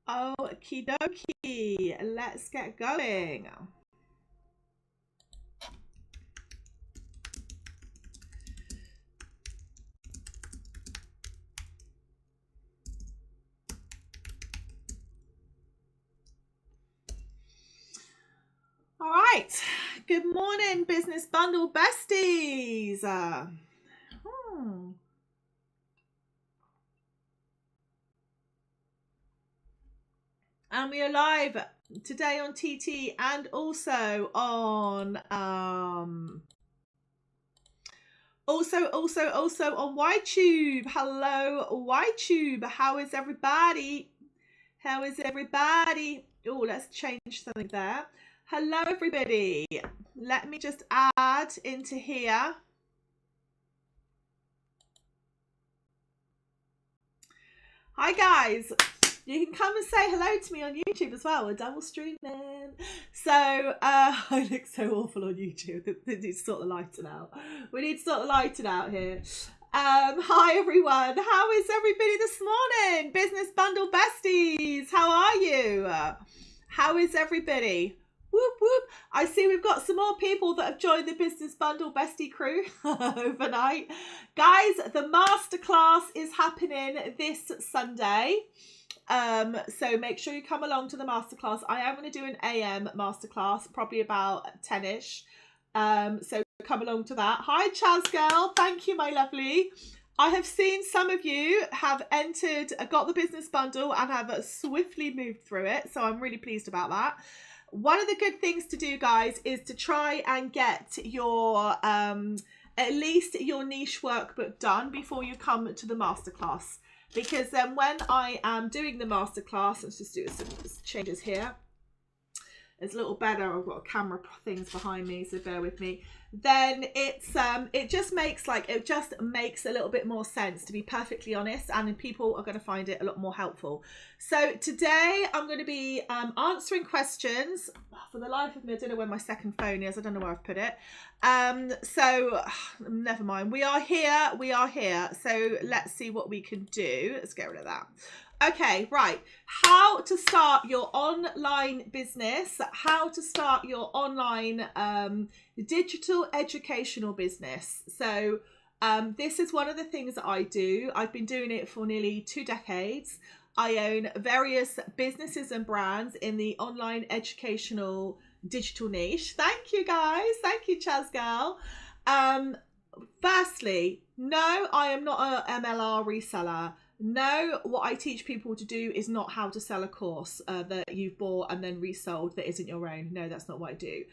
Okie dokie, let's get going. All right, good morning, Business Bundle besties. And we are live today on TT and also on also on YTube. Hello YTube, how is everybody? Oh, let's change something there. Hello everybody, let me just add into here. Hi guys, you can come and say hello to me on YouTube as well. We're double streaming. So I look so awful on YouTube. They need to sort the lighting out. We need to sort the lighting out here. Hi everyone, how is everybody this morning? Business Bundle besties, how are you? How is everybody? Whoop whoop. I see we've got some more people that have joined the Business Bundle bestie crew overnight. Guys, the masterclass is happening this Sunday. So make sure you come along to the masterclass. I am going to do an AM masterclass, probably about 10ish. So come along to that. Hi Chaz girl, thank you my lovely. I have seen some of you have entered, got the business bundle and have swiftly moved through it. So I'm really pleased about that. One of the good things to do, guys, is to try and get your at least your niche workbook done before you come to the masterclass. Because then when I am doing the masterclass, let's just do some changes here. It's a little better. I've got camera things behind me, so bear with me. Then it just makes a little bit more sense, to be perfectly honest, and people are going to find it a lot more helpful. So today I'm going to be answering questions. For the life of me, I don't know where my second phone is. I don't know where I've put it. So never mind. We are here. So let's see what we can do. Let's get rid of that. Okay, right. How to start your online business, how to start your online digital educational business. So this is one of the things that I do. I've been doing it for nearly 2 decades. I own various businesses and brands in the online educational digital niche. Thank you guys. Thank you, Chaz Gal. Firstly, no, I am not a MLR reseller. No, what I teach people to do is not how to sell a course that you've bought and then resold that isn't your own. No, that's not what I do.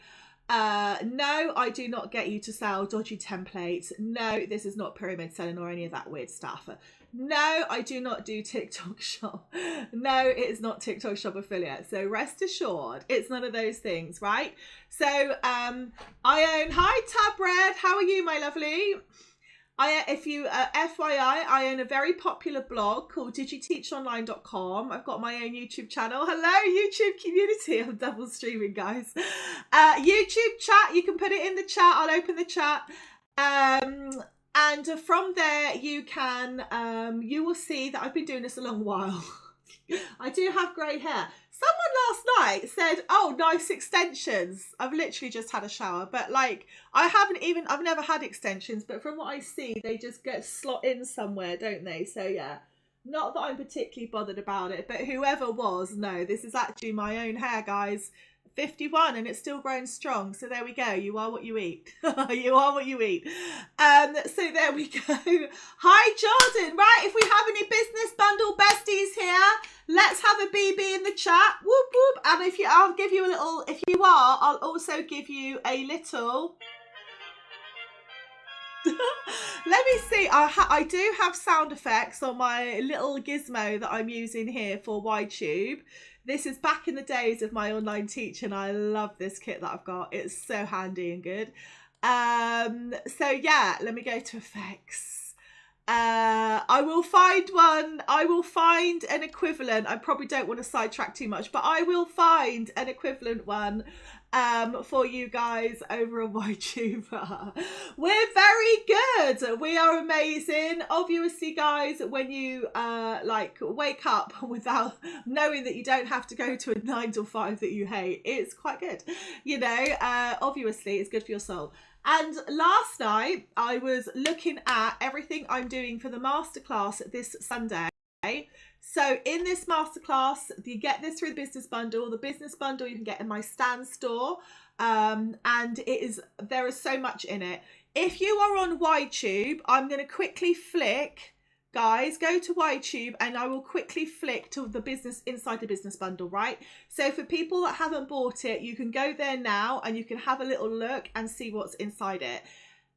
No, I do not get you to sell dodgy templates. No, this is not pyramid selling or any of that weird stuff. No, I do not do TikTok shop. No, it is not TikTok shop affiliate. So rest assured, it's none of those things, right? So I own, hi Tab Red, how are you, my lovely? FYI, I own a very popular blog called Digi-Teach Online.com. I've got my own YouTube channel. Hello, YouTube community. I'm double streaming, guys. YouTube chat, you can put it in the chat. I'll open the chat. And from there, you can, you will see that I've been doing this a long while. I do have grey hair. Someone last night said, oh, nice extensions. I've literally just had a shower, but like, I've never had extensions, but from what I see, they just get slot in somewhere, don't they? So yeah, not that I'm particularly bothered about it, but whoever was, no, this is actually my own hair, guys. 51 and it's still growing strong. So there we go. You are what you eat. You are what you eat. So there we go. Hi, Jordan. Right. If we have any business bundle besties here, let's have a BB in the chat. Whoop, whoop. And I'll give you a little, if you are, I'll also give you a little. Let me see. I do have sound effects on my little gizmo that I'm using here for YTube. This is back in the days of my online teaching. I love this kit that I've got. It's so handy and good. So yeah, let me go to effects. I will find one. I will find an equivalent. I probably don't want to sidetrack too much, but I will find an equivalent one for you guys over on YouTube. We're very good. We are amazing. Obviously, guys, when you like wake up without knowing that you don't have to go to a 9 to 5 that you hate, it's quite good. You know, obviously it's good for your soul. And last night I was looking at everything I'm doing for the masterclass this Sunday. So in this masterclass, you get this through the business bundle. The business bundle you can get in my Stan store, and there is so much in it. If you are on YTube, I'm going to quickly flick. Guys, go to YTube and I will quickly flick to the business inside the business bundle, right? So for people that haven't bought it, you can go there now and you can have a little look and see what's inside it.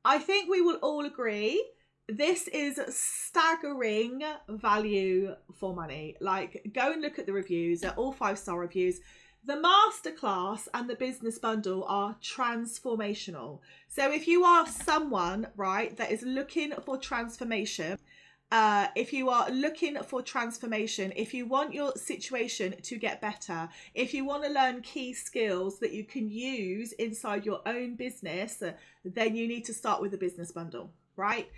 I think we will all agree this is staggering value for money. Like, go and look at the reviews. They're all 5-star reviews. The masterclass and the business bundle are transformational. So if you are someone, right, that is looking for transformation, if you are looking for transformation, if you want your situation to get better, if you want to learn key skills that you can use inside your own business, then you need to start with the business bundle, right?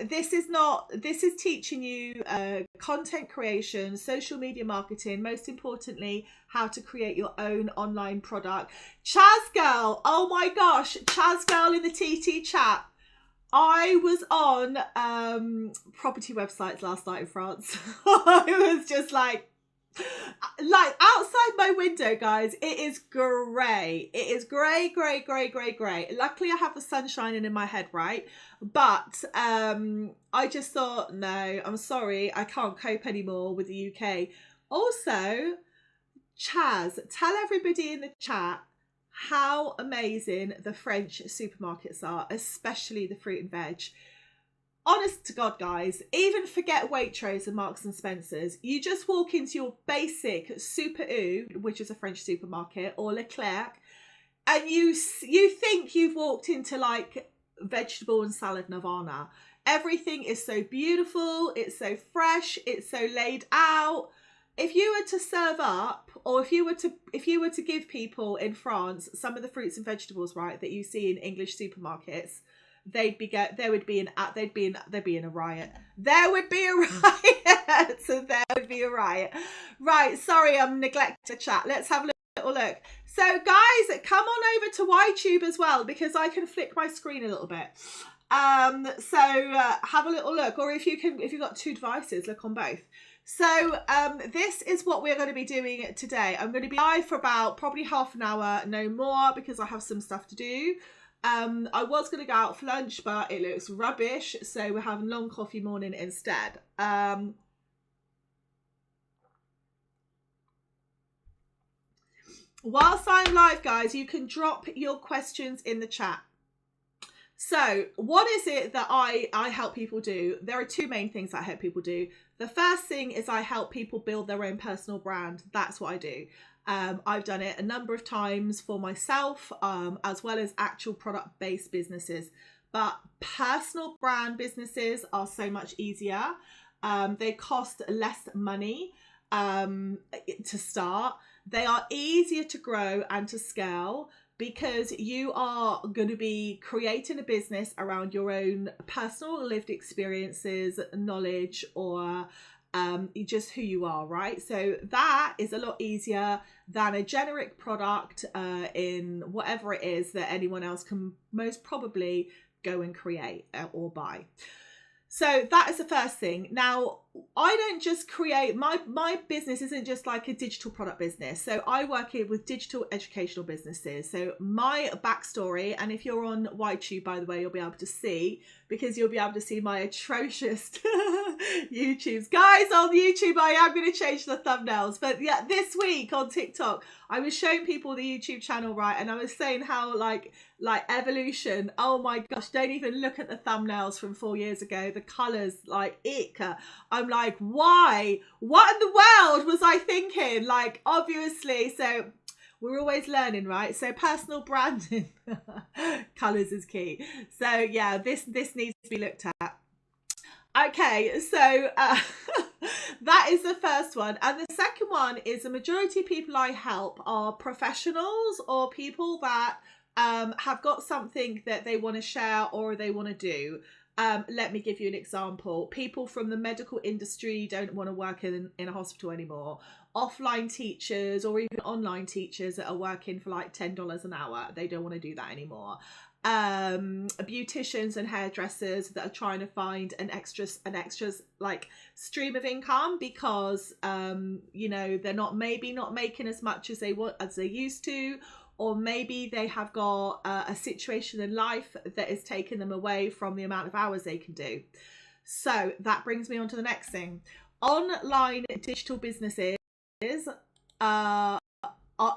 This is teaching you content creation, social media marketing, most importantly, how to create your own online product. Chaz Girl, oh my gosh, Chaz Girl in the TT chat. I was on property websites last night in France. I was just like outside my window, guys, it is grey. It is grey. Luckily I have the sun shining in my head, right? But I just thought, no, I'm sorry, I can't cope anymore with the UK. Also, Chaz, tell everybody in the chat how amazing the French supermarkets are, especially the fruit and veg. Honest to God, guys, even forget Waitrose and Marks and Spencer's. You just walk into your basic Super U, which is a French supermarket, or Leclerc, and you think you've walked into like vegetable and salad nirvana. Everything is so beautiful, it's so fresh, it's so laid out. If you were to serve up, or if you were to give people in France some of the fruits and vegetables, right, that you see in English supermarkets, they'd be in a riot. There would be a riot. So there would be a riot. Right, sorry, I'm neglecting the chat. Let's have a little look. So guys, come on over to YTube as well, because I can flick my screen a little bit. Have a little look, or if you've got 2 devices, look on both. So this is what we're going to be doing today. I'm going to be live for about probably half an hour, no more, because I have some stuff to do. I was going to go out for lunch, but it looks rubbish, so we're having long coffee morning instead. Whilst I'm live, guys, you can drop your questions in the chat. So what is it that I help people do? There are 2 main things I help people do. The first thing is I help people build their own personal brand. That's what I do. I've done it a number of times for myself, as well as actual product-based businesses. But personal brand businesses are so much easier. They cost less money to start. They are easier to grow and to scale, because you are going to be creating a business around your own personal lived experiences, knowledge, or just who you are, right? So that is a lot easier than a generic product in whatever it is that anyone else can most probably go and create or buy. So that is the first thing. Now, I don't just create, my business isn't just like a digital product business. So I work here with digital educational businesses. So my backstory, and if you're on YTube, by the way, you'll be able to see, because you'll be able to see my atrocious YouTubes. Guys, on YouTube, I am going to change the thumbnails. But yeah, this week on TikTok, I was showing people the YouTube channel, right? And I was saying how like evolution, oh my gosh, don't even look at the thumbnails from 4 years ago. The colours, like, ick. I'm like, why? What in the world was I thinking? Like, obviously, so we're always learning, right? So personal branding, colours is key. So yeah, this needs to be looked at. Okay, so That is the first one. And the second one is the majority of people I help are professionals or people that have got something that they want to share or they want to do. Let me give you an example. People from the medical industry don't want to work in a hospital anymore. Offline teachers or even online teachers that are working for like $10 an hour, they don't want to do that anymore. Beauticians and hairdressers that are trying to find an extras like stream of income because they're not making as much as they used to, or maybe they have got a situation in life that is taking them away from the amount of hours they can do. So that brings me on to the next thing. Online digital businesses are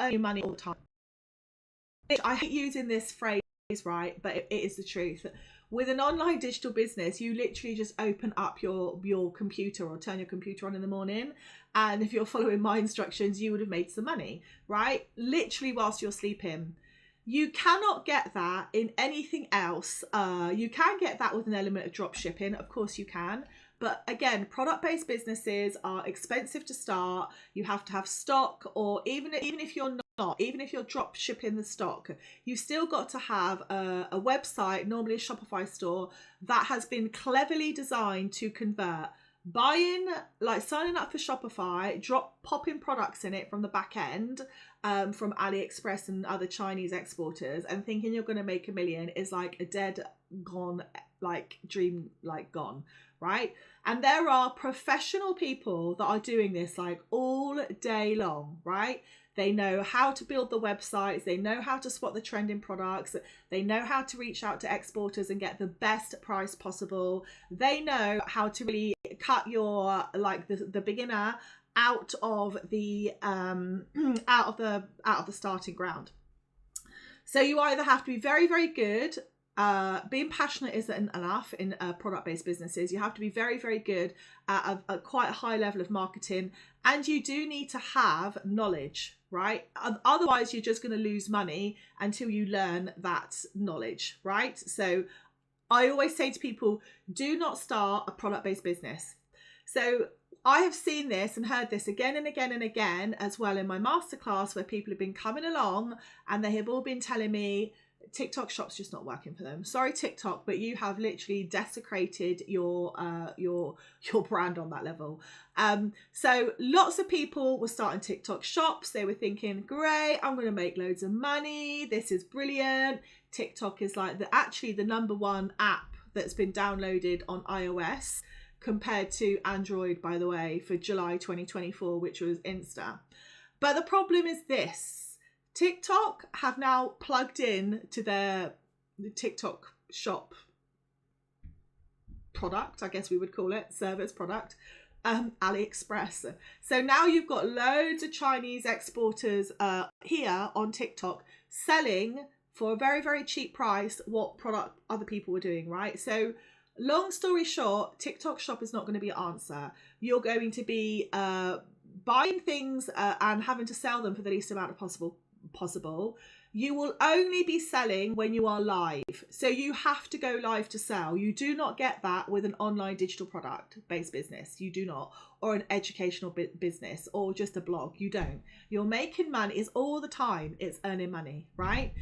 earning money all the time. I hate using this phrase, right, but it is the truth. With an online digital business, you literally just open up your computer or turn your computer on in the morning, and if you're following my instructions, you would have made some money, right? Literally whilst you're sleeping. You cannot get that in anything else. You can get that with an element of drop shipping, of course you can. But again, product-based businesses are expensive to start. You have to have stock, or even if you're not, even if you're drop shipping the stock, you still got to have a website, normally a Shopify store, that has been cleverly designed to convert. Signing up for Shopify, popping products in it from the back end, from AliExpress and other Chinese exporters, and thinking you're going to make $1 million is like a dead gone, like dream, like gone, right? And there are professional people that are doing this like all day long, right? They know how to build the websites. They know how to spot the trending products. They know how to reach out to exporters and get the best price possible. They know how to really cut your, like the beginner out of the starting ground. So you either have to be very, very good. Being passionate isn't enough in product-based businesses. You have to be very, very good at quite a high level of marketing, and you do need to have knowledge, right? Otherwise, you're just going to lose money until you learn that knowledge, right? So I always say to people, do not start a product-based business. So I have seen this and heard this again and again and again as well in my masterclass, where people have been coming along and they have all been telling me, TikTok shop's just not working for them. Sorry, TikTok, but you have literally desecrated your brand on that level. So lots of people were starting TikTok shops. They were thinking, great, I'm going to make loads of money. This is brilliant. TikTok is like the number one app that's been downloaded on iOS compared to Android, by the way, for July 2024, which was Insta. But the problem is this. TikTok have now plugged in to their TikTok shop product, I guess we would call it, service product, AliExpress. So now you've got loads of Chinese exporters here on TikTok selling for a very, very cheap price what product other people were doing, right? So long story short, TikTok shop is not going to be an answer. You're going to be buying things and having to sell them for the least amount of possible. You will only be selling when you are live. So you have to go live to sell. You do not get that with an online digital product based business. You do not. Or an educational business or just a blog. You don't. You're making money. It's all the time. It's earning money, right?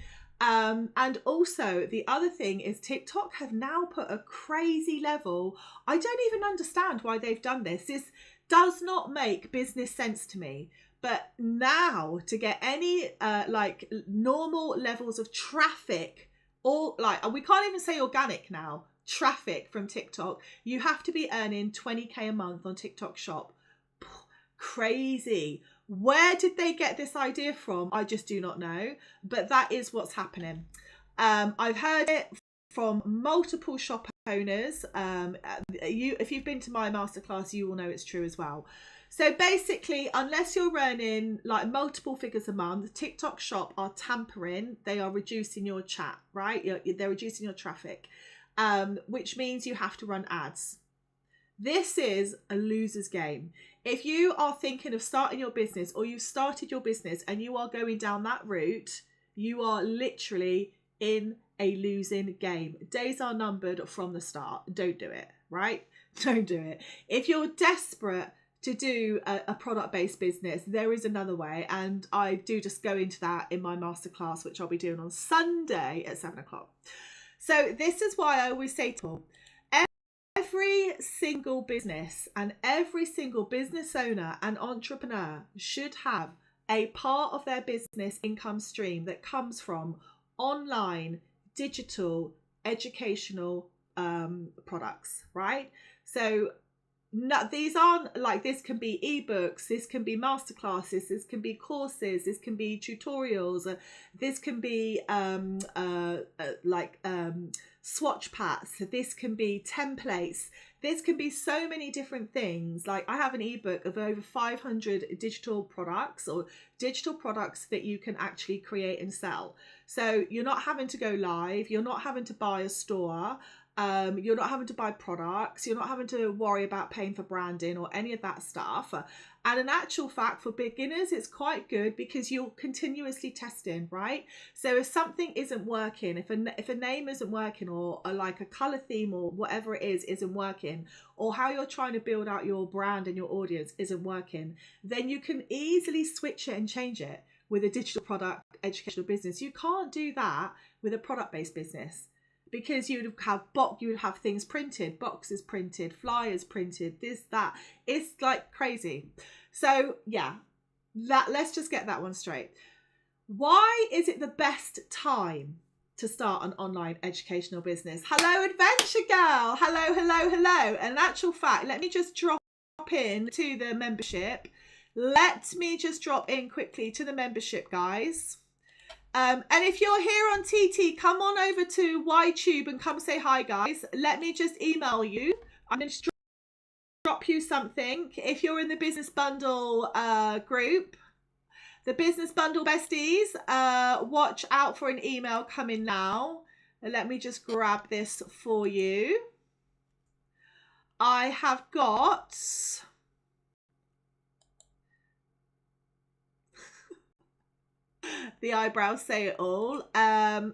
And also the other thing is TikTok have now put a crazy level. I don't even understand why they've done this. This does not make business sense to me. But now to get any like normal levels of traffic, or like we can't even say organic now, traffic from TikTok, you have to be earning 20k a month on TikTok shop. Crazy. Where did they get this idea from? I just do not know. But that is what's happening. I've heard it from multiple shop owners. If you've been to my masterclass, you will know it's true as well. So basically, unless you're earning like multiple figures a month, TikTok shop are tampering. They are reducing your chat, right? They're reducing your traffic, which means you have to run ads. This is a loser's game. If you are thinking of starting your business, or you've started your business and you are going down that route, you are literally in a losing game. Days are numbered from the start. Don't do it, right? Don't do it. If you're desperate to do a product-based business. There is another way, and I do just go into that in my masterclass, which I'll be doing on Sunday at 7 o'clock. So this is why I always say to people, every single business and every single business owner and entrepreneur should have a part of their business income stream that comes from online, digital, educational products, right? So no, these aren't like, this can be ebooks, this can be masterclasses, this can be courses, this can be tutorials, this can be swatch packs, this can be templates, this can be so many different things. Like, I have an ebook of over 500 digital products, or digital products that you can actually create and sell. So you're not having to go live, you're not having to buy a store, you're not having to buy products, you're not having to worry about paying for branding or any of that stuff. And in actual fact, for beginners, it's quite good because you're continuously testing, right? So if something isn't working, if a name isn't working, or like a color theme or whatever it is isn't working, or how you're trying to build out your brand and your audience isn't working, then you can easily switch it and change it with a digital product educational business. You can't do that with a product-based business, because you would have things printed, boxes printed, flyers printed, this, that. It's like crazy. So yeah, let's just get that one straight. Why is it the best time to start an online educational business? Hello, Adventure Girl. Hello, hello, hello. And in actual fact, let me just drop in to the membership. Let me just drop in quickly to the membership, guys. And if you're here on TT, come on over to YTube and come say hi, guys. Let me just email you. I'm going to drop you something. If you're in the Business Bundle group, the Business Bundle besties, watch out for an email coming now. Let me just grab this for you. I have got... the eyebrows say it all.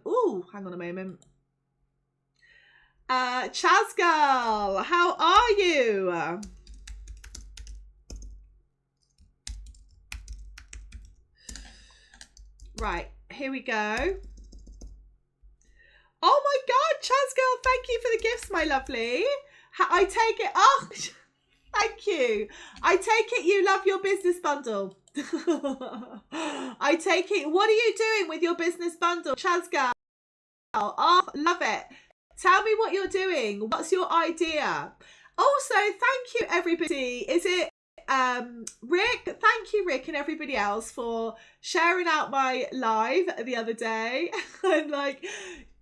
Ooh, hang on a moment. Chaz Girl, how are you? Right, here we go. Oh my God, Chaz Girl, thank you for the gifts, my lovely. I take it. Oh, thank you. I take it you love your business bundle. I take it. What are you doing with your business bundle, Chaz Girl? Oh, love it. Tell me what you're doing. What's your idea? Also, thank you, everybody. Is it Rick? Thank you, Rick, and everybody else for sharing out my live the other day and like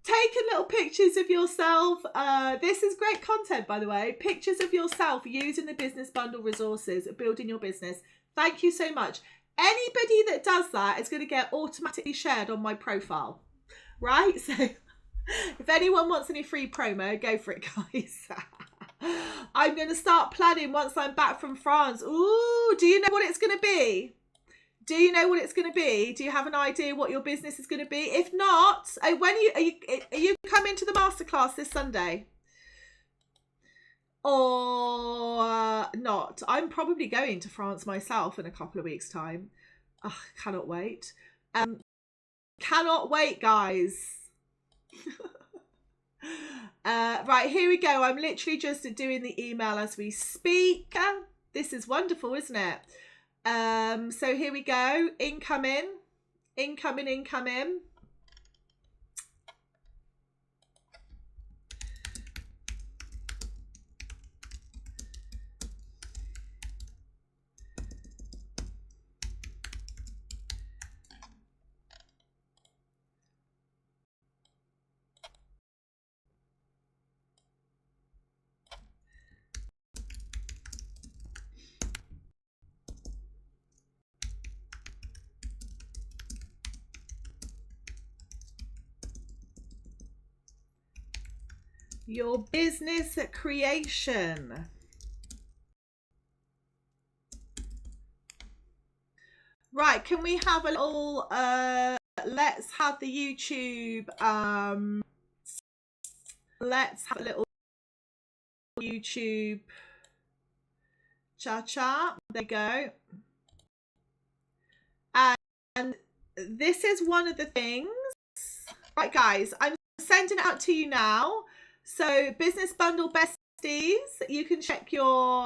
taking little pictures of yourself. This is great content, by the way. Pictures of yourself using the business bundle resources, building your business. Thank you so much. Anybody that does that is going to get automatically shared on my profile, right? So if anyone wants any free promo, go for it, guys. I'm going to start planning once I'm back from France. Ooh, do you know what it's going to be? Do you know what it's going to be? Do you have an idea what your business is going to be? If not, when are you coming to the masterclass this Sunday? Or not? I'm probably going to France myself in a couple of weeks' time. Oh, cannot wait. Cannot wait, guys. Right, here we go. I'm literally just doing the email as we speak. This is wonderful, isn't it? So here we go. Incoming. Incoming, incoming. Your business creation. Right, can we have a little, let's have the YouTube, let's have a little YouTube Cha-cha. There you go. And this is one of the things. Right, guys, I'm sending it out to you now. So business bundle besties, you can check you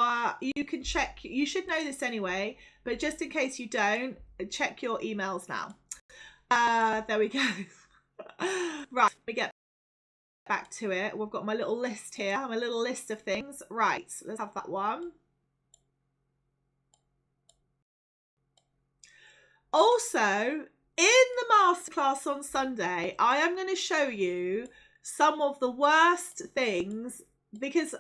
should know this anyway, but just in case you don't, check your emails now. There we go. Right, we get back to it. We've got my little list here, my little list of things. Right, let's have that one. Also, in the masterclass on Sunday, I am going to show you some of the worst things because,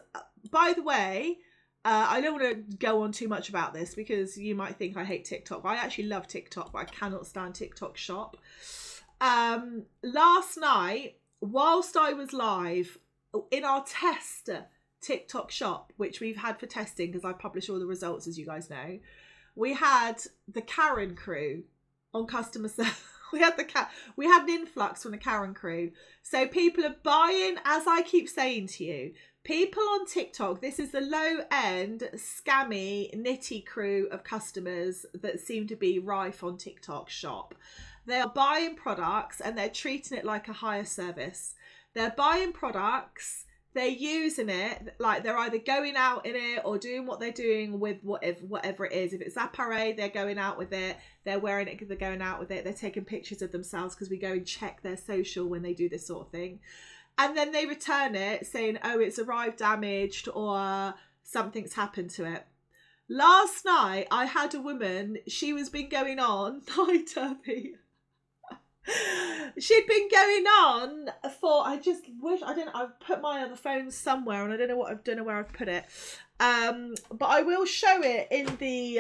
by the way, I don't want to go on too much about this because you might think I hate TikTok. I actually love TikTok, but I cannot stand TikTok Shop. Last night, whilst I was live in our test TikTok Shop, which we've had for testing because I publish all the results, as you guys know, we had the Karen crew on customer service. We had an influx from the Karen crew. So people are buying, as I keep saying to you, people on TikTok, this is the low end, scammy, nitty crew of customers that seem to be rife on TikTok Shop. They are buying products and they're treating it like a hire service. They're buying products, they're using it, like they're either going out in it or doing what they're doing with whatever it is. If it's appareil, they're going out with it. They're wearing it because they're going out with it. They're taking pictures of themselves because we go and check their social when they do this sort of thing. And then they return it saying, oh, it's arrived damaged or something's happened to it. Last night, I had a woman, she was been going on, hi Turpy. She'd been going on for, I just wish, I've put my other phone somewhere and I don't know where I've put it. But I will show it in the,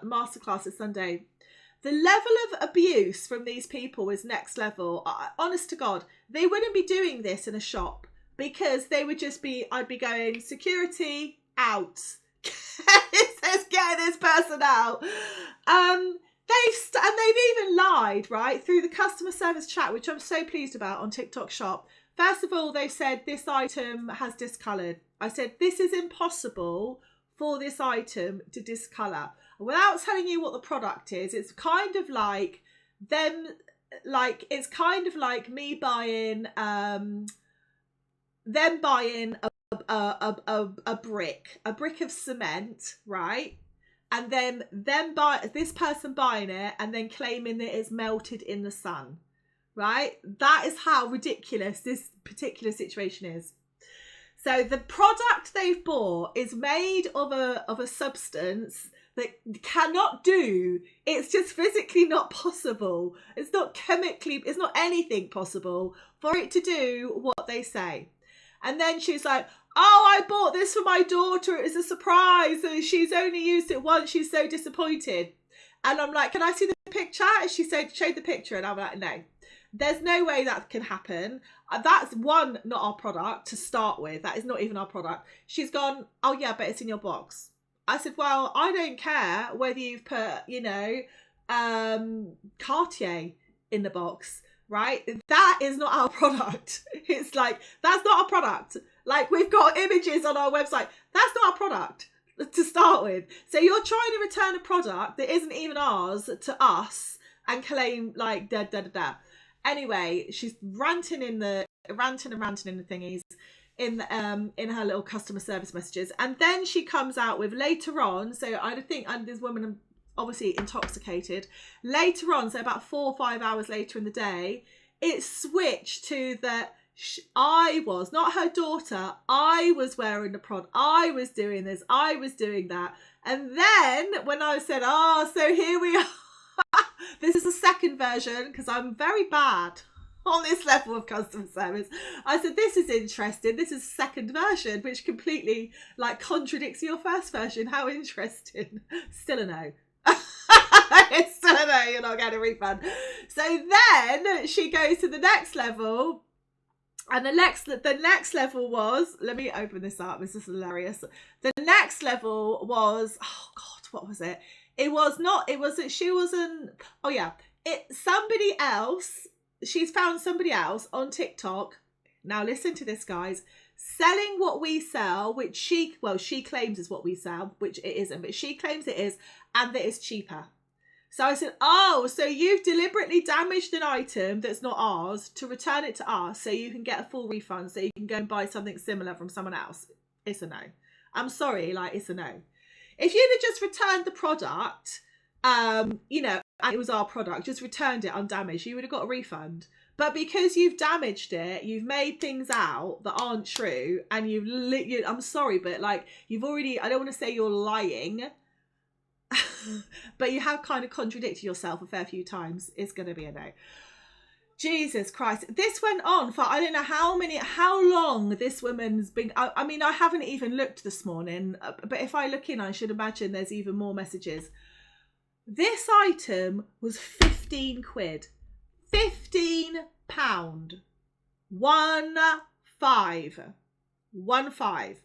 masterclass this Sunday. The level of abuse from these people is next level. Honest to God, they wouldn't be doing this in a shop because they would just be, I'd be going, security out. Let's get this person out. They've even lied, right, through the customer service chat, which I'm so pleased about on TikTok Shop. First of all, they said this item has discoloured. I said, this is impossible for this item to discolour. Without telling you what the product is, it's kind of like them, like, it's kind of like me buying, them buying a brick of cement, right? And then this person buying it and then claiming that it's melted in the sun, right? That is how ridiculous this particular situation is. So the product they've bought is made of a substance that cannot do. It's just physically not possible. It's not chemically, it's not anything possible for it to do what they say. And then she's like, oh, I bought this for my daughter. It was a surprise. And she's only used it once. She's so disappointed. And I'm like, can I see the picture? And she said, show the picture. And I'm like, no, there's no way that can happen. That's one, not our product to start with. That is not even our product. She's gone, oh yeah, but it's in your box. I said, well, I don't care whether you've put, Cartier in the box, right? That is not our product. It's like, that's not our product. Like, we've got images on our website. That's not our product to start with. So you're trying to return a product that isn't even ours to us and claim like da da da da. Anyway, she's ranting and ranting in the thingies in her little customer service messages, and then she comes out with later on. So I think this woman obviously intoxicated. Later on, so about 4 or 5 hours later in the day, it switched to that. I was not her daughter. I was wearing the product. I was doing this. I was doing that. And then when I said, oh, so here we are. This is the second version because I'm very bad on this level of customer service. I said, this is interesting. This is second version, which completely like contradicts your first version. How interesting. Still a no. It's still a no. You're not getting a refund. So then she goes to the next level. And the next level was, let me open this up. This is hilarious. The next level was, oh God, what was it? Somebody else, she's found somebody else on TikTok. Now listen to this, guys. selling what we sell, which she claims is what we sell, which it isn't, but she claims it is, and that it's cheaper. So I said, oh, so you've deliberately damaged an item that's not ours to return it to us so you can get a full refund so you can go and buy something similar from someone else. It's a no. I'm sorry, like, it's a no. If you'd have just returned the product, you know, and it was our product, just returned it undamaged, you would have got a refund. But because you've damaged it, you've made things out that aren't true, and I'm sorry, but like, you've already, I don't want to say you're lying, but you have kind of contradicted yourself a fair few times. It's going to be a no. Jesus Christ. This went on for, I don't know how long this woman's been. I mean, I haven't even looked this morning, but if I look in, I should imagine there's even more messages. This item was 15 quid. 15 pound. 1.5. 1.5.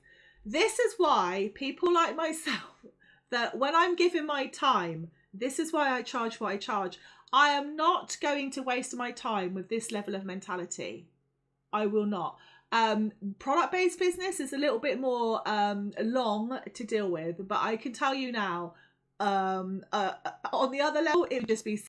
This is why people like myself, that when I'm giving my time, this is why I charge what I charge. I am not going to waste my time with this level of mentality. I will not. Product-based business is a little bit more long to deal with, but I can tell you now, on the other level, it would just be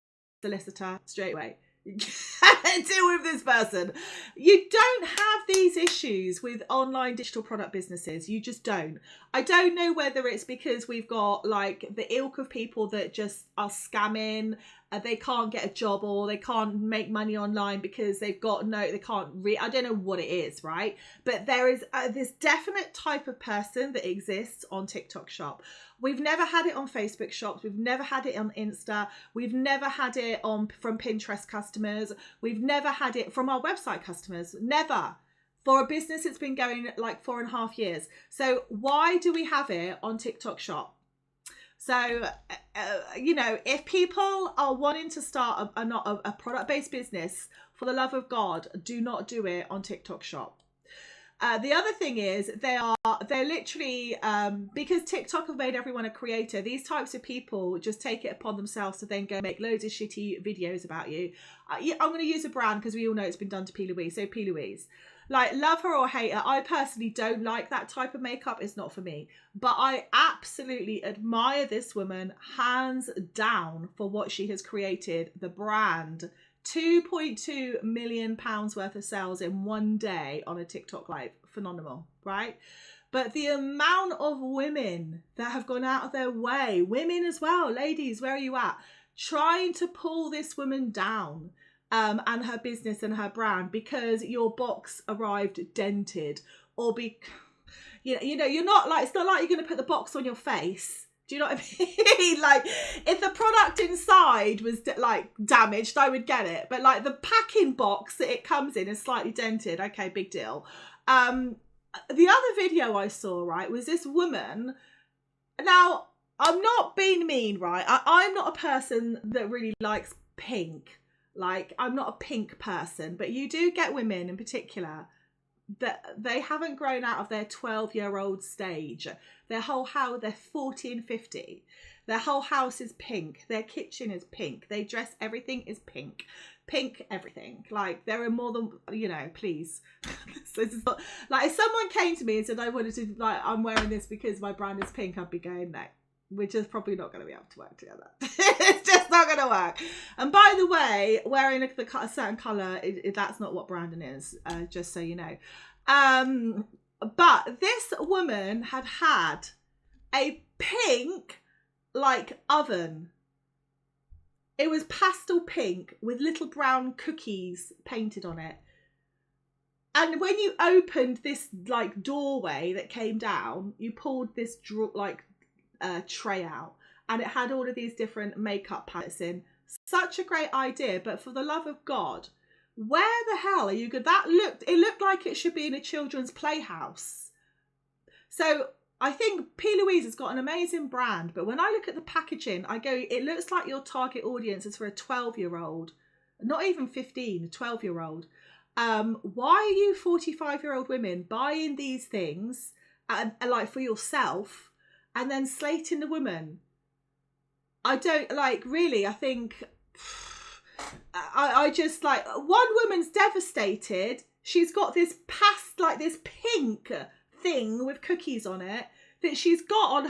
solicitor straight away. Deal with this person. You don't have these issues with online digital product businesses. You just don't. I don't know whether it's because we've got like the ilk of people that just are scamming, they can't get a job, or they can't make money online because they've got they can't I don't know what it is, right? But there is this definite type of person that exists on TikTok Shop. We've never had it on Facebook shops. We've never had it on Insta. We've never had it from Pinterest customers. We've never had it from our website customers. Never. For a business that's been going like 4.5 years. So why do we have it on TikTok Shop? So, you know, if people are wanting to start a product-based business, for the love of God, do not do it on TikTok Shop. The other thing is they're literally, because TikTok have made everyone a creator, these types of people just take it upon themselves to then go make loads of shitty videos about you. I'm going to use a brand because we all know it's been done to P. Louise. So P. Louise, like, love her or hate her, I personally don't like that type of makeup. It's not for me. But I absolutely admire this woman, hands down, for what she has created. The brand. £2.2 million worth of sales in one day on a TikTok live. Phenomenal, right? But the amount of women that have gone out of their way, women as well, ladies, where are you at? Trying to pull this woman down and her business and her brand because your box arrived dented, or you know, you're not like, it's not like you're going to put the box on your face. Do you know what I mean? Like, if the product inside was like damaged, I would get it. But like the packing box that it comes in is slightly dented. Okay, big deal. The other video I saw, right, was this woman. Now, I'm not being mean, right? I'm not a person that really likes pink. Like, I'm not a pink person. But you do get women in particular that they haven't grown out of their 12-year-old stage. Their whole house, they're 40 and 50. Their whole house is pink. Their kitchen is pink. They dress, everything is pink. Pink everything. Like, there are more than, you know, please. So this is not, like, if someone came to me and said I wanted to, like, I'm wearing this because my brand is pink, I'd be going, no. We're just probably not going to be able to work together. It's just not going to work. And by the way, wearing a certain colour, that's not what branding is, just so you know. But this woman had a pink, like, oven. It was pastel pink with little brown cookies painted on it. And when you opened this, like, doorway that came down, you pulled this, tray out, and it had all of these different makeup palettes in. Such a great idea, but for the love of God, where the hell are you good? It looked like it should be in a children's playhouse. So I think P. Louise has got an amazing brand, but when I look at the packaging, I go, it looks like your target audience is for a 12-year-old, not even 15, a 12-year-old. Why are you 45-year-old women buying these things like for yourself and then slating the woman? I don't, like, really, I think I just, like, one woman's devastated. she's got this this pink thing with cookies on it that she's got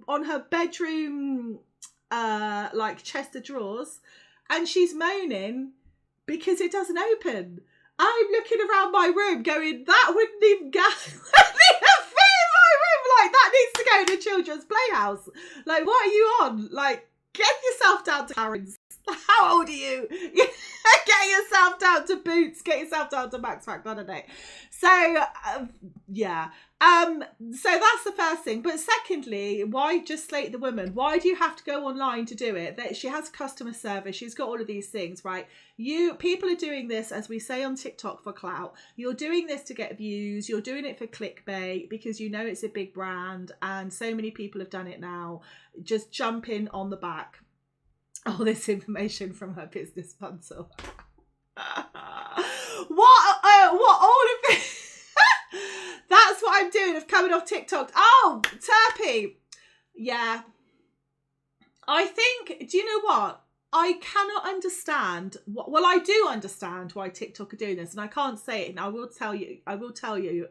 on her bedroom like chest of drawers, and she's moaning because it doesn't open. I'm looking around my room going, that wouldn't even fit in my room. Like, that needs to go in a children's playhouse. Like, what are you on? Like, get yourself down to Karen's. How old are you? Get yourself down to Boots. Get yourself down to Max Factor, I don't know. So, yeah. So that's the first thing. But secondly, why just slate the woman? Why do you have to go online to do it? That she has customer service. She's got all of these things, right? People are doing this, as we say on TikTok, for clout. You're doing this to get views. You're doing it for clickbait because you know it's a big brand, and so many people have done it now. Just jump in on the back. All this information from her business bundle. What all of this? That's what I'm doing of coming off TikTok. Oh, Terpy. Yeah. I think, do you know what? I cannot understand I do understand why TikTok are doing this, and I can't say it, and I will tell you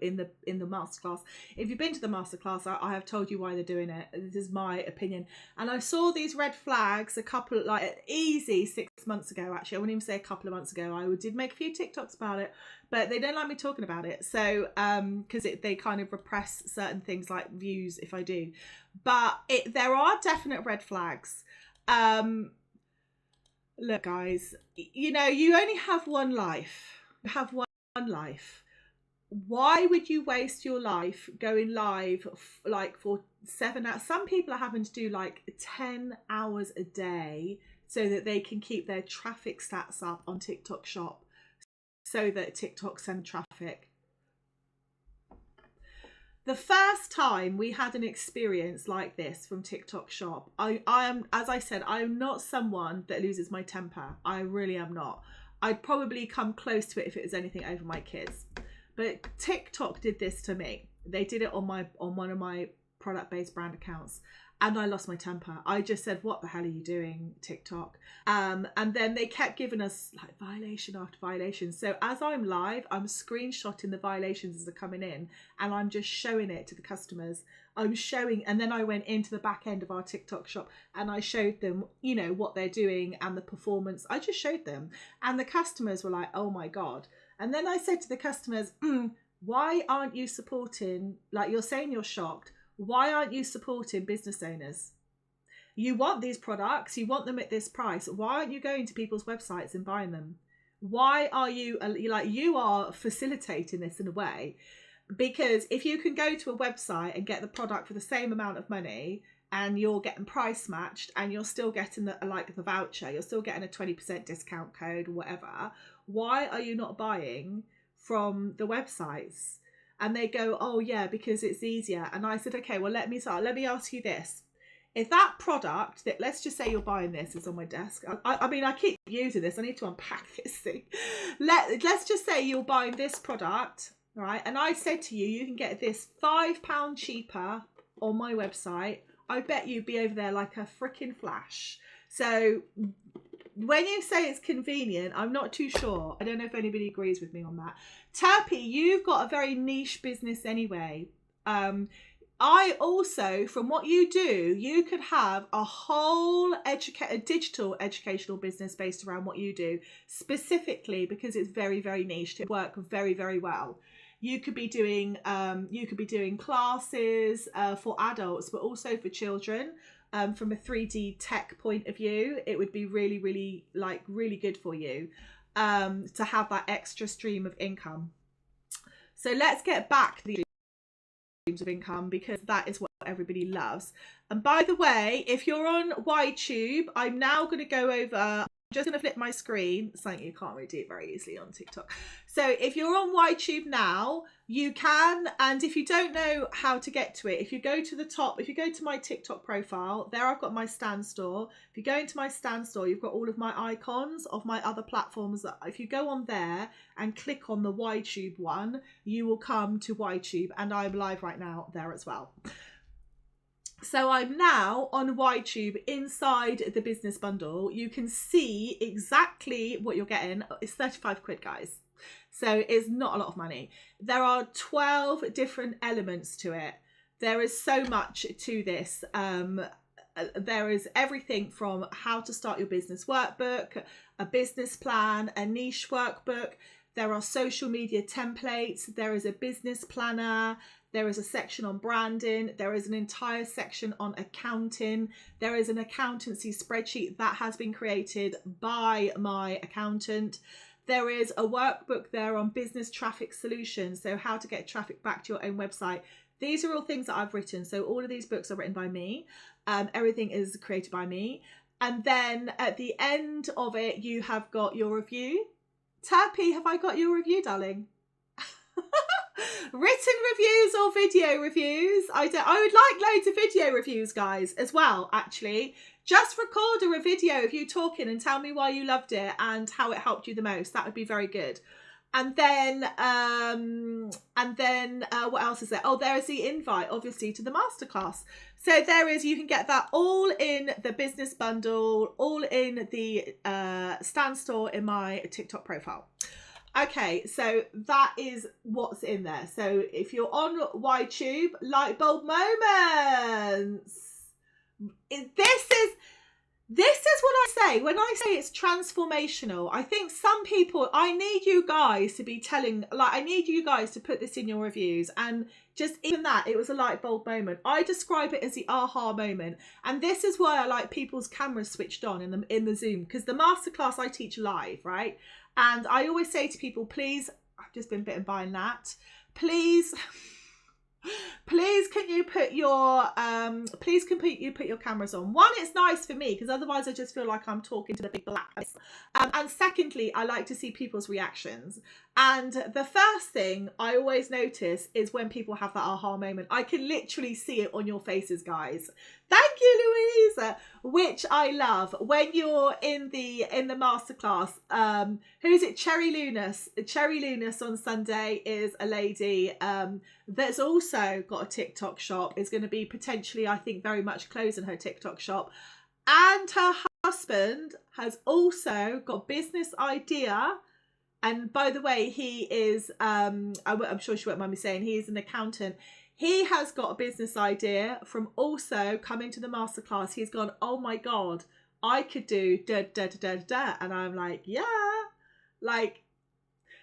in the masterclass. If you've been to the masterclass, I have told you why they're doing it. This is my opinion. And I saw these red flags a couple, like, easy 6 months ago, actually. I wouldn't even say a couple of months ago. I did make a few TikToks about it, but they don't like me talking about it. So, because they kind of repress certain things like views if I do. But there are definite red flags. Look, guys, you know, you only have one life. You have one life. Why would you waste your life going live like for 7 hours? Some people are having to do like 10 hours a day so that they can keep their traffic stats up on TikTok Shop, so that TikTok send traffic. The first time we had an experience like this from TikTok Shop, I am, as I said, I am not someone that loses my temper. I really am not. I'd probably come close to it if it was anything over my kids. But TikTok did this to me. They did it on one of my product-based brand accounts, and I lost my temper. I just said, what the hell are you doing, TikTok? And then they kept giving us like violation after violation. So as I'm live, I'm screenshotting the violations as they're coming in, and I'm just showing it to the customers. And then I went into the back end of our TikTok Shop and I showed them, you know, what they're doing and the performance. I just showed them, and the customers were like, oh my God. And then I said to the customers, why aren't you supporting, like, you're saying you're shocked. Why aren't you supporting business owners? You want these products, you want them at this price. Why aren't you going to people's websites and buying them? Why are you are facilitating this in a way? Because if you can go to a website and get the product for the same amount of money, and you're getting price matched, and you're still getting the voucher, you're still getting a 20% discount code or whatever, why are you not buying from the websites? And they go, oh yeah, because it's easier. And I said, okay, well, let me ask you this. If that product that, let's just say you're buying this, is on my desk. I mean, I keep using this. I need to unpack this thing. Let's just say you're buying this product, right? And I said to you, you can get this £5 cheaper on my website. I bet you'd be over there like a freaking flash. So when you say it's convenient, I'm not too sure. I don't know if anybody agrees with me on that. Terpy, you've got a very niche business anyway. I also, from what you do, you could have a whole a digital educational business based around what you do, specifically because it's very, very niche. It works very, very well. You could be doing classes for adults, but also for children. From a 3D tech point of view, it would be really, really, really good for you to have that extra stream of income. So let's get back to the streams of income, because that is what everybody loves. And by the way, if you're on YTube, I'm now going to go over, I'm just going to flip my screen, something you can't really do very easily on TikTok. So if you're on YTube now, you can, and if you don't know how to get to it, if you go to the top, if you go to my TikTok profile, there I've got my stand store. If you go into my stand store, you've got all of my icons of my other platforms. If you go on there and click on the YTube one, you will come to YTube, and I'm live right now there as well. So I'm now on YTube inside the business bundle. You can see exactly what you're getting. It's 35 quid, guys. So it's not a lot of money. There are 12 different elements to it. There is so much to this. There is everything from how to start your business workbook, a business plan, a niche workbook. There are social media templates. There is a business planner. There is a section on branding. There is an entire section on accounting. There is an accountancy spreadsheet that has been created by my accountant. There is a workbook there on business traffic solutions. So how to get traffic back to your own website. These are all things that I've written. So all of these books are written by me. Everything is created by me. And then at the end of it, you have got your review. Tappy, have I got your review, darling? Written reviews or video reviews? I would like loads of video reviews, guys, as well, actually. Just record a video of you talking and tell me why you loved it and how it helped you the most. That would be very good. And then what else is there? Oh, there is the invite, obviously, to the masterclass. So there is, you can get that all in the business bundle, all in the Stan store in my TikTok profile. Okay, so that is what's in there. So if you're on YTube, light bulb moments. This is what I say. When I say it's transformational, I think some people, I need you guys to be telling, like, I need you guys to put this in your reviews. And just even that, it was a light bulb moment. I describe it as the aha moment. And this is why I like people's cameras switched on in the Zoom, because the masterclass I teach live, right? And I always say to people, please, I've just been bitten by a gnat. Please can you put your put your cameras on. One, it's nice for me because otherwise I just feel like I'm talking to the big black. And secondly, I like to see people's reactions. And the first thing I always notice is when people have that aha moment. I can literally see it on your faces, guys. Thank you, Louise. Which I love. When you're in the masterclass, who is it? Cherry Lunas. Cherry Lunas on Sunday is a lady that's also got a TikTok shop. Is going to be potentially, I think, very much closing her TikTok shop. And her husband has also got a business idea. And by the way, he is, I'm sure she won't mind me saying, he is an accountant. He has got a business idea from also coming to the masterclass. He's gone, oh my God, I could do da da da da da. And I'm like, yeah. Like,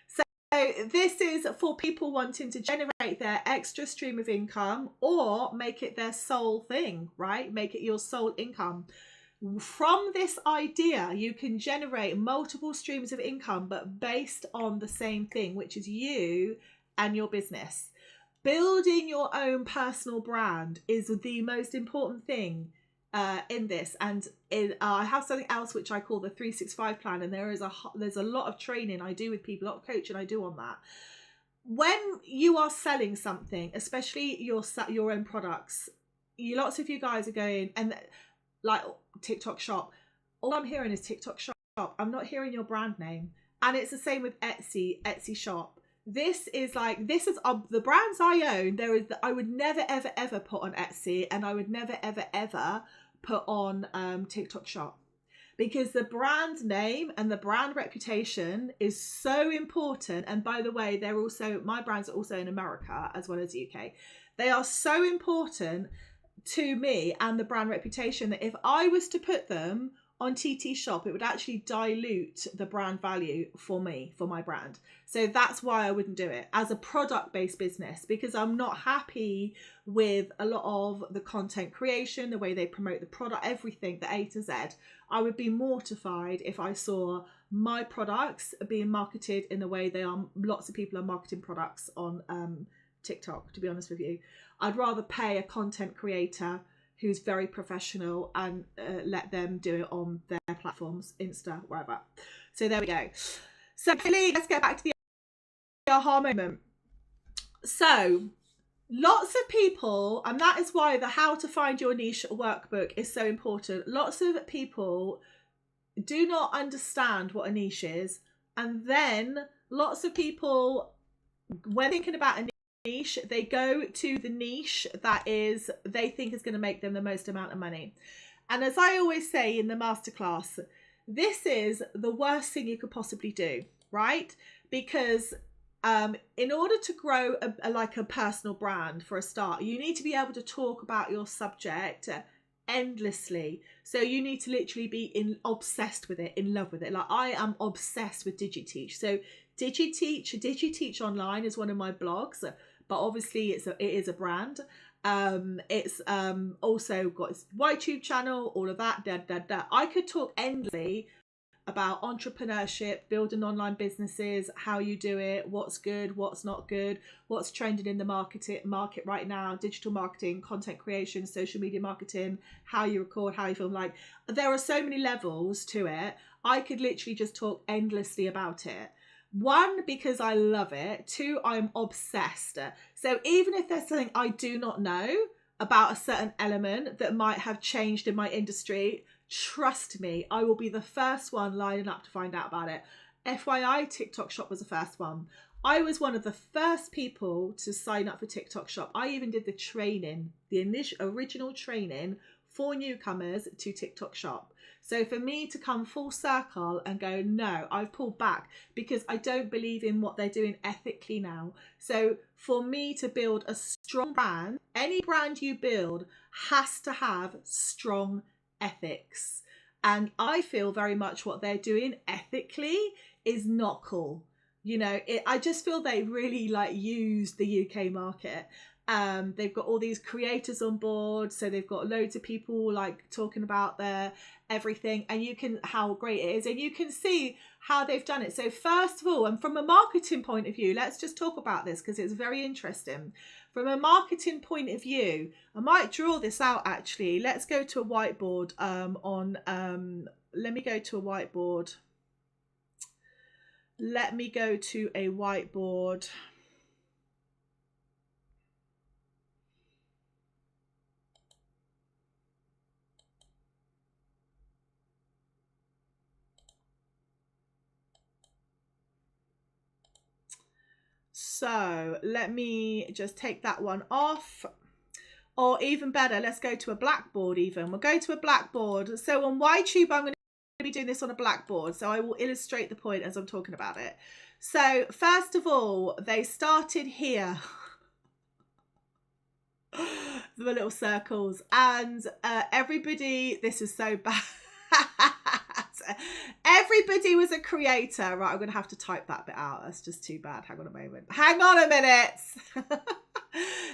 so this is for people wanting to generate their extra stream of income or make it their sole thing, right? Make it your sole income. From this idea, you can generate multiple streams of income, but based on the same thing, which is you and your business. Building your own personal brand is the most important thing in this. And I have something else which I call the 365 plan, and there's a lot of training I do with people, a lot of coaching I do on that. When you are selling something, especially your own products, lots of you guys are going and like TikTok shop. All I'm hearing is TikTok shop. I'm not hearing your brand name. And it's the same with Etsy shop. This is the brands I own. I would never ever put on Etsy, and I would never ever put on TikTok shop, because the brand name and the brand reputation is so important. And by the way, my brands are also in America as well as UK. They are so important to me and the brand reputation that if I was to put them on TT shop, it would actually dilute the brand value for me, for my brand. So that's why I wouldn't do it as a product-based business, because I'm not happy with a lot of the content creation, the way they promote the product, everything, the A to Z. I would be mortified if I saw my products being marketed in the way they are. Lots of people are marketing products on TikTok, to be honest with you. I'd rather pay a content creator who's very professional and let them do it on their platforms, Insta, wherever. So there we go. So let's get back to the aha moment. So lots of people, and that is why the how to find your niche workbook is so important. Lots of people do not understand what a niche is. And then lots of people, when thinking about a niche, they go to the niche that they think is going to make them the most amount of money. And as I always say in the masterclass, this is the worst thing you could possibly do, right? because in order to grow like a personal brand for a start, you need to be able to talk about your subject endlessly. So you need to literally be obsessed with it, in love with it. Like I am obsessed with Digi-Teach. So Digi-Teach Online is one of my blogs, but obviously it is a brand. It's also got its YouTube channel, all of that. I could talk endlessly about entrepreneurship, building online businesses, how you do it, what's good, what's not good, what's trending in the market right now, digital marketing, content creation, social media marketing, how you record, how you film. Like there are so many levels to it. I could literally just talk endlessly about it. One, because I love it. Two, I'm obsessed. So even if there's something I do not know about a certain element that might have changed in my industry, trust me, I will be the first one lining up to find out about it. FYI, TikTok Shop was the first one. I was one of the first people to sign up for TikTok Shop. I even did the training, the original training for newcomers to TikTok Shop. So for me to come full circle and go, no, I've pulled back because I don't believe in what they're doing ethically now. So for me to build a strong brand, any brand you build has to have strong ethics. And I feel very much what they're doing ethically is not cool. You know, I just feel they really like use the UK market. They've got all these creators on board, so they've got loads of people like talking about their everything, and how great it is, and you can see how they've done it. So first of all, and from a marketing point of view, let's just talk about this because it's very interesting. From a marketing point of view, I might draw this out actually. Let's go to a whiteboard. Let me go to a whiteboard. Let me go to a whiteboard. So let me just take that one off. Or even better, let's go to a blackboard even. We'll go to a blackboard. So on YTube, I'm going to be doing this on a blackboard. So I will illustrate the point as I'm talking about it. So first of all, they started here. The little circles. And everybody, this is so bad. Everybody was a creator. Right, I'm going to have to type that bit out. That's just too bad. Hang on a moment. Hang on a minute.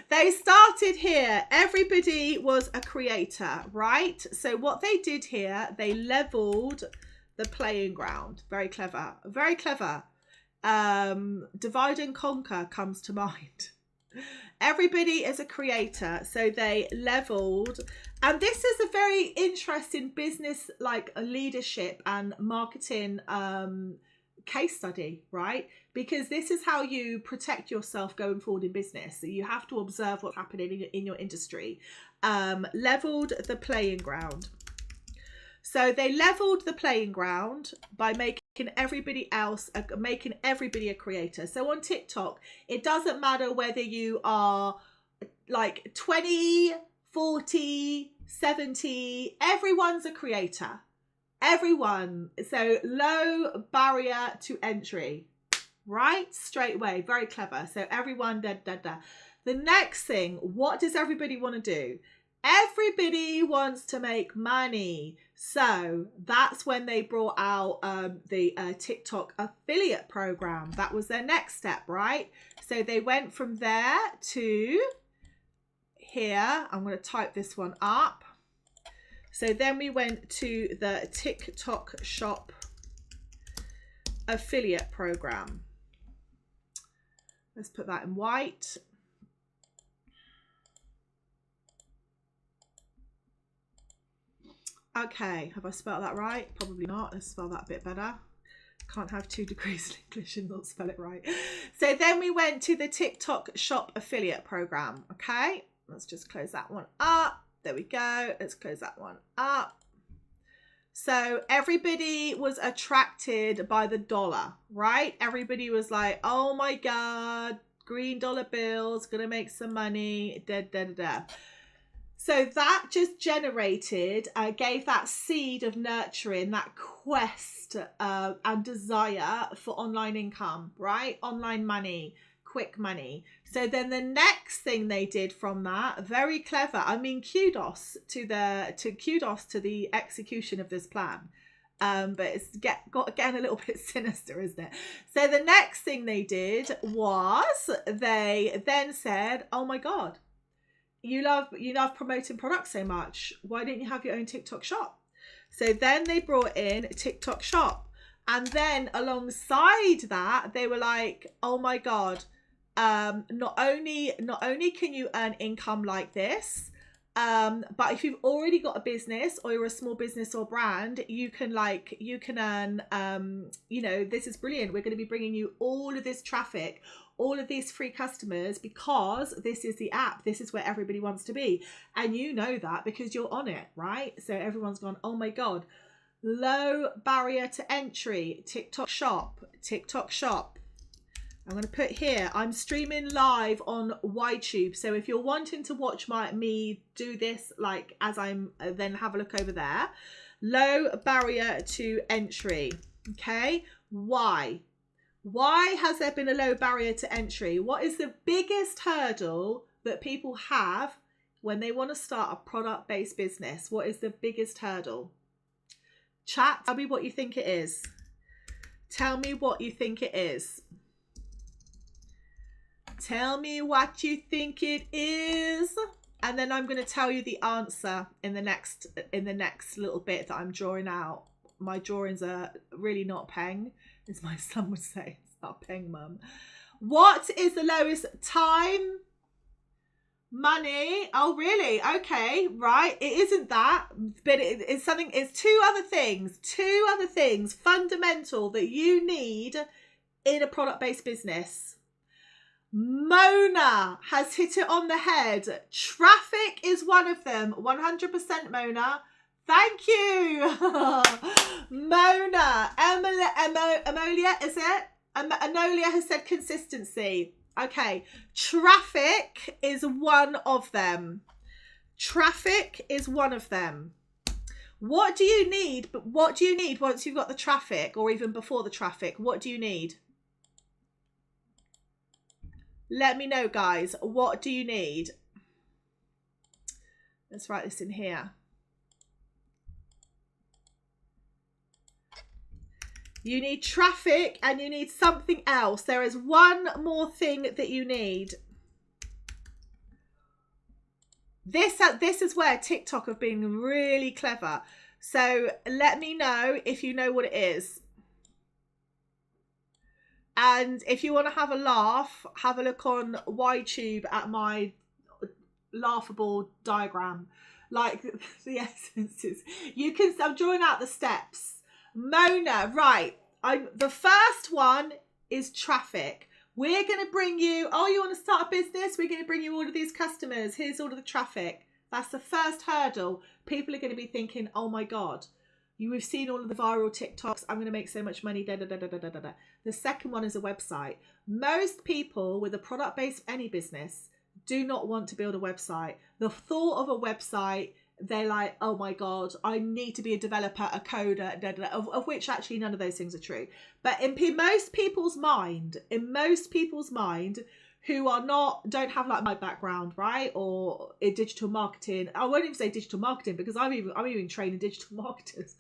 They started here. Everybody was a creator, right? So what they did here, they leveled the playing ground. Very clever. Very clever. Divide and conquer comes to mind. Everybody is a creator, so they leveled, and this is a very interesting business like leadership and marketing case study, right? Because this is how you protect yourself going forward in business. So you have to observe what's happening in your industry. Leveled the playing ground. So they leveled the playing ground by making everybody a creator. So on TikTok, it doesn't matter whether you are like 20, 40, 70, everyone's a creator. Everyone. So low barrier to entry, right? Straight away. Very clever. So everyone, The next thing, what does everybody want to do? Everybody wants to make money. So that's when they brought out the TikTok affiliate program. That was their next step, right? So they went from there to here. I'm going to type this one up. So then we went to the TikTok Shop affiliate program. Let's put that in white. Okay, have I spelled that right? Probably not. Let's spell that a bit better. Can't have 2 degrees in English and not spell it right. So then we went to the TikTok Shop affiliate program. Okay, let's just close that one up. There we go. Let's close that one up. So everybody was attracted by the dollar, right? Everybody was like, oh my God, green dollar bills, gonna make some money, So that just generated, gave that seed of nurturing, that quest and desire for online income, right? Online money, quick money. So then the next thing they did from that, very clever. I mean, kudos to the execution of this plan. But it's getting a little bit sinister, isn't it? So the next thing they did was they then said, oh my God, you love promoting products so much. Why don't you have your own TikTok shop? So then they brought in TikTok shop. And then alongside that, they were like, oh my God, not only can you earn income like this, but if you've already got a business or you're a small business or brand, you can earn, this is brilliant. We're going to be bringing you all of this traffic, all of these free customers, because this is the app. This is where everybody wants to be. And you know that because you're on it, right? So everyone's gone, oh my God, low barrier to entry, TikTok shop. I'm going to put here, I'm streaming live on YouTube. So if you're wanting to watch me do this, like as I'm, then have a look over there. Low barrier to entry. Okay. Why has there been a low barrier to entry? What is the biggest hurdle that people have when they want to start a product-based business? What is the biggest hurdle? Chat, tell me what you think it is. Tell me what you think it is. Tell me what you think it is. And then I'm going to tell you the answer in the next little bit that I'm drawing out. My drawings are really not peng, as my son would say. It's not peng, mum. What is the lowest time? Money. Oh, really? Okay, right. It isn't that, but it's something. It's two other things fundamental that you need in a product-based business. Mona has hit it on the head. Traffic is one of them. 100% Mona. Thank you. Mona. Amelia, is it? Anolia has said consistency. Okay. Traffic is one of them. Traffic is one of them. What do you need? What do you need once you've got the traffic, or even before the traffic? What do you need? Let me know, guys. What do you need? Let's write this in here. You need traffic and you need something else. There is one more thing that you need. This is where TikTok have been really clever. So let me know if you know what it is. And if you want to have a laugh, have a look on YouTube at my laughable diagram. Like the essences. I'm drawing out the steps. Mona, right. The first one is traffic. We're going to bring you, oh, you want to start a business? We're going to bring you all of these customers. Here's all of the traffic. That's the first hurdle. People are going to be thinking, oh my God. We've seen all of the viral TikToks. I'm going to make so much money. Da, da, da, da, da, da, da. The second one is a website. Most people with a product-based any business do not want to build a website. The thought of a website, they're like, oh my God, I need to be a developer, a coder, da, da, da, of which actually none of those things are true. But in most people's mind, who don't have like my background, right? Or in digital marketing. I won't even say digital marketing because I'm even training digital marketers.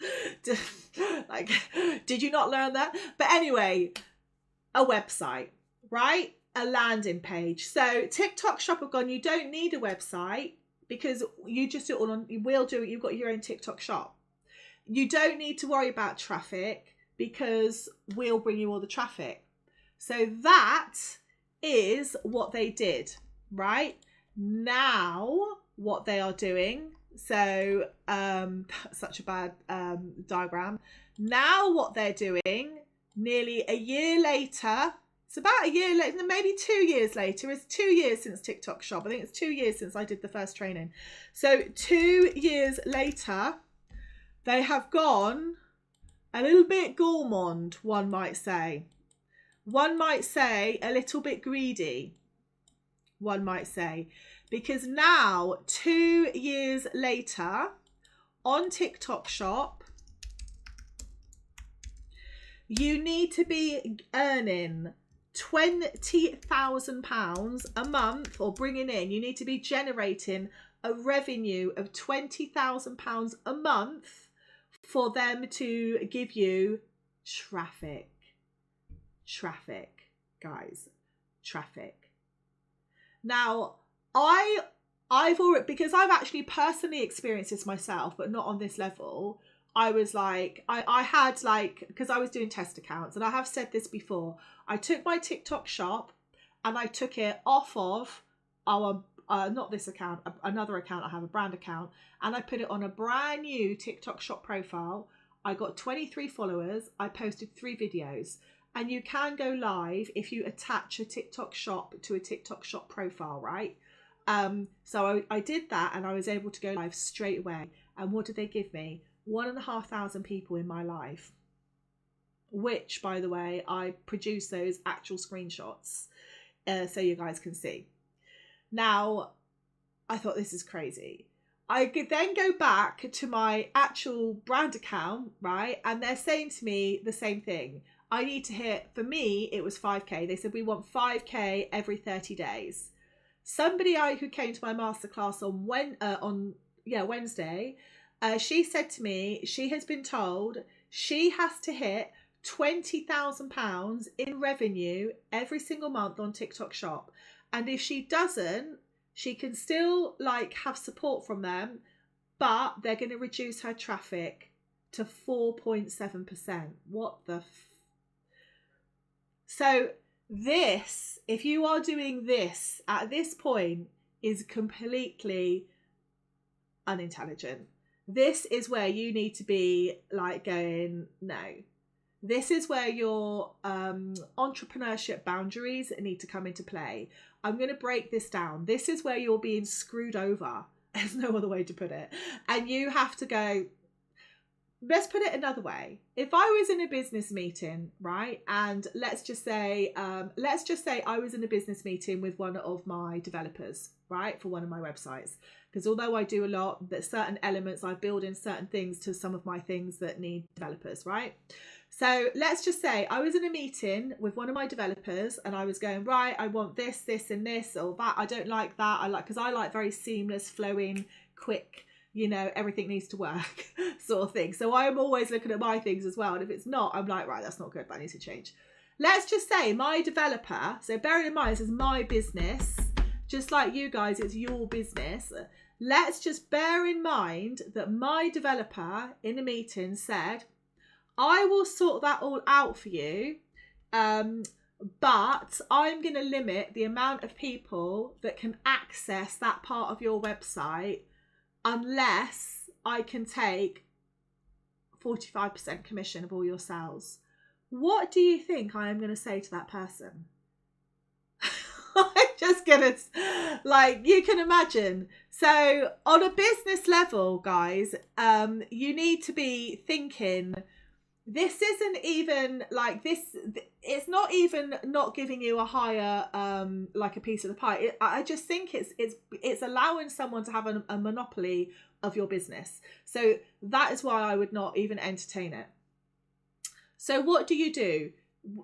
Like, did you not learn that? But anyway, a website, right? A landing page. So TikTok shop have gone, you don't need a website because you just do it all on, you've got your own TikTok shop. You don't need to worry about traffic because we'll bring you all the traffic. So that is what they did. Right now, what they are doing, so such a bad diagram. Now what they're doing, nearly a year later, it's about a year later, maybe 2 years later. It's 2 years since TikTok shop. I think it's 2 years since I did the first training. So 2 years later, they have gone a little bit gourmand, one might say. One might say a little bit greedy, one might say, because now 2 years later on TikTok Shop, you need to be earning £20,000 a month, or bringing in, you need to be generating a revenue of £20,000 a month for them to give you traffic, guys, traffic. Now, I've already, because I've actually personally experienced this myself, but not on this level. I was like, I had like, because I was doing test accounts, and I have said this before, I took my TikTok Shop and I took it off of our, not this account, another account, I have a brand account, and I put it on a brand new TikTok Shop profile. I got 23 followers. I posted 3 videos, and you can go live if you attach a TikTok Shop to a TikTok Shop profile, right? So I did that, and I was able to go live straight away. And what did they give me? 1,500 people in my life, which, by the way, I produced those actual screenshots so you guys can see. Now, I thought, this is crazy. I could then go back to my actual brand account, right? And they're saying to me the same thing. I need to hit, for me, it was 5K. They said, we want 5K every 30 days. Somebody who came to my masterclass on Wednesday, she said to me, she has been told she has to hit £20,000 in revenue every single month on TikTok Shop. And if she doesn't, she can still like have support from them, but they're going to reduce her traffic to 4.7%. What the So this, if you are doing this at this point, is completely unintelligent. This is where you need to be like going, no. This is where your entrepreneurship boundaries need to come into play. I'm going to break this down. This is where you're being screwed over. There's no other way to put it. And you have to go, let's put it another way. If I was in a business meeting, right? And let's just say I was in a business meeting with one of my developers, right? For one of my websites. Because although I do a lot, there's certain elements, I build in certain things to some of my things that need developers, right? So let's just say I was in a meeting with one of my developers and I was going, right, I want this, this and this, or that. I don't like that. Because I like very seamless, flowing, quick, you know, everything needs to work sort of thing. So I'm always looking at my things as well. And if it's not, I'm like, right, that's not good. That needs to change. Let's just say my developer, so bearing in mind, this is my business, just like you guys, it's your business. Let's just bear in mind that my developer in a meeting said, I will sort that all out for you, but I'm going to limit the amount of people that can access that part of your website unless I can take 45% commission of all your sales. What do you think I am going to say to that person? I'm just going to, like, you can imagine. So on a business level, guys, you need to be thinking, this isn't even like this. It's not even not giving you a higher, like a piece of the pie. I just think it's allowing someone to have a monopoly of your business. So that is why I would not even entertain it. So what do you do?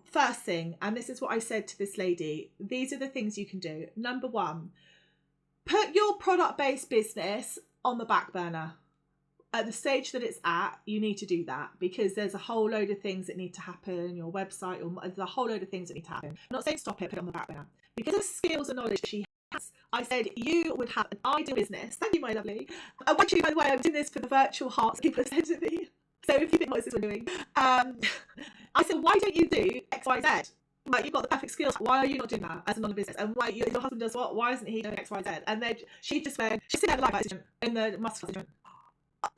First thing, and this is what I said to this lady, these are the things you can do. Number 1, put your product-based business on the back burner. At the stage that it's at, you need to do that because there's a whole load of things that need to happen. Your website, there's a whole load of things that need to happen. I'm not saying stop it, put it on the back burner. Because of skills and knowledge she has, I said you would have an ideal business. Thank you, my lovely. I want you, by the way, I'm doing this for the virtual hearts people have sent to me. So if you think what is this we're doing, I said, why don't you do X, Y, Z? Like, you've got the perfect skills. Why are you not doing that as a non-business? And why your husband does what? Why isn't he doing X, Y, Z? And then she just went, she's sitting there like in the masterclass.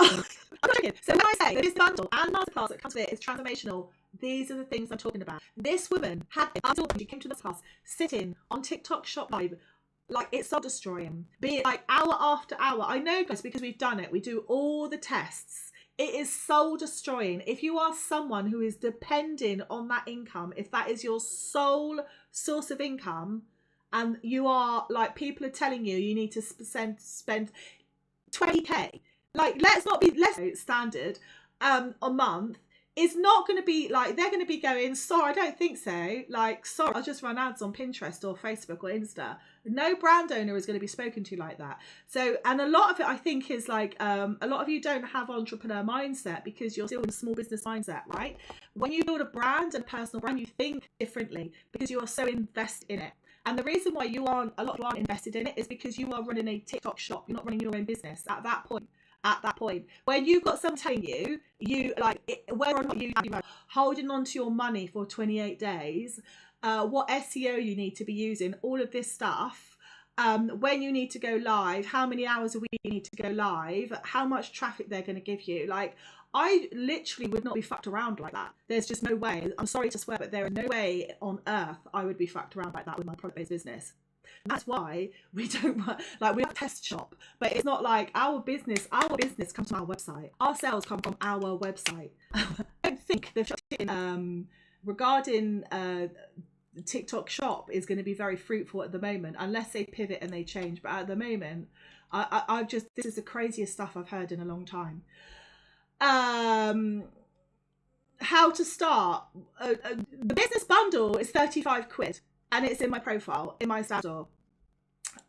I'm not joking. So when I say that this bundle and masterclass that comes with it is transformational, these are the things I'm talking about. This woman had, she came to this class sitting on TikTok Shop Live, like it's soul destroying. Be it like hour after hour. I know, guys, because we've done it. We do all the tests. It is soul destroying. If you are someone who is depending on that income, if that is your sole source of income, and you are like, people are telling you need to spend 20k, like, let's say standard a month, is not going to be like, they're going to be going, sorry, I don't think so, like, sorry, I'll just run ads on Pinterest or Facebook or Insta. No brand owner is going to be spoken to like that. So, and a lot of it, I think, is like, a lot of you don't have entrepreneur mindset because you're still in small business mindset, right? When you build a brand and a personal brand, you think differently because you are so invested in it. And the reason why a lot of you aren't invested in it is because you are running a TikTok shop. You're not running your own business at that point. When you've got someone telling you whether or not you are holding on to your money for 28 days, what SEO you need to be using, all of this stuff, when you need to go live, how many hours a week you need to go live, how much traffic they're going to give you. Like, I literally would not be fucked around like that. There's just no way. I'm sorry to swear, but there is no way on earth I would be fucked around like that with my product-based business. That's why we don't we have a test shop, but it's not like our business comes from our website. Our sales come from our website. I don't think the regarding the TikTok shop is going to be very fruitful at the moment, unless they pivot and they change. But at the moment, this is the craziest stuff I've heard in a long time. How to start the business bundle is 35 quid, and it's in my profile in my store.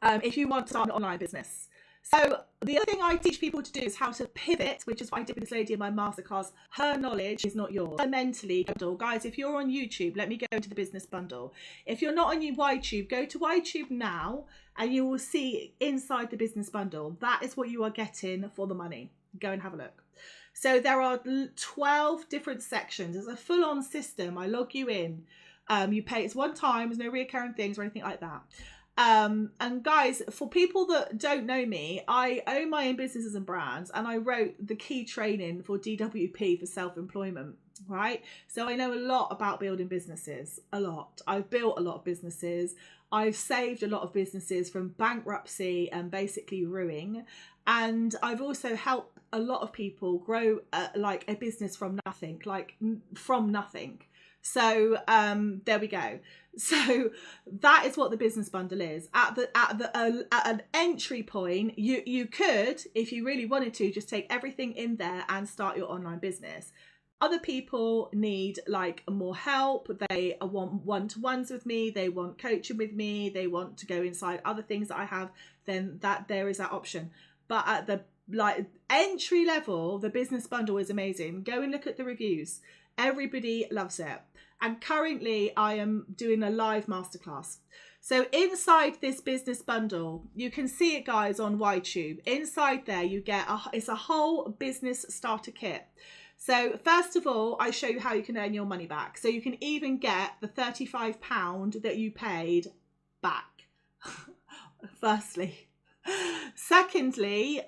If you want to start an online business. So the other thing I teach people to do is how to pivot, which is what I did with this lady in my masterclass. Her knowledge is not yours. Mentally, guys, if you're on YouTube, let me go into the business bundle. If you're not on YouTube, go to YouTube now and you will see inside the business bundle. That is what you are getting for the money. Go and have a look. So there are 12 different sections. It's a full-on system. I log you in. You pay, it's one time, there's no recurring things or anything like that. And guys, for people that don't know me, I own my own businesses and brands, and I wrote the key training for DWP for self-employment, right? So I know a lot about building businesses, a lot. I've built a lot of businesses. I've saved a lot of businesses from bankruptcy and basically ruining. And I've also helped a lot of people grow like a business from nothing, So there we go. So that is what the business bundle is. At an entry point, you could, if you really wanted to, just take everything in there and start your online business. Other people need like more help. They want one-to-ones with me. They want coaching with me. They want to go inside other things that I have. Then there is that option. But at the entry level, the business bundle is amazing. Go and look at the reviews. Everybody loves it. And currently I am doing a live masterclass. So inside this business bundle, you can see it, guys, on YouTube. Inside there, you get it's a whole business starter kit. So first of all, I show you how you can earn your money back. So you can even get the £35 that you paid back. Firstly. Secondly,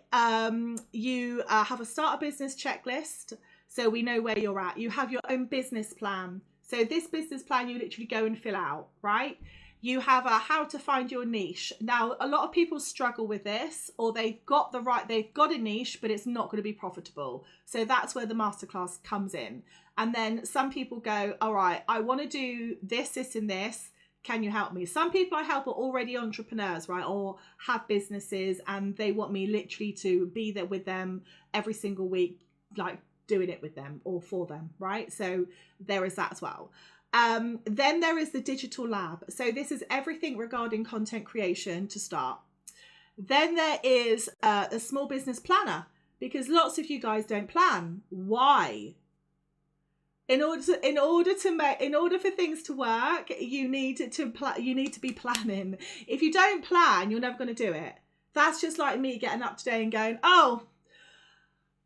you have a start a business checklist. So we know where you're at. You have your own business plan. So this business plan, you literally go and fill out, right? You have a how to find your niche. Now, a lot of people struggle with this, or they've got a niche, but it's not going to be profitable. So that's where the masterclass comes in. And then some people go, all right, I want to do this, this, and this. Can you help me? Some people I help are already entrepreneurs, right? Or have businesses, and they want me literally to be there with them every single week, like doing it with them or for them, right? So there is that as well. Then there is the digital lab. So this is everything regarding content creation to start. Then there is a small business planner, because lots of you guys don't plan. Why? In order for things to work, you need to be planning. If you don't plan, you're never going to do it. That's just like me getting up today and going, oh,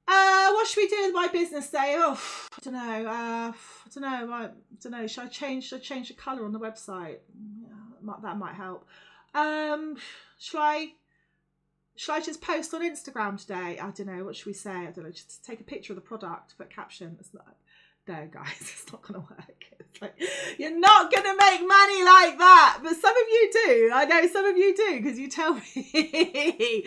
what should we do with my business day? Oh, I don't know. Should I change the colour on the website? Yeah, that might help. Should I just post on Instagram today? I don't know. What should we say? I don't know. Just take a picture of the product, put a caption. It's not. No, guys, it's not going to work. It's like, you're not going to make money like that. But some of you do. I know some of you do, because you tell me.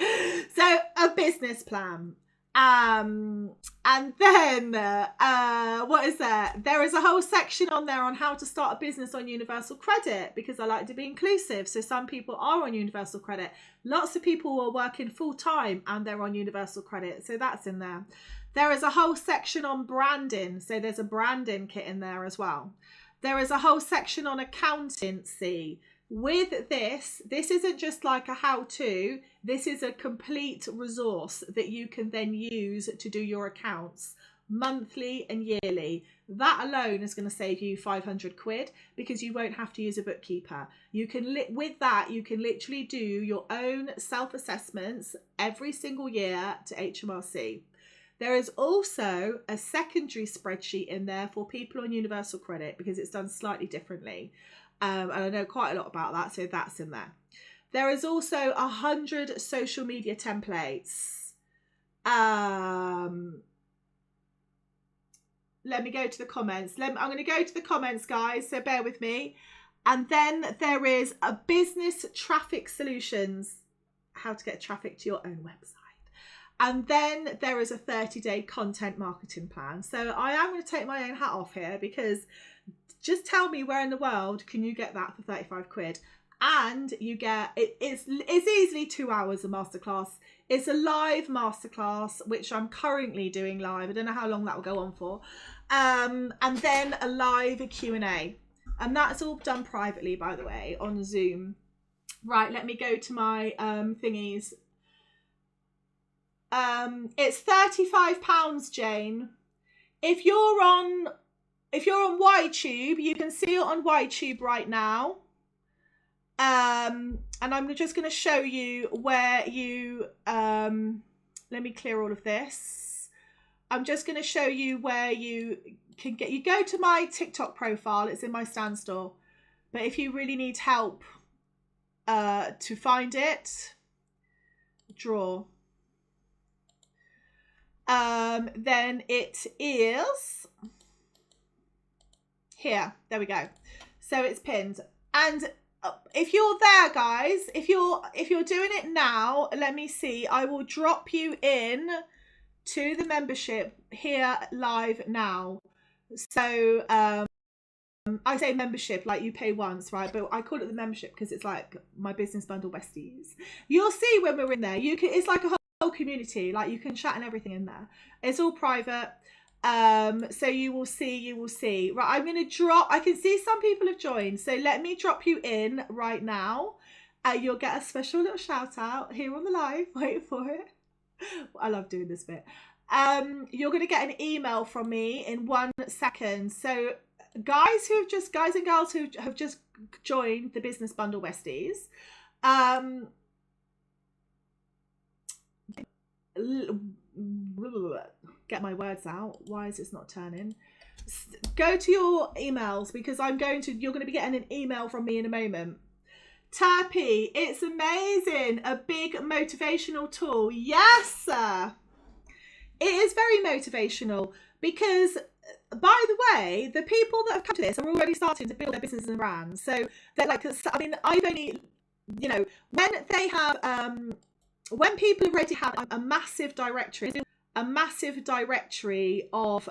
So a business plan. And then what is there? There is a whole section on there on how to start a business on universal credit, because I like to be inclusive. So some people are on universal credit. Lots of people are working full time and they're on universal credit. So that's in there. There is a whole section on branding. So there's a branding kit in there as well. There is a whole section on accountancy. With this isn't just like a how-to. This is a complete resource that you can then use to do your accounts monthly and yearly. That alone is going to save you 500 quid, because you won't have to use a bookkeeper. You can with that, you can literally do your own self-assessments every single year to HMRC. There is also a secondary spreadsheet in there for people on universal credit, because it's done slightly differently. And I know quite a lot about that, so that's in there. There is also 100 social media templates. Let me go to the comments. I'm going to go to the comments, guys, so bear with me. And then there is a business traffic solutions, how to get traffic to your own website. And then there is a 30-day content marketing plan. So I am going to take my own hat off here, because just tell me where in the world can you get that for 35 quid? And you get, it's easily 2 hours of masterclass. It's a live masterclass, which I'm currently doing live. I don't know how long that will go on for. And then a live Q&A. And that's all done privately, by the way, on Zoom. Right, let me go to my thingies. It's £35, Jane. If you're on YTube, you can see it on YTube right now. And I'm just going to show you where you, let me clear all of this. I'm just going to show you where you can get, you go to my TikTok profile, it's in my Stan store. But if you really need help to find it, draw. Then it is here. There we go. So it's pinned. And if you're there, guys, if you're doing it now, let me see. I will drop you in to the membership here live now. So I say membership like you pay once, right? But I call it the membership because it's like my business bundle besties. You'll see when we're in there. You can. It's like a whole community. Like you can chat and everything in there. It's all private. So you will see. Right, I'm going to drop, I can see some people have joined. So let me drop you in right now. You'll get a special little shout out here on the live. Wait for it. I love doing this bit. You're going to get an email from me in 1 second. So guys and girls who have just joined the Business Bundle Besties, get my words out. Why is this not turning? Go to your emails, because you're going to be getting an email from me in a moment. Tappy, it's amazing. A big motivational tool. Yes, sir. It is very motivational, because by the way, the people that have come to this are already starting to build their businesses and brands. So they're like, I mean, I've only, you know, when they have, when people already have a massive directory of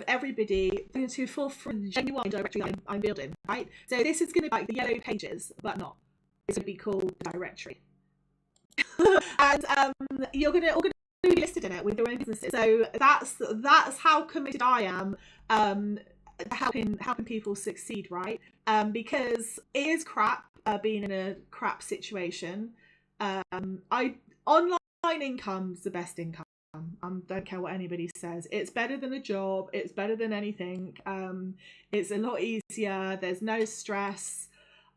everybody to fulfill the genuine directory I'm building, right? So this is going to be like the yellow pages, but not. It's going to be called the directory. And you're going to be listed in it with your own businesses. So that's how committed I am helping people succeed, right? Because it is crap being in a crap situation. Online income's the best income. Don't care what anybody says. It's better than a job. It's better than anything. It's a lot easier. There's no stress.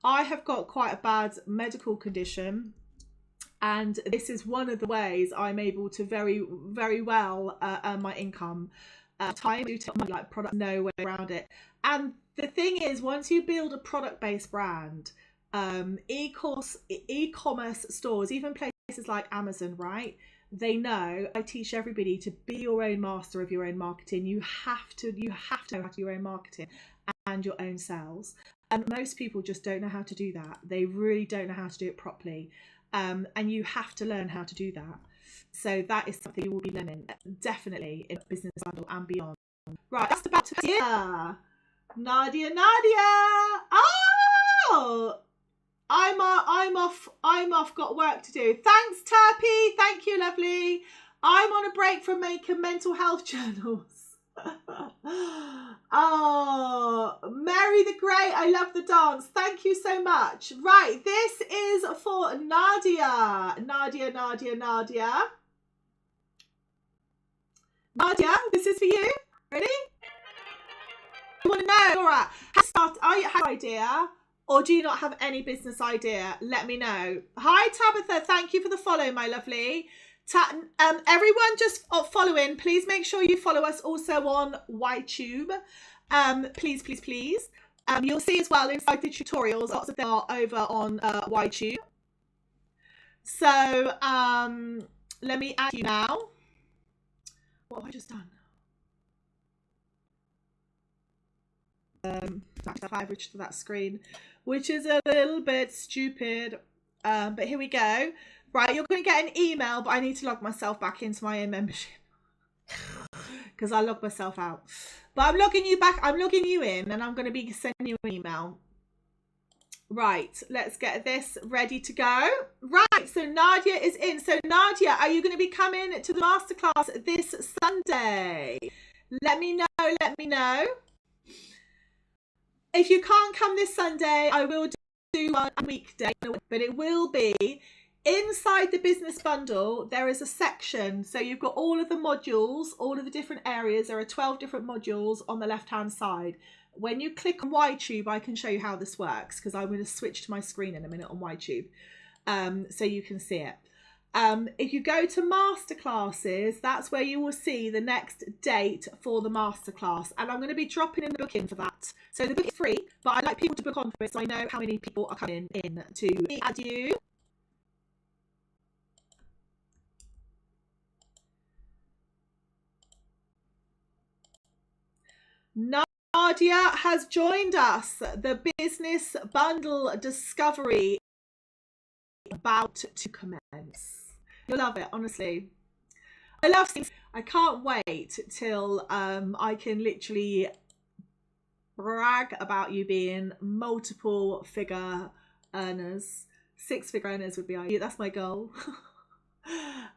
I have got quite a bad medical condition, and this is one of the ways I'm able to very, very well earn my income. Time to tell my product, no way around it. And the thing is, once you build a product-based brand, e-commerce stores, even places like Amazon, right? They know I teach everybody to be your own master of your own marketing. You have to know how to do your own marketing and your own sales. And most people just don't know how to do that. They really don't know how to do it properly. And you have to learn how to do that. So that is something you will be learning definitely in Business Bundle and beyond. Right, that's about to Nadia. Oh, I'm off. Got work to do. Thanks, Terpy. Thank you, lovely. I'm on a break from making mental health journals. Oh, Mary the Great, I love the dance. Thank you so much. Right, this is for Nadia. Nadia, this is for you. Ready? You want to know, Laura, are you have an idea, or do you not have any business idea? Let me know. Hi, Tabitha. Thank you for the follow, my lovely. Everyone just following, please make sure you follow us also on YouTube. Please. You'll see as well inside the tutorials, lots of them are over on YouTube. So let me add you now. What have I just done? I've averaged to that screen, which is a little bit stupid. But here we go. Right, you're going to get an email, but I need to log myself back into my own membership because I logged myself out. But I'm logging you back. I'm logging you in, and I'm going to be sending you an email. Right, let's get this ready to go. Right, so Nadia is in. So Nadia, are you going to be coming to the masterclass this Sunday? Let me know. If you can't come this Sunday, I will do one weekday, but it will be inside the business bundle. There is a section, so you've got all of the modules, all of the different areas. There are 12 different modules on the left hand side. When you click on YTube, I can show you how this works, because I'm going to switch to my screen in a minute on YTube, so you can see it. If you go to masterclasses, that's where you will see the next date for the masterclass, and I'm going to be dropping in the booking for that. So the book is free, but I'd like people to book on for it, so I know how many people are coming in to add you. Nadia has joined us. The business bundle discovery about to commence. You'll love it, honestly. I love things. I can't wait till I can literally brag about you being multiple figure earners. 6-figure earners would be ideal. That's my goal.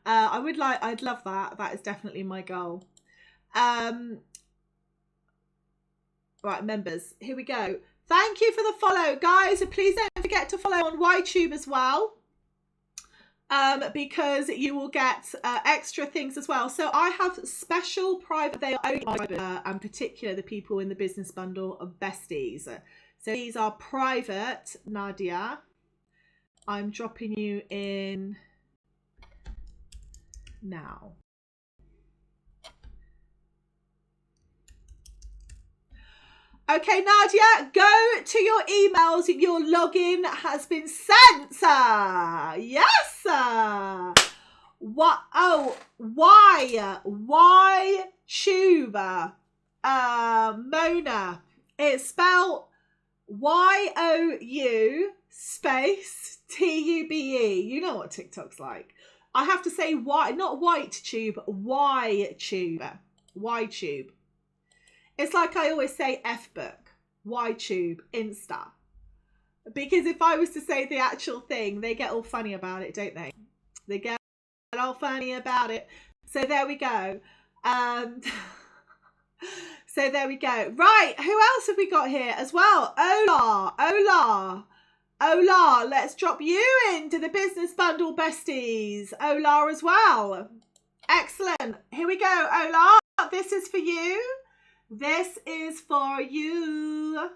I'd love that. That is definitely my goal. Right, members, here we go. Thank you for the follow, guys. Please don't forget to follow on YTube as well, because you will get extra things as well. So I have special private, they are only private, and particular the people in the business bundle of besties. So these are private, Nadia. I'm dropping you in now. Okay, Nadia, go to your emails. Your login has been sent. Yes. What? Oh, why tube? Mona. It's spelled YOU space TUBE. You know what TikTok's like. I have to say why, not white tube, Y tube. Y tube. It's like I always say F-book, YTube, Insta. Because if I was to say the actual thing, they get all funny about it, don't they? They get all funny about it. So there we go. So there we go. Right, who else have we got here as well? Ola, let's drop you into the business bundle, besties. Ola as well. Excellent. Here we go, Ola. This is for you. This is for you.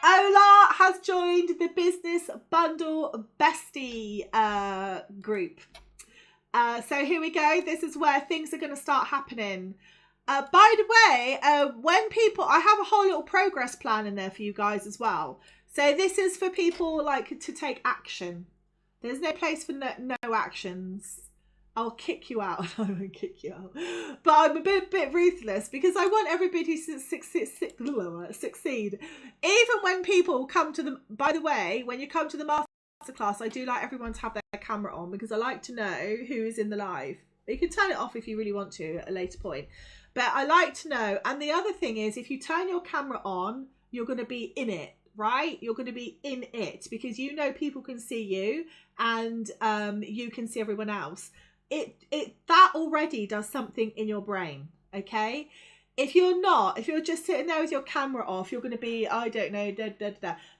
Ola has joined the business bundle bestie group. So here we go. This is where things are going to start happening. By the way, when people, I have a whole little progress plan in there for you guys as well. So this is for people like to take action. There's no place for no actions. I'll kick you out. I won't kick you out. But I'm a bit ruthless because I want everybody to succeed. Even when people come to the, by the way, when you come to the masterclass, I do like everyone to have their camera on because I like to know who is in the live. You can turn it off if you really want to at a later point. But I like to know. And the other thing is, if you turn your camera on, you're going to be in it, right? You're going to be in it because you know people can see you and you can see everyone else. That already does something in your brain, okay? If you're just sitting there with your camera off, you're going to be, I don't know,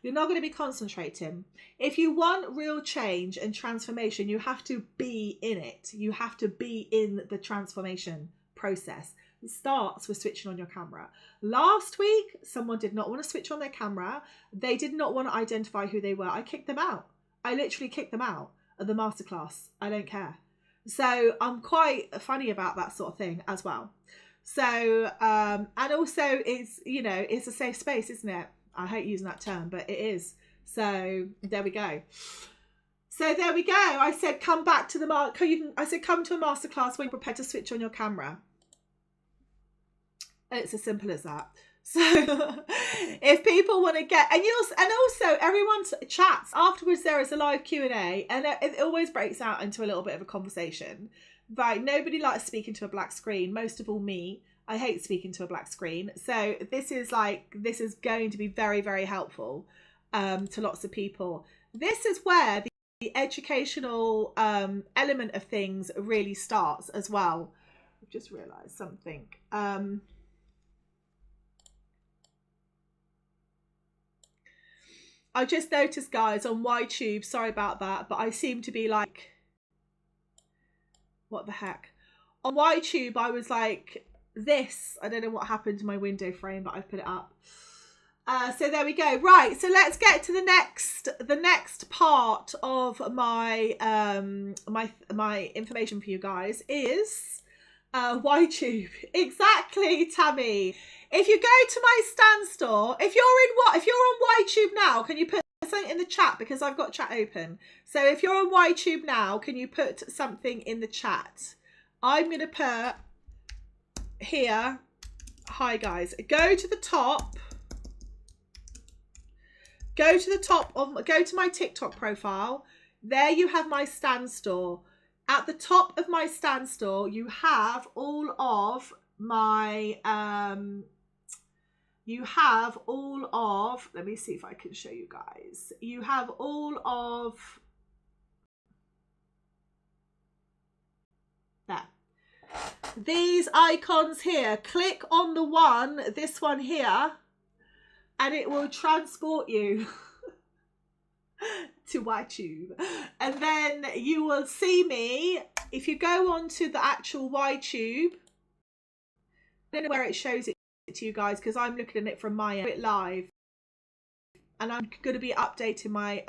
you're not going to be concentrating. If you want real change and transformation, you have to be in it. You have to be in the transformation process. It starts with switching on your camera. Last week, someone did not want to switch on their camera. They did not want to identify who they were. I kicked them out. I literally kicked them out of the masterclass. I don't care. So I'm quite funny about that sort of thing as well. So, and also it's, you know, it's a safe space, isn't it? I hate using that term, but it is. So there we go. So there we go. I said, come back to the I said, come to a masterclass when you're prepared to switch on your camera. It's as simple as that. So if people want to get, and also everyone's chats afterwards, there is a live Q&A and it always breaks out into a little bit of a conversation, right? Nobody likes speaking to a black screen, most of all me. I hate speaking to a black screen. So this is going to be very, very helpful to lots of people. This is where the educational element of things really starts as well. I've just realized something. I just noticed, guys, on YTube, sorry about that, but I seem to be like, what the heck? On YTube, I was like this. I don't know what happened to my window frame, but I've put it up. So there we go. Right, so let's get to the next part of my my information for you guys is YTube. Exactly, Tammy. If you go to my Stan store, if you're on YTube now, can you put something in the chat because I've got chat open. So if you're on YTube now, can you put something in the chat? I'm going to put here. Hi guys. Go to the top. Go to my TikTok profile. There you have my Stan store. At the top of my Stan store, you have all of my let me see if I can show you guys. You have all of there. These icons here. Click on this one here, and it will transport you to YTube. And then you will see me if you go on to the actual YTube. I don't know where it shows it to you guys because I'm looking at it from my end live, and I'm going to be updating my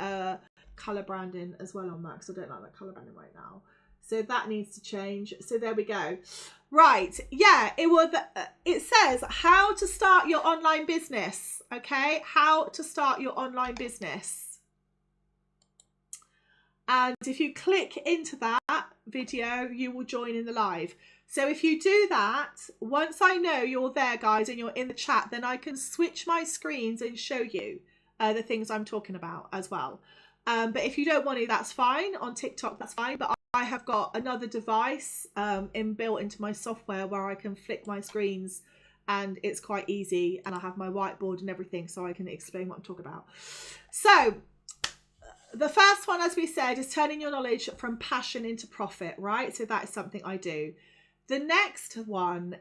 color branding as well on that because I don't like that color branding right now, so that needs to change. So there we go. Right, yeah, it says how to start your online business. Okay, how to start your online business, and if you click into that video, you will join in the live. So if you do that, once I know you're there, guys, and you're in the chat, then I can switch my screens and show you the things I'm talking about as well. But if you don't want to, that's fine. On TikTok, that's fine. But I have got another device inbuilt into my software where I can flick my screens, and it's quite easy. And I have my whiteboard and everything, so I can explain what I'm talking about. So the first one, as we said, is turning your knowledge from passion into profit, right? So that is something I do. The next one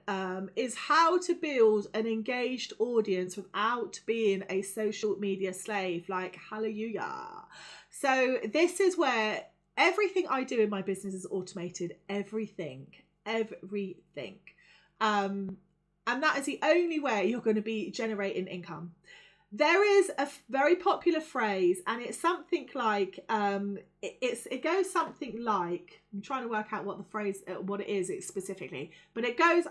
is how to build an engaged audience without being a social media slave, like hallelujah. So this is where everything I do in my business is automated, everything. And that is the only way you're going to be generating income. There is a very popular phrase, and it's something like, it goes something like, I'm trying to work out what the phrase, what it is specifically, but it goes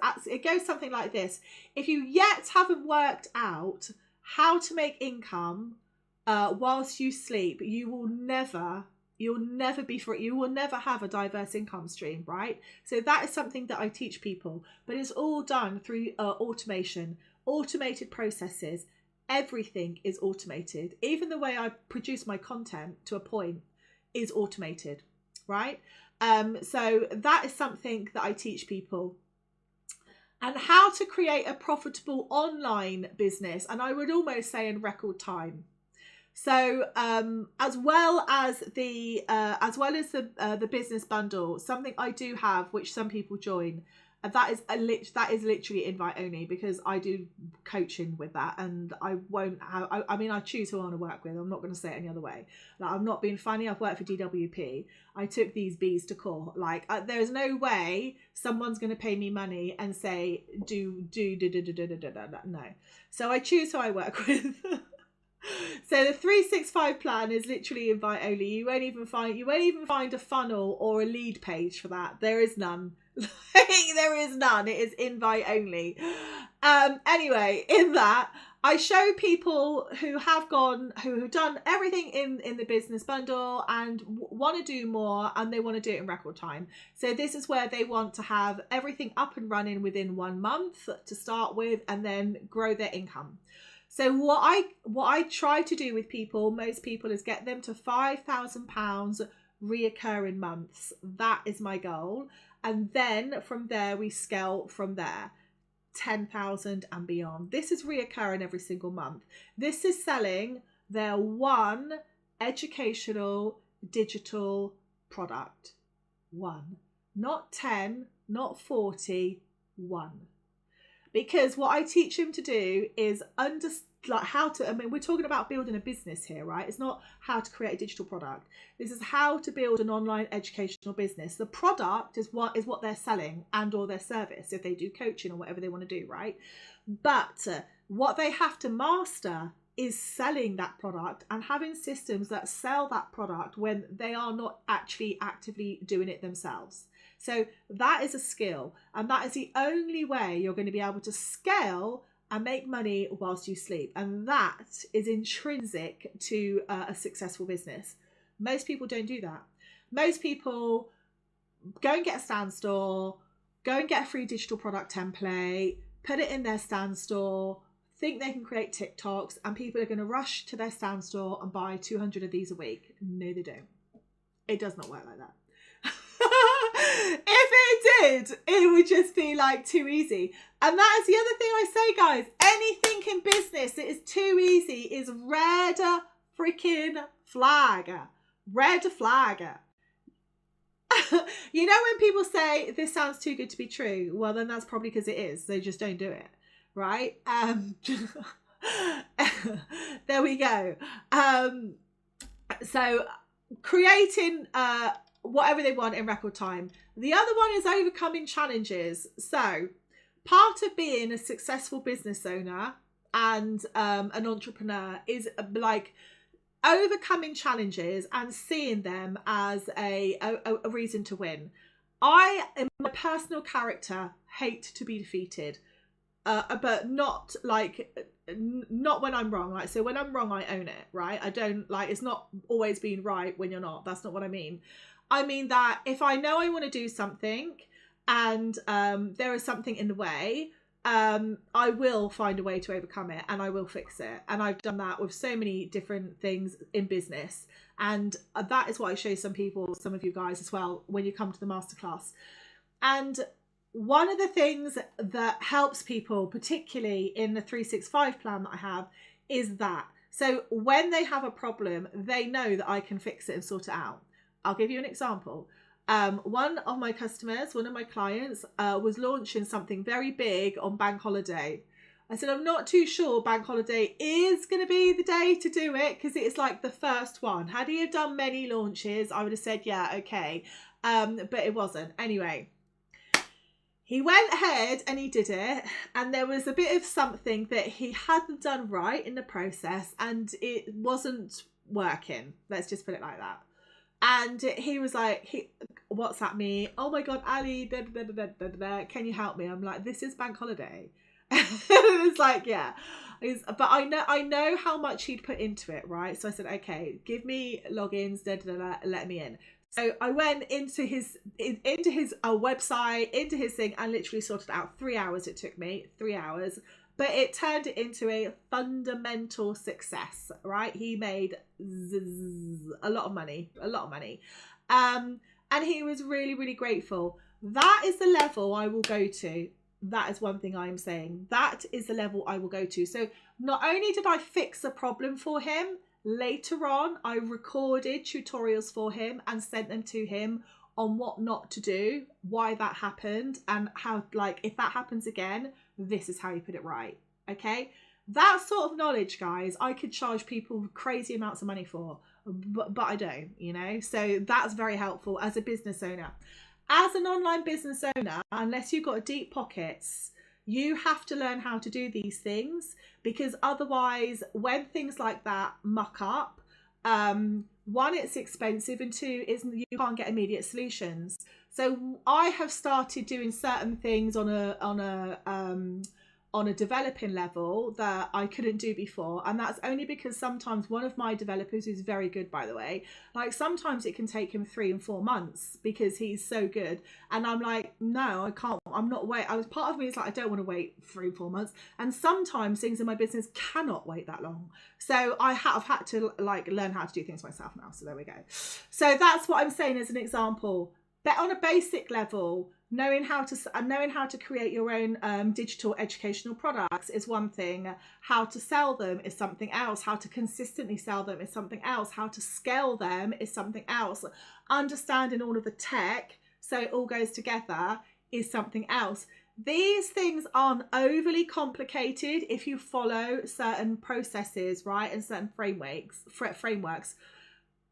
something like this. If you yet haven't worked out how to make income whilst you sleep, you will never You'll never be free. You will never have a diverse income stream, right? So that is something that I teach people, but it's all done through automation, automated processes. Everything is automated. Even the way I produce my content to a point is automated, right? So that is something that I teach people. And how to create a profitable online business, and I would almost say in record time. So as well as the business bundle, something I do have, which some people join, that is literally invite only, because I do coaching with that, and I won't have. I choose who I want to work with. I'm not going to say it any other way. Like, I'm not being funny. I've worked for DWP. I took these bees to court. Like, there's no way someone's going to pay me money and say do no. So I choose who I work with. So the 365 plan is literally invite only. You won't even find a funnel or a lead page for that. There is none. There is none. It is invite only. Anyway, in that, I show people who have done everything in the business bundle and want to do more, and they want to do it in record time. So this is where they want to have everything up and running within 1 month to start with, and then grow their income. So what I try to do with people, most people, is get them to £5,000 reoccurring months. That is my goal. And then from there, we scale from there, 10,000 and beyond. This is reoccurring every single month. This is selling their one educational digital product. One, not 10, not 40, one. Because what I teach them to do is we're talking about building a business here, right? It's not how to create a digital product. This is how to build an online educational business. The product is what they're selling, and or their service, if they do coaching or whatever they want to do, right? But what they have to master is selling that product and having systems that sell that product when they are not actually actively doing it themselves. So that is a skill, and that is the only way you're going to be able to scale and make money whilst you sleep. And that is intrinsic to a successful business. Most people don't do that. Most people go and get a stand store, go and get a free digital product template, put it in their stand store, think they can create TikToks, and people are going to rush to their stand store and buy 200 of these a week. No, they don't. It does not work like that. If it did, it would just be like too easy. And that is the other thing I say, guys. Anything in business that is too easy is red freaking flag. Red flag. You know when people say this sounds too good to be true? Well, then that's probably because it is. They just don't do it, right? There we go. So creating whatever they want in record time. The other one is overcoming challenges. So part of being a successful business owner and an entrepreneur is like overcoming challenges and seeing them as a reason to win. I, in my personal character, hate to be defeated, but not when I'm wrong. Like, so when I'm wrong, I own it, right? I don't like, it's not always being right when you're not. That's not what I mean. I mean that if I know I want to do something and there is something in the way, I will find a way to overcome it and I will fix it. And I've done that with so many different things in business. And that is what I show some people, some of you guys as well, when you come to the masterclass. And one of the things that helps people, particularly in the 365 plan that I have, is that. So when they have a problem, they know that I can fix it and sort it out. I'll give you an example. One of my customers, one of my clients, was launching something very big on bank holiday. I said, I'm not too sure bank holiday is going to be the day to do it, because it's like the first one. Had he have done many launches, I would have said, yeah, okay. But it wasn't. Anyway, he went ahead and he did it. And there was a bit of something that he hadn't done right in the process, and it wasn't working. Let's just put it like that. And he was like, WhatsApp me, oh my God, Ali, blah, blah, blah, blah, blah, blah. Can you help me? I'm like, this is bank holiday. It's like, yeah. But I know how much he'd put into it, right? So I said, okay, give me logins, let me in. So I went into his website, into his thing, and literally sorted out 3 hours. It took me 3 hours, but it turned it into a fundamental success, right? He made a lot of money, and he was really, really grateful. That is the level I will go to. That is one thing I'm saying. That is the level I will go to. So not only did I fix a problem for him, later on, I recorded tutorials for him and sent them to him on what not to do, why that happened, and how, like, if that happens again, this is how you put it right. Okay? That sort of knowledge, guys, I could charge people crazy amounts of money for, but I don't, you know? So that's very helpful as a business owner. As an online business owner, unless you've got deep pockets, you have to learn how to do these things, because otherwise, when things like that muck up, one, it's expensive, and two, you can't get immediate solutions. So I have started doing certain things on a developing level that I couldn't do before, and that's only because sometimes one of my developers, who's very good, by the way, like sometimes it can take him 3 and 4 months because he's so good, and I'm like, no, I can't, I'm not wait. Part of me is like, I don't want to wait 3 or 4 months, and sometimes things in my business cannot wait that long. So I've had to like learn how to do things myself now. So there we go. So that's what I'm saying as an example. But on a basic level, knowing how to create your own digital educational products is one thing. How to sell them is something else. How to consistently sell them is something else. How to scale them is something else. Understanding all of the tech so it all goes together is something else. These things aren't overly complicated if you follow certain processes, right, and certain frameworks.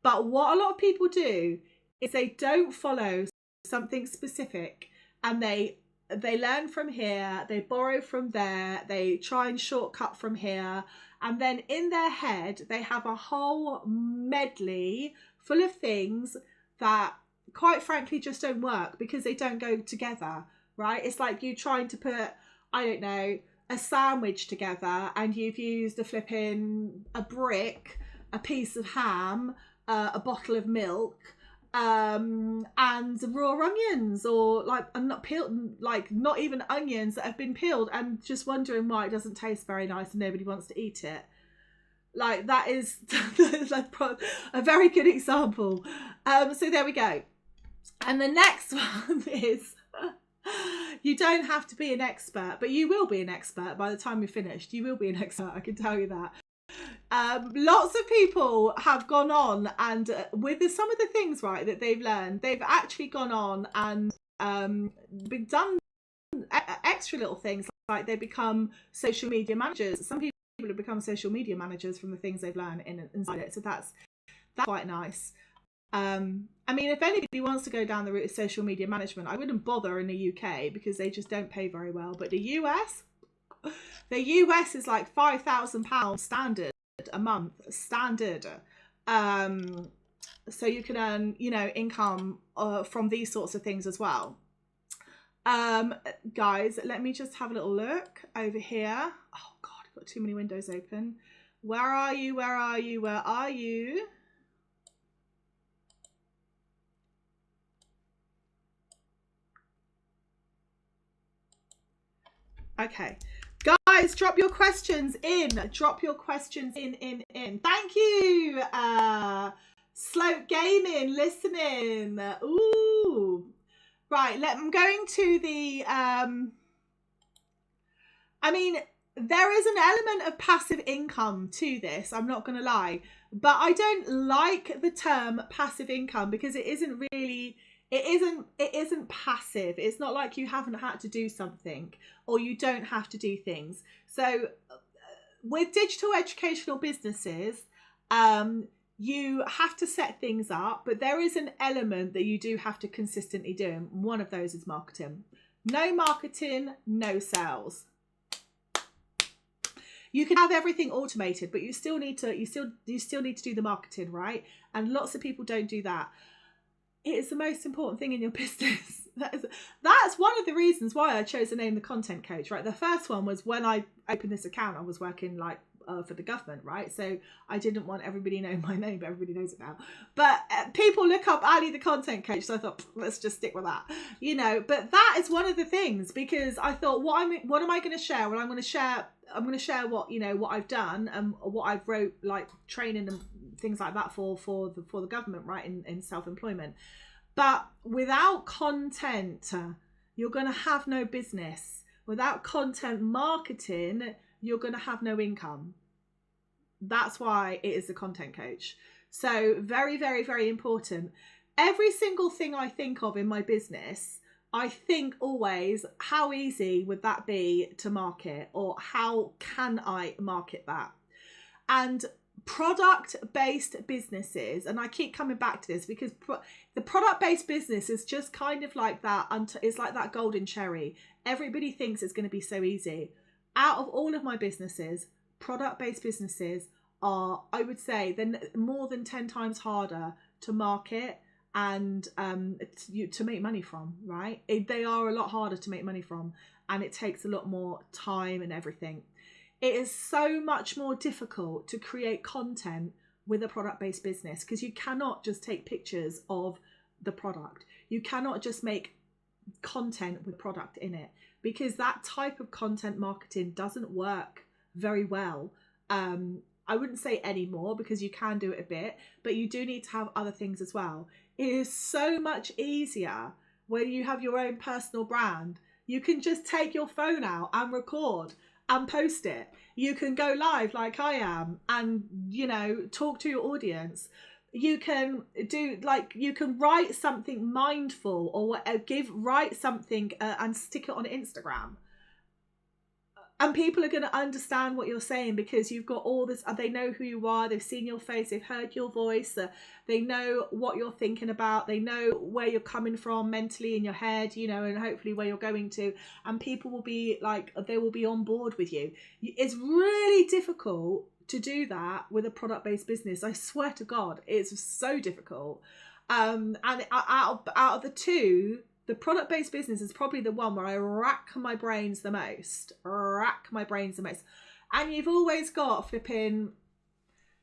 But what a lot of people do is they don't follow something specific, and they learn from here, they borrow from there, they try and shortcut from here, and then in their head they have a whole medley full of things that quite frankly just don't work because they don't go together, right? It's like you trying to put, I don't know, a sandwich together, and you've used a brick, a piece of ham, a bottle of milk, and raw onions, or not peeled, like not even onions that have been peeled, and just wondering why it doesn't taste very nice and nobody wants to eat it. Like that is a very good example. So there we go. And the next one is you don't have to be an expert, but you will be an expert by the time you're finished. You will be an expert, I can tell you that. Lots of people have gone on and with some of the things, right, that they've learned, they've actually gone on and done extra little things, like they become social media managers. Some people have become social media managers from the things they've learned inside it, so that's quite nice. I mean, if anybody wants to go down the route of social media management, I wouldn't bother in the UK because they just don't pay very well. But the US is like £5,000 standard a month, standard. So you can earn, you know, income from these sorts of things as well. Guys, let me just have a little look over here. Oh God, I've got too many windows open. Where are you? Where are you? Where are you? Okay. Guys, drop your questions in. Drop your questions in. Thank you. Slope Gaming, listening. Ooh. Right, I'm going to the... I mean, there is an element of passive income to this, I'm not going to lie. But I don't like the term passive income because it isn't really... It isn't passive. It's not like you haven't had to do something or you don't have to do things. So with digital educational businesses, you have to set things up, but there is an element that you do have to consistently do. And one of those is marketing. No marketing, no sales. You can have everything automated, but you still need to do the marketing, right? And lots of people don't do that. it is the most important thing in your business. That's one of the reasons why I chose to name the content coach, right? The first one was when I opened this account, I was working like for the government, right? So I didn't want everybody knowing my name, but everybody knows it now. But people look up Ali the content coach, so I thought, let's just stick with that, you know. But that is one of the things, because I thought, what am I going to share? Well, I'm going to share what, you know, what I've done and what I've wrote, like training and things like that for the government, right, in self-employment. But without content, you're going to have no business. Without content marketing, you're going to have no income. That's why it is the content coach. So very, very, very important. Every single thing I think of in my business, I think always, how easy would that be to market, or how can I market that? And product-based businesses, and I keep coming back to this because the product-based business is just kind of like that. It's like that golden cherry. Everybody thinks it's going to be so easy. Out of all of my businesses, product-based businesses are, I would say, then more than 10 times harder to market and to make money from, right? They are a lot harder to make money from, and it takes a lot more time and everything. It is so much more difficult to create content with a product-based business, because you cannot just take pictures of the product. You cannot just make content with product in it, because that type of content marketing doesn't work very well. I wouldn't say anymore, because you can do it a bit, but you do need to have other things as well. It is so much easier when you have your own personal brand. You can just take your phone out and record and post it. You can go live like I am and, you know, talk to your audience. You can do, like, you can write something mindful or whatever, write something and stick it on Instagram. And people are going to understand what you're saying, because you've got all this, they know who you are, they've seen your face, they've heard your voice, they know what you're thinking about, they know where you're coming from mentally in your head, you know, and hopefully where you're going to, and people will be like, they will be on board with you. It's really difficult to do that with a product-based business. I swear to God, it's so difficult. And out of the two, the product-based business is probably the one where I rack my brains the most. And you've always got flipping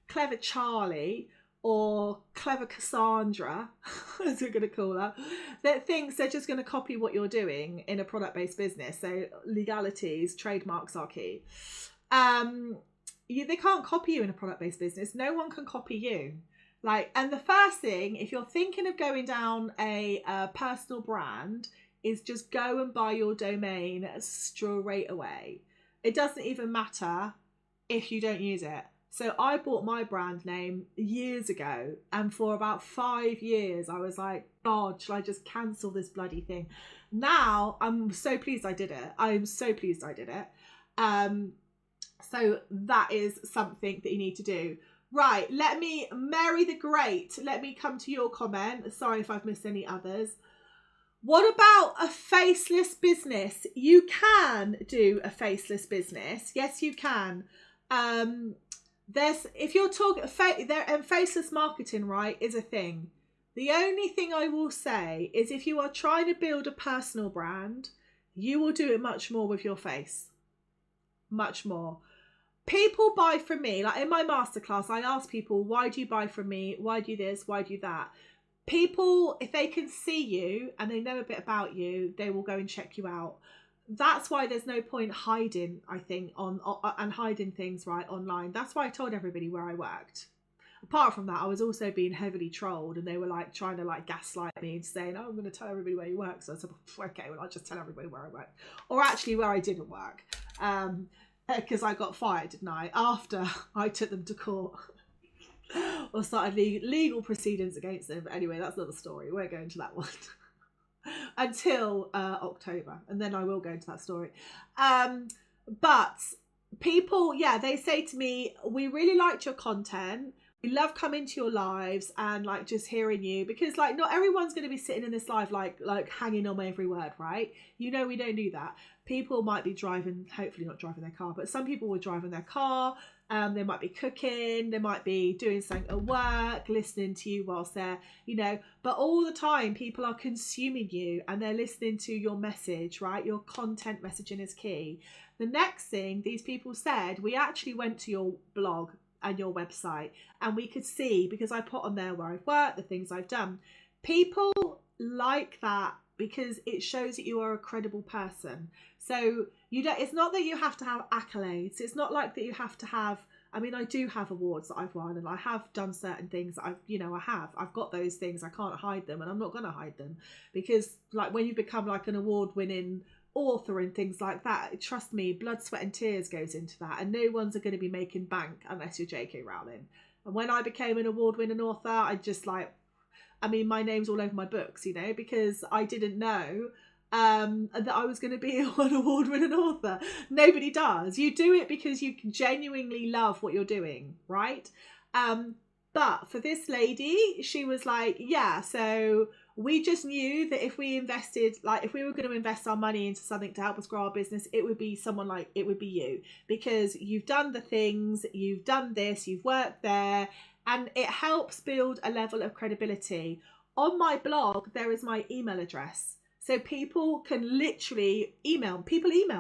clever Charlie or clever Cassandra, as we're going to call her, that thinks they're just going to copy what you're doing in a product-based business. So legalities, trademarks are key. They can't copy you in a product-based business. No one can copy you. Like, and the first thing, if you're thinking of going down a personal brand, is just go and buy your domain straight away. It doesn't even matter if you don't use it. So I bought my brand name years ago, and for about 5 years I was like, God, shall I just cancel this bloody thing? Now I'm so pleased I did it. So that is something that you need to do. Right, Mary the Great, let me come to your comment. Sorry if I've missed any others. What about a faceless business? You can do a faceless business. Yes, you can. If you're talking, faceless marketing, right, is a thing. The only thing I will say is, if you are trying to build a personal brand, you will do it much more with your face. Much more. People buy from me, like in my masterclass, I ask people, why do you buy from me? Why do you this? Why do you that? People, if they can see you and they know a bit about you, they will go and check you out. That's why there's no point hiding, I think, and hiding things right online. That's why I told everybody where I worked. Apart from that, I was also being heavily trolled, and they were like trying to like gaslight me and saying, oh, I'm going to tell everybody where you work. So I said, okay, well, I'll just tell everybody where I work, or actually where I didn't work. Because I got fired, didn't I? After I took them to court or started legal proceedings against them. But anyway, that's another story. We won't go into that one until October, and then I will go into that story. But people, yeah, they say to me, we really liked your content. We love coming to your lives and like just hearing you, because like not everyone's going to be sitting in this live like hanging on every word, right? You know, we don't do that. People might be driving, hopefully not driving their car, but some people will drive in their car. They might be cooking, they might be doing something at work, listening to you whilst they're, but all the time people are consuming you and they're listening to your message, right? Your content messaging is key. The next thing these people said, we actually went to your blog and your website and we could see, because I put on there where I've worked, the things I've done. People like that because it shows that you are a credible person. So it's not that you have to have accolades. It's not like that you have to have, I mean, I do have awards that I've won and I have done certain things that I've got those things. I can't hide them and I'm not going to hide them, because like when you become like an award-winning author and things like that, trust me, blood, sweat and tears goes into that, and no one's going to be making bank unless you're J.K. Rowling. And when I became an award-winning author, I just my name's all over my books, because I didn't know that I was going to be an award-winning author. Nobody does. You do it because you genuinely love what you're doing, right? But for this lady, she was like, yeah, so we just knew that if we invested, like if we were going to invest our money into something to help us grow our business, it would be someone like, it would be you, because you've done the things, you've done this, you've worked there, and it helps build a level of credibility. On my blog, there is my email address. So people can literally email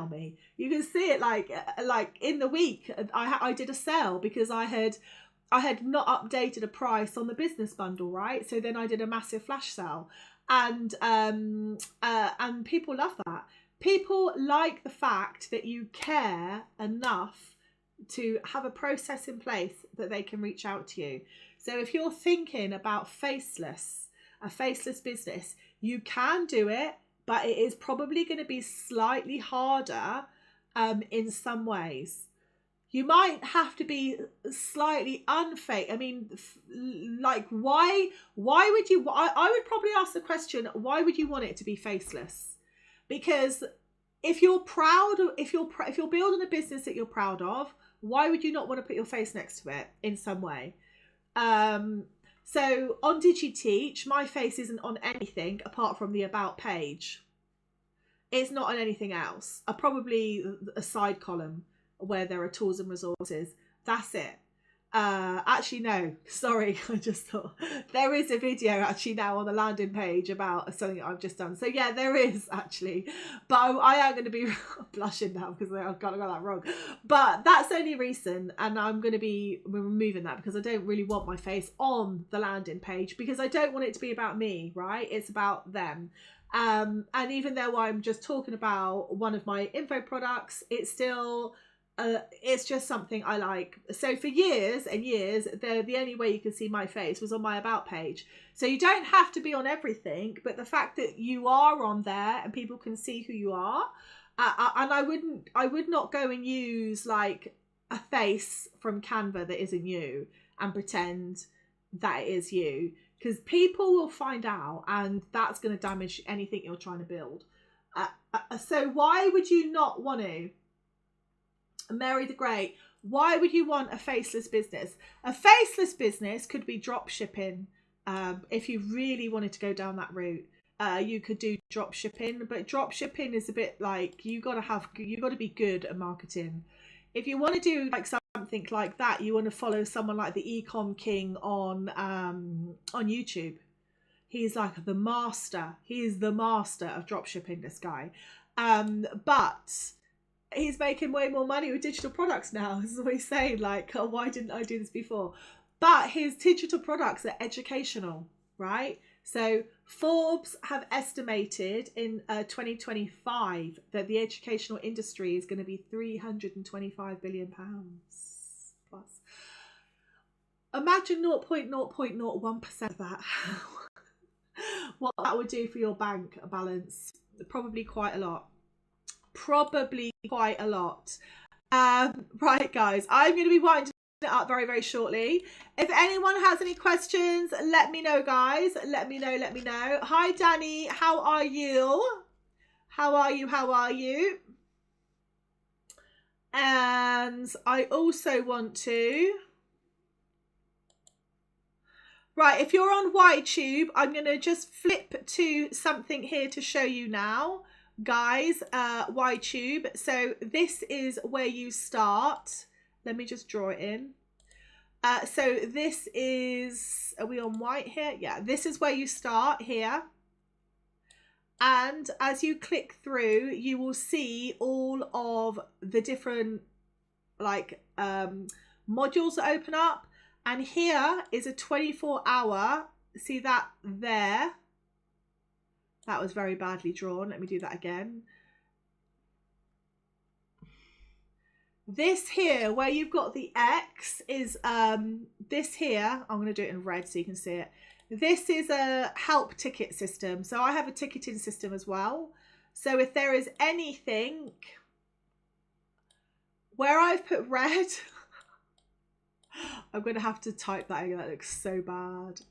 me. You can see it like in the week. I did a sale because I had not updated a price on the business bundle, right? So then I did a massive flash sale, and people love that. People like the fact that you care enough to have a process in place that they can reach out to you. So if you're thinking about a faceless business, you can do it, but it is probably going to be slightly harder in some ways. You might have to be slightly unfake. I mean, like, why would you, I would probably ask the question, why would you want it to be faceless? Because if you're proud, if you're building a business that you're proud of, why would you not want to put your face next to it in some way? So on Digi-Teach, my face isn't on anything apart from the about page. It's not on anything else. Probably a side column where there are tools and resources. That's it. Actually, no, sorry, I just thought there is a video actually now on the landing page about something that I've just done. So yeah, there is actually, but I am going to be blushing now because I've got that wrong. But that's only recent, and I'm going to be removing that because I don't really want my face on the landing page, because I don't want it to be about me, right? It's about them. And even though I'm just talking about one of my info products, it's still it's just something I like. So for years and years, the only way you could see my face was on my about page. So you don't have to be on everything, but the fact that you are on there and people can see who you are, and I would not go and use like a face from Canva that isn't you and pretend that it is you, because people will find out, and that's going to damage anything you're trying to build. So why would you not want to? Mary the Great, why would you want a faceless business? A faceless business could be drop shipping. If you really wanted to go down that route, you could do drop shipping, but drop shipping is a bit like you got to be good at marketing. If you want to do like something like that, you want to follow someone like the Ecom King on YouTube. He's like the master. He is the master of drop shipping, this guy. But he's making way more money with digital products now. This is what he's saying, like, oh, why didn't I do this before? But his digital products are educational, right? So Forbes have estimated in 2025 that the educational industry is going to be £325 billion plus. Imagine 0.001% of that. What that would do for your bank balance. Probably quite a lot. Right, guys, I'm going to be winding it up very, very shortly. If anyone has any questions, let me know, guys. Let me know. Hi, Danny. How are you? And I also want to... Right, if you're on YTube, I'm going to just flip to something here to show you now. Guys, YTube, so this is where you start Let me just draw it in. So this is, are we on white here? Yeah, this is where you start here. And as you click through, you will see all of the different like modules that open up. And here is a 24-hour, see that there? That was very badly drawn. Let me do that again. This here, where you've got the X, is this here. I'm going to do it in red so you can see it. This is a help ticket system. So I have a ticketing system as well. So if there is anything where I've put red, I'm going to have to type that in. That looks so bad.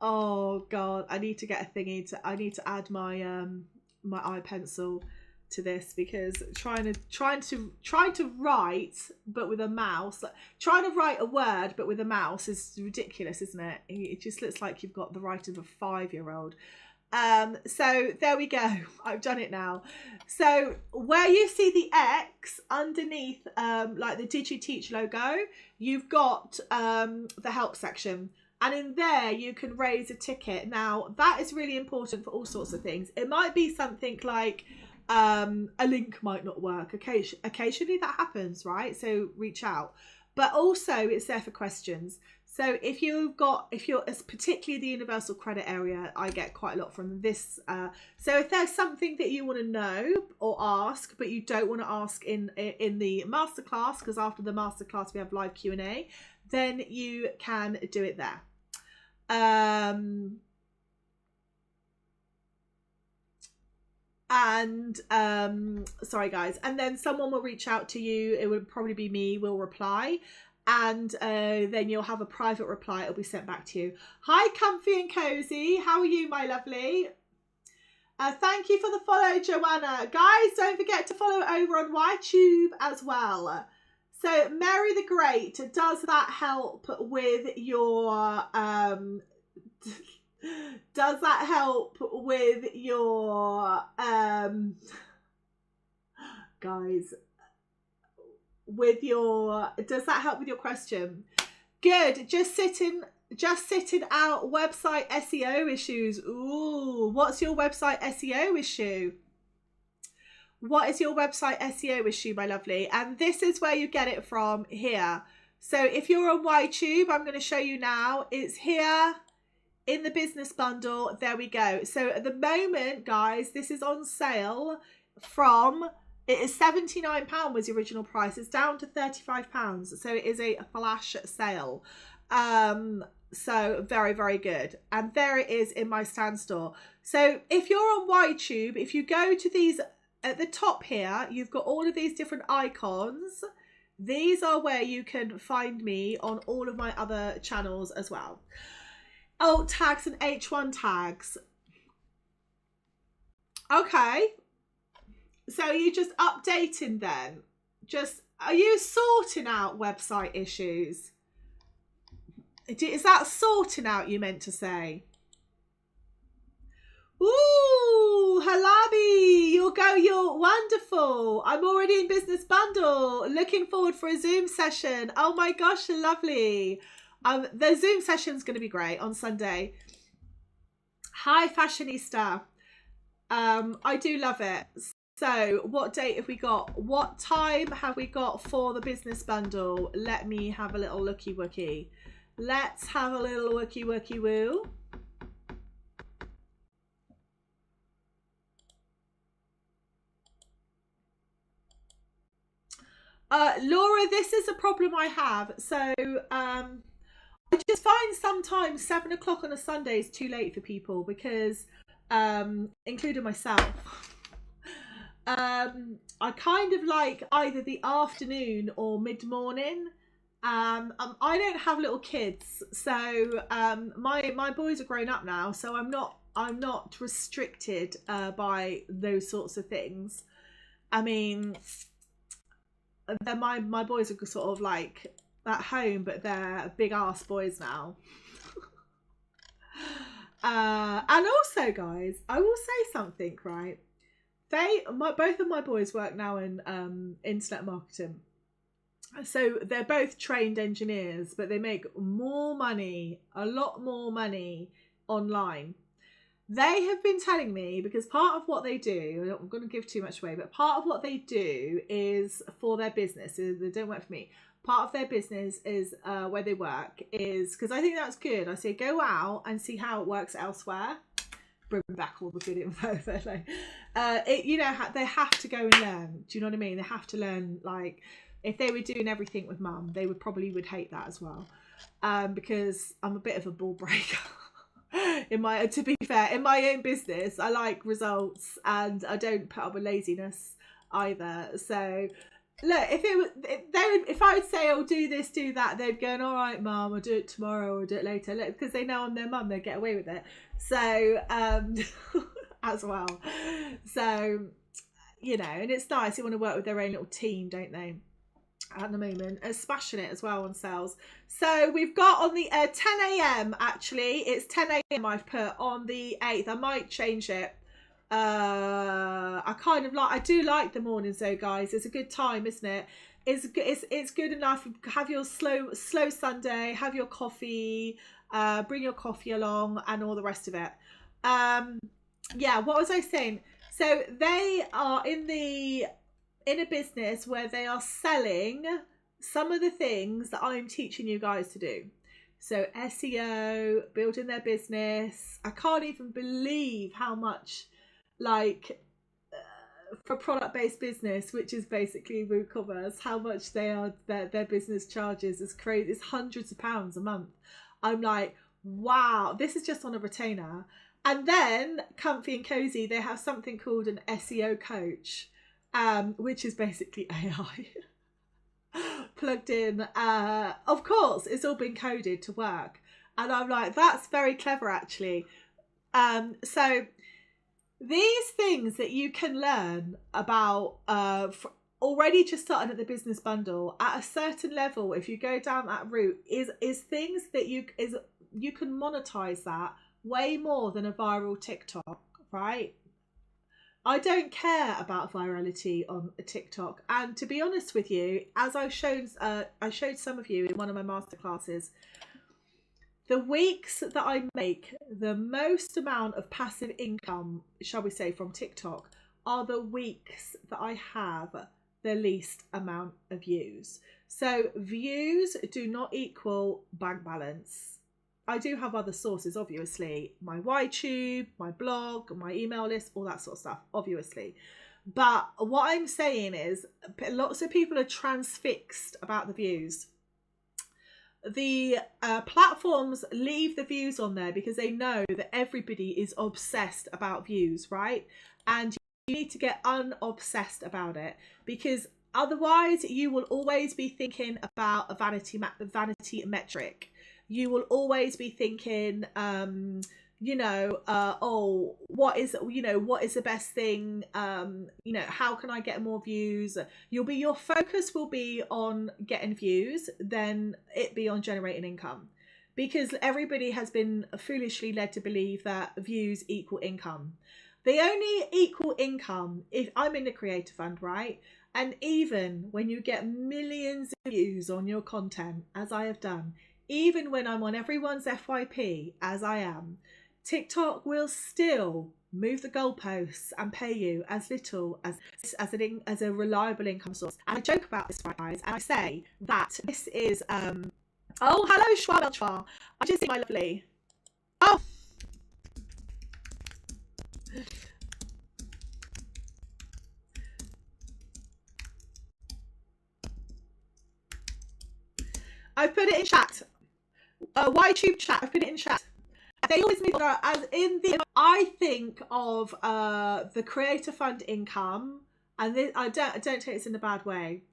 Oh God, I need to get a thingy I need to add my my eye pencil to this, because trying to write but with a mouse, trying to write a word but with a mouse is ridiculous, isn't it? It just looks like you've got the writing of a 5-year-old. So there we go. I've done it now. So where you see the X underneath like the Digi-Teach logo, you've got the help section. And in there, you can raise a ticket. Now, that is really important for all sorts of things. It might be something like a link might not work. Occasionally that happens, right? So reach out. But also, it's there for questions. So if you're particularly the universal credit area, I get quite a lot from this. So if there's something that you want to know or ask, but you don't want to ask in the masterclass, because after the masterclass we have live Q&A, then you can do it there. Sorry guys, and then someone will reach out to you. It would probably be me, will reply, and then you'll have a private reply. It'll be sent back to you. Hi Comfy and Cozy, how are you, my lovely? Thank you for the follow, Joanna. Guys, don't forget to follow over on YouTube as well. So Mary the Great, does that help with your does that help with your guys, with your, does that help with your question? Good. Just sitting out website SEO issues. Ooh, what's your website SEO issue? What is your website SEO issue, my lovely? And this is where you get it from, here. So if you're on YouTube, I'm going to show you now. It's here in the business bundle. There we go. So at the moment, guys, this is on sale from, it is £79 was the original price. It's down to £35. So it is a flash sale. So very, very good. And there it is in my stand store. So if you're on YouTube, if you go to these at the top here, you've got all of these different icons. These are where you can find me on all of my other channels as well. Alt tags and H1 tags. Okay. So you're just updating then. Are you sorting out website issues? Is that sorting out you meant to say? Ooh, Halabi, you're wonderful. I'm already in business bundle. Looking forward for a Zoom session. Oh my gosh, lovely. The Zoom session's going to be great on Sunday. Hi, Fashionista. I do love it. So what date have we got? What time have we got for the business bundle? Let me have a little looky wookie. Let's have a little wookie wookie woo. Laura, this is a problem I have. So I just find sometimes 7 o'clock on a Sunday is too late for people, because including myself, I kind of like either the afternoon or mid-morning. I don't have little kids, so my boys are grown up now, so I'm not restricted by those sorts of things. I mean, my boys are sort of like at home, but they're big ass boys now. And also, guys, I will say something, right? Both of my boys work now in internet marketing, So they're both trained engineers, but they make more money, a lot more money online. They have been telling me, because part of what they do, I'm not going to give too much away, but part of what they do is for their business. They don't work for me. Part of their business is where they work is, because I think that's good. I say go out and see how it works elsewhere. Bring back all the good info. You know, they have to go and learn. Do you know what I mean? They have to learn. Like, if they were doing everything with mum, they would hate that as well, because I'm a bit of a ball breaker. To be fair, in my own business, I like results, and I don't put up with laziness either. So look, if I would say, "Oh, do this, do that," they'd go, "All right, mum, I'll do it tomorrow or do it later," because they know I'm their mum, they get away with it. So as well. So, you know, and it's nice. They want to work with their own little team, don't they? At the moment, and smashing it as well on sales. So we've got on the 10 a.m. actually, it's 10 a.m. I've put on the 8th. I might change it. I do like the mornings though, guys. It's a good time, isn't it? It's good enough. Have your slow Sunday, have your coffee, bring your coffee along, and all the rest of it. Yeah, what was I saying? So they are in a business where they are selling some of the things that I'm teaching you guys to do. So SEO, building their business. I can't even believe how much, like, for product-based business, which is basically WooCommerce, how much their business charges is crazy. It's hundreds of pounds a month. I'm like, wow, this is just on a retainer. And then Comfy and Cozy, they have something called an SEO coach, which is basically AI plugged in. Of course, it's all been coded to work. And I'm like, that's very clever, actually. So these things that you can learn about already just starting at the business bundle at a certain level, if you go down that route, is things that you can monetize that way more than a viral TikTok, right? I don't care about virality on TikTok, and to be honest with you, as I showed some of you in one of my masterclasses, the weeks that I make the most amount of passive income, shall we say, from TikTok, are the weeks that I have the least amount of views. So views do not equal bank balance. I do have other sources, obviously, my YTube, my blog, my email list, all that sort of stuff, obviously. But what I'm saying is lots of people are transfixed about the views. The platforms leave the views on there because they know that everybody is obsessed about views, right? And you need to get unobsessed about it, because otherwise you will always be thinking about a vanity metric. You will always be thinking, what is the best thing? How can I get more views? Your focus will be on getting views, then it be on generating income, because everybody has been foolishly led to believe that views equal income. They only equal income if I'm in the creator fund, right? And even when you get millions of views on your content, as I have done, even when I'm on everyone's FYP, as I am, TikTok will still move the goalposts and pay you as little as a reliable income source. And I joke about this, right, guys, and I say that this is oh, hello, Schwab. I just see my lovely. Oh. I've put it in chat. YTube chat. I've put it in chat. They always move on as in the. I think of the creator fund income, and this, I don't take this in a bad way,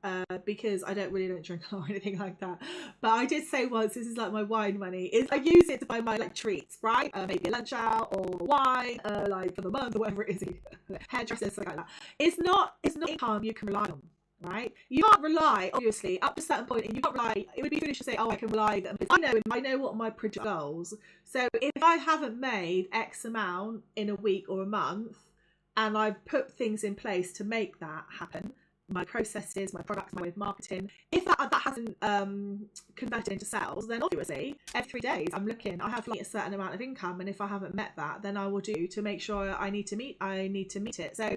because I don't drink or anything like that. But I did say once, this is like my wine money. I use it to buy my treats, right? Maybe a lunch out or wine, like for the month or whatever it is. Hairdressers, something like that. It's not income you can rely on. Right, you can't rely, obviously, up to a certain point, and you can't rely. It would be foolish to say, "Oh, I can rely." I know what my project goals. So if I haven't made X amount in a week or a month, and I've put things in place to make that happen, my processes, my products, my way of marketing. If that hasn't converted into sales, then obviously every 3 days I'm looking, I have like a certain amount of income, and if I haven't met that, then I will do to make sure I need to meet it. So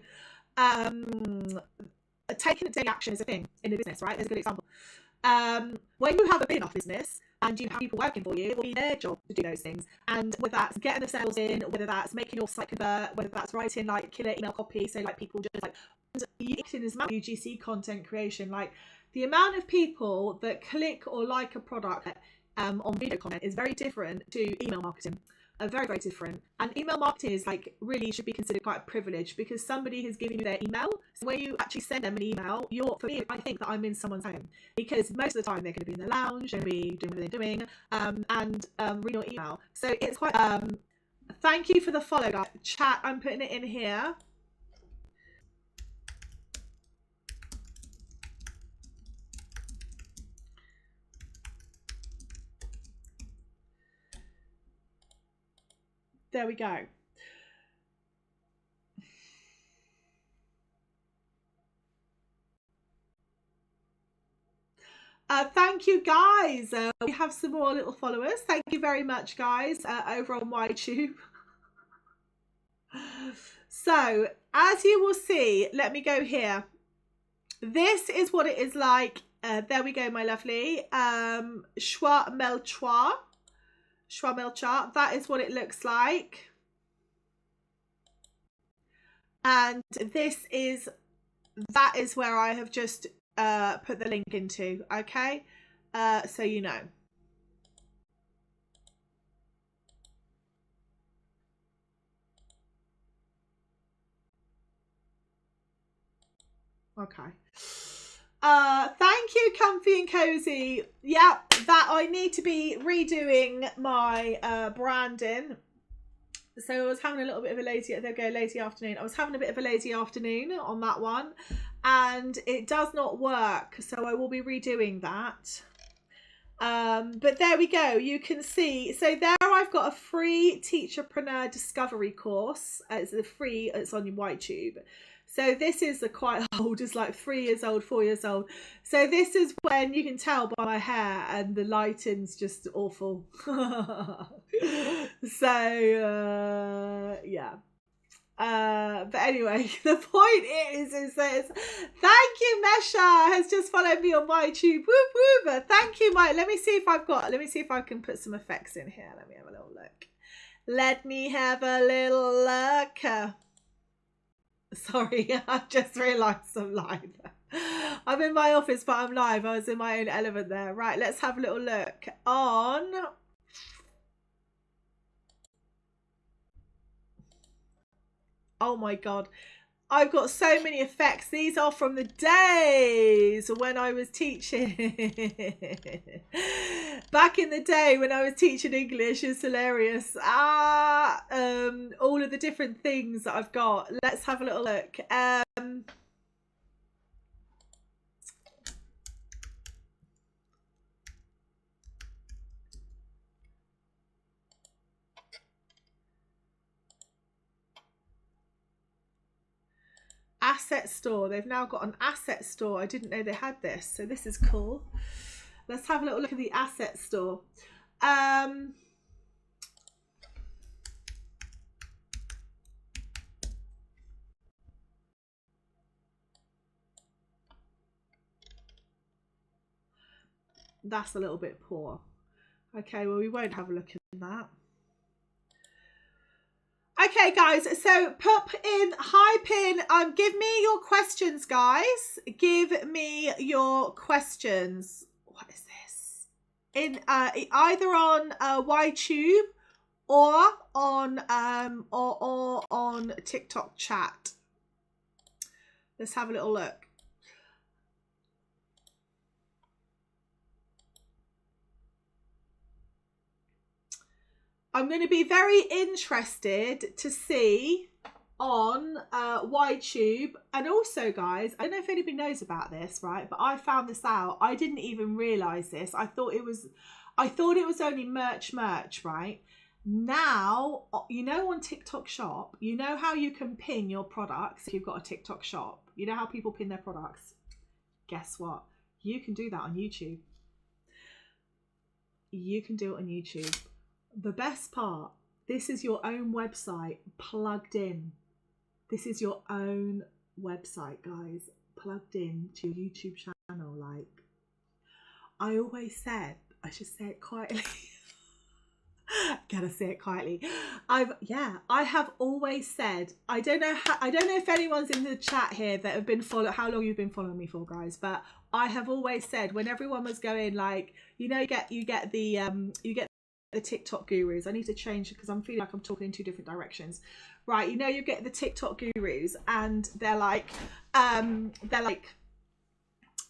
taking daily action is a thing in the business, right? There's a good example. When you have a big enough business and you have people working for you, it will be their job to do those things. And whether that's getting the sales in, whether that's making your site convert, whether that's writing like killer email copy, so like people just like UGC content creation, like the amount of people that click or like a product on video content is very different to email marketing. Very, very different. And email marketing is like really should be considered quite a privilege, because somebody has given you their email. So when you actually send them an email, for me, I think that I'm in someone's home, because most of the time they're going to be in the lounge, they're going to be doing what they're doing, and read your email. So it's quite, thank you for the follow, guys. Chat, I'm putting it in here. There we go. Thank you, guys. We have some more little followers. Thank you very much, guys, over on YouTube. So, as you will see, let me go here. This is what it is like. There we go, my lovely. Schwa Melchwa. That is what it looks like. And that is where I have just put the link into, okay? So you know. Okay. Thank you, Comfy and Cozy. Yeah, that I need to be redoing my branding. So I was having a little bit of a lazy afternoon. I was having a bit of a lazy afternoon on that one, and it does not work. So I will be redoing that. But there we go. You can see. So there I've got a free Teacherpreneur Discovery course. It's on YTube. So this is quite old, it's like 3 years old, 4 years old. So this is when you can tell by my hair and the lighting's just awful. So, yeah. But anyway, the point is that thank you, Mesha has just followed me on YouTube. Whoop whoop. Thank you, Mike. Let me see if I can put some effects in here. Let me have a little look. Sorry, I just realised I'm live. I'm in my office, but I'm live. I was in my own element there. Right, let's have a little look on. Oh my God. I've got so many effects. These are from the days when I was teaching. Back in the day when I was teaching English, it's hilarious. All of the different things that I've got. Let's have a little look. Asset store. They've now got an asset store. I didn't know they had this, so this is cool. Let's have a little look at the asset store. That's a little bit poor. Okay, well, we won't have a look at that. Okay, guys, so hype in, give me your questions, guys. Give me your questions. What is this? In either on YTube or on TikTok chat. Let's have a little look. I'm going to be very interested to see on YTube. And also, guys, I don't know if anybody knows about this, right? But I found this out. I didn't even realize this. I thought it was only merch, right? Now, you know, on TikTok Shop, you know how you can pin your products if you've got a TikTok Shop. You know how people pin their products. Guess what? You can do that on YouTube. You can do it on YouTube. The best part, this is your own website plugged in. This is your own website, guys, plugged in to your YouTube channel. Like I always said, I should say it quietly. Gotta say it quietly. I have always said, I don't know if anyone's in the chat here that have been how long you've been following me for, guys, but I have always said, when everyone was going like, you get the TikTok gurus. I need to change because I'm feeling like I'm talking in two different directions. Right, you get the TikTok gurus and they're like,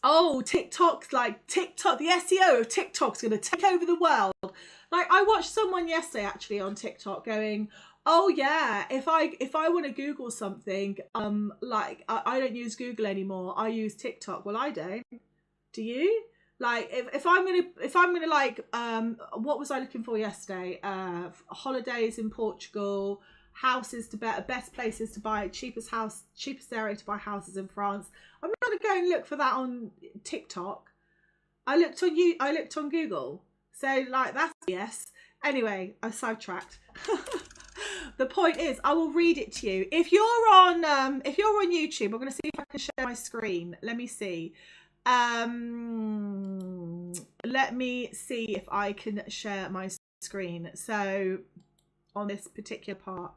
oh, TikTok, the SEO of TikTok's going to take over the world. Like, I watched someone yesterday actually on TikTok going, oh yeah, if I want to Google something, I don't use Google anymore. I use TikTok. Well, I don't. Do you? Like, if I'm gonna like, what was I looking for yesterday? Holidays in Portugal, houses to best places to buy, cheapest area to buy houses in France. I'm not gonna go and look for that on TikTok. I looked on Google. So like, that's yes. Anyway, I'm sidetracked. The point is, I will read it to you. If you're on YouTube, I'm gonna see if I can share my screen. Let me see. Let me see if I can share my screen. So on this particular part,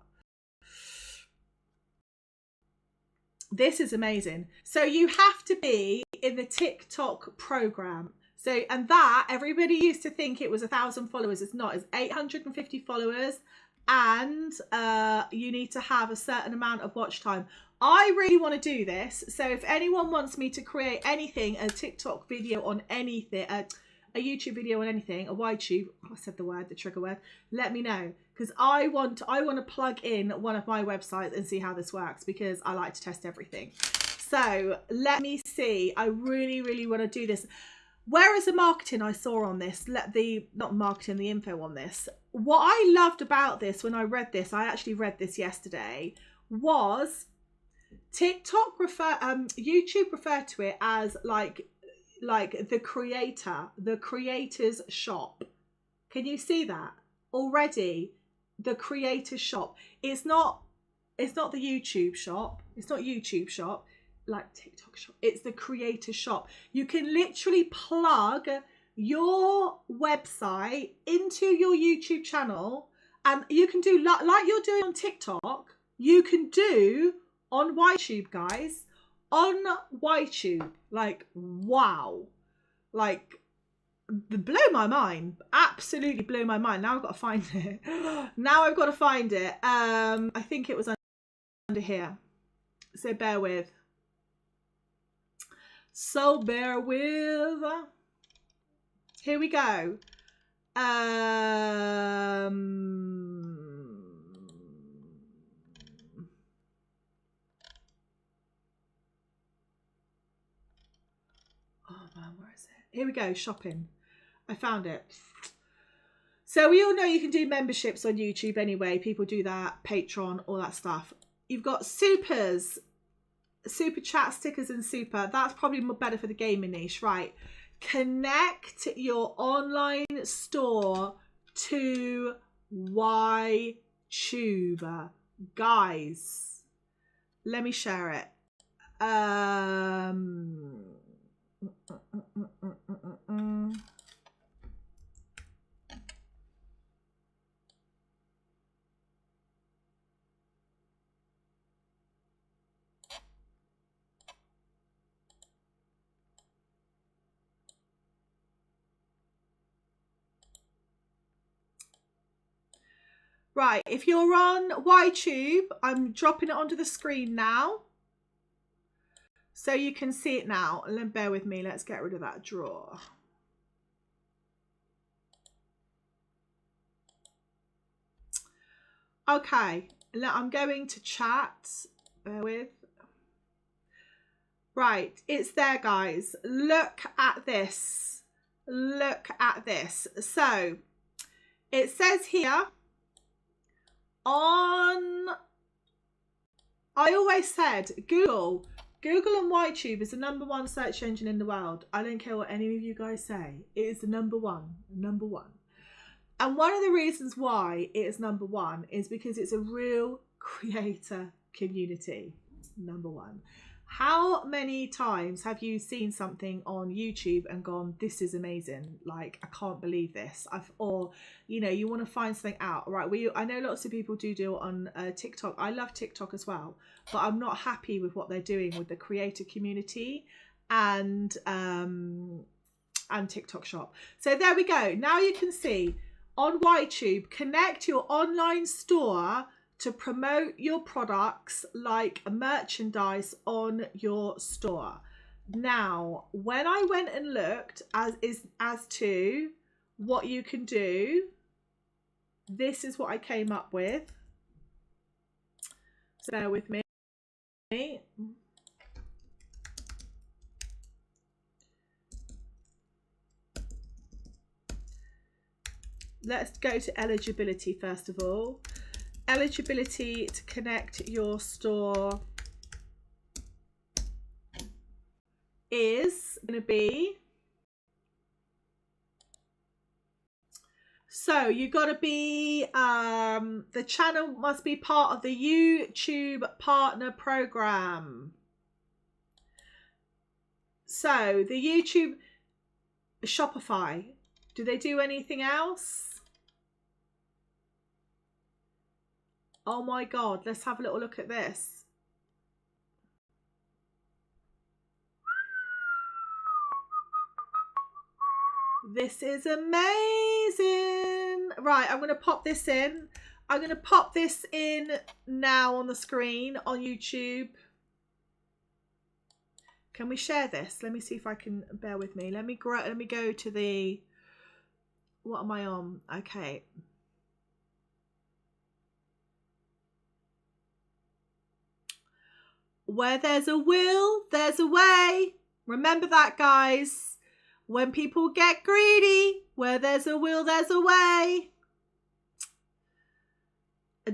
this is amazing. So you have to be in the TikTok program. So, and that everybody used to think it was 1,000 followers. It's not. It's 850 followers, and you need to have a certain amount of watch time. I really want to do this. So if anyone wants me to create anything, a TikTok video on anything, a YouTube video on anything, a YTube, I said the trigger word, let me know. Because I want to plug in one of my websites and see how this works, because I like to test everything. So let me see. I really, really want to do this. Where is the marketing I saw on this? Not marketing, the info on this. What I loved about this when I read this, I actually read this yesterday, was TikTok YouTube referred to it as like the creator's shop. Can you see that already? The creator's shop. It's not the YouTube shop. It's not YouTube shop like TikTok shop. It's the creator shop. You can literally plug your website into your YouTube channel, and you can do like you're doing on TikTok, you can do on YTube, guys. On YTube. Like, wow. Like, blew my mind. Absolutely blew my mind. Now I've got to find it. I think it was under here. So bear with. Here we go. Oh man, where is it? Here we go, shopping. I found it. So we all know you can do memberships on YouTube anyway. People do that, Patreon, all that stuff. You've got supers, super chat stickers and super. That's probably more better for the gaming niche, right? Connect your online store to YTube. Guys, let me share it. Right, if you're on YTube, I'm dropping it onto the screen now, so you can see it now. Bear with me, let's get rid of that drawer. Okay, I'm going to chat, bear with. Right, it's there, guys. Look at this. Look at this. So, it says here, I always said, Google, Google and YTube is the #1 search engine in the world. I don't care what any of you guys say. It is the number one. And one of the reasons why it is #1 is because it's a real creator community. #1. How many times have you seen something on YouTube and gone, this is amazing, like I can't believe this, or you know, you want to find something out, right? I know lots of people do it on TikTok. I love TikTok as well, but I'm not happy with what they're doing with the creator community and TikTok shop. So there we go. Now you can see on YTube, connect your online store to promote your products like merchandise on your store. Now, when I went and looked as to what you can do, this is what I came up with. So bear with me. Let's go to eligibility first of all. Eligibility to connect your store is going to be, so you got to be, the channel must be part of the YouTube partner program. So the YouTube, Shopify, do they do anything else? Oh my God, let's have a little look at this. This is amazing. Right, I'm going to pop this in. I'm going to pop this in now on the screen on YouTube. Can we share this? Let me see if I can, bear with me. Let me go to the, what am I on? Okay. Where there's a will, there's a way. Remember that, guys. When people get greedy, where there's a will, there's a way.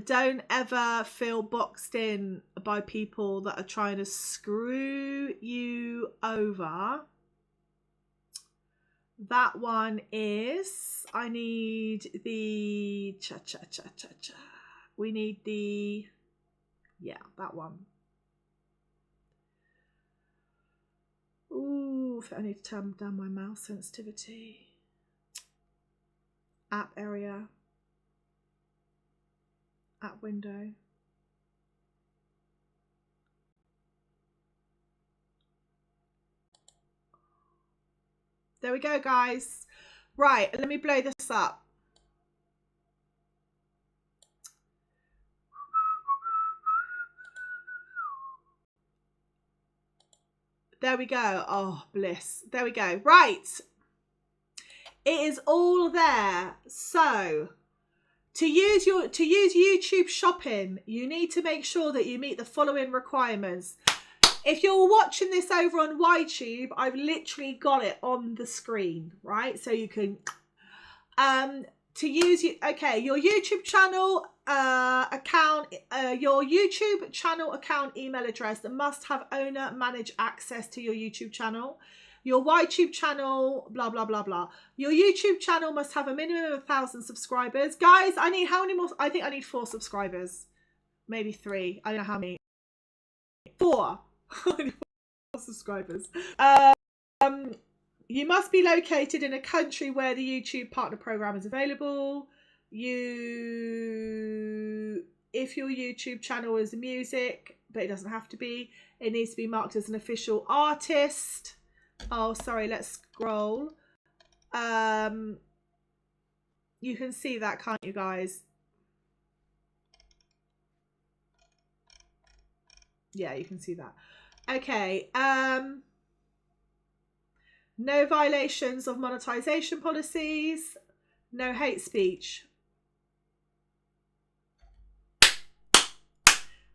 Don't ever feel boxed in by people that are trying to screw you over. That one is, I need the we need the, yeah, that one. Ooh, I need to turn down my mouse sensitivity. App area. App window. There we go, guys. Right, let me blow this up. There we go. Oh, bliss. There we go. Right. It is all there. So to use YouTube shopping, you need to make sure that you meet the following requirements. If you're watching this over on YTube, I've literally got it on the screen, right? So you can to use your YouTube channel account, your YouTube channel account email address that must have owner manage access to your YouTube channel. Your YTube channel, blah blah blah blah. Your YouTube channel must have a minimum of 1,000 subscribers. Guys, I need how many more? I think I need 4 subscribers, maybe 3. I don't know how many. 4. 4 subscribers. You must be located in a country where the YouTube partner program is available. If your YouTube channel is music, but it doesn't have to be, it needs to be marked as an official artist. Oh, sorry, let's scroll. You can see that, can't you guys? Yeah, you can see that. Okay. No violations of monetization policies. No hate speech.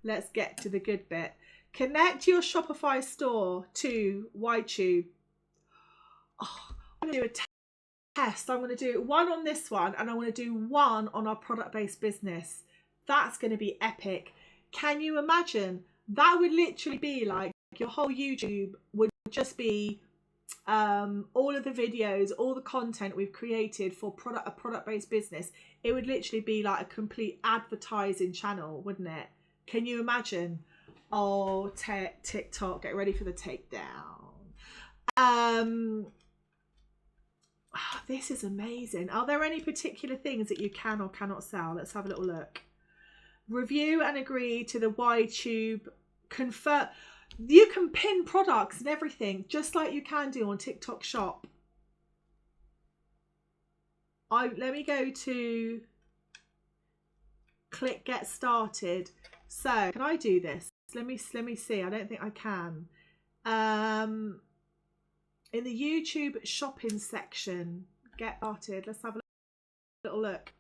Let's get to the good bit. Connect your Shopify store to YTube. Oh, I'm going to do a test. I'm going to do one on this one, and I want to do one on our product-based business. That's going to be epic. Can you imagine? That would literally be like your whole YouTube would just be all of the videos, all the content we've created for a product-based business. It would literally be like a complete advertising channel, wouldn't it? Can you imagine? Oh, TikTok, get ready for the takedown. This is amazing. Are there any particular things that you can or cannot sell? Let's have a little look. Review and agree to the YTube. Confirm. You can pin products and everything, just like you can do on TikTok Shop. Let me go to click get started. So can I do this? Let me see. I don't think I can. In the YouTube shopping section, get started. Let's have a little look.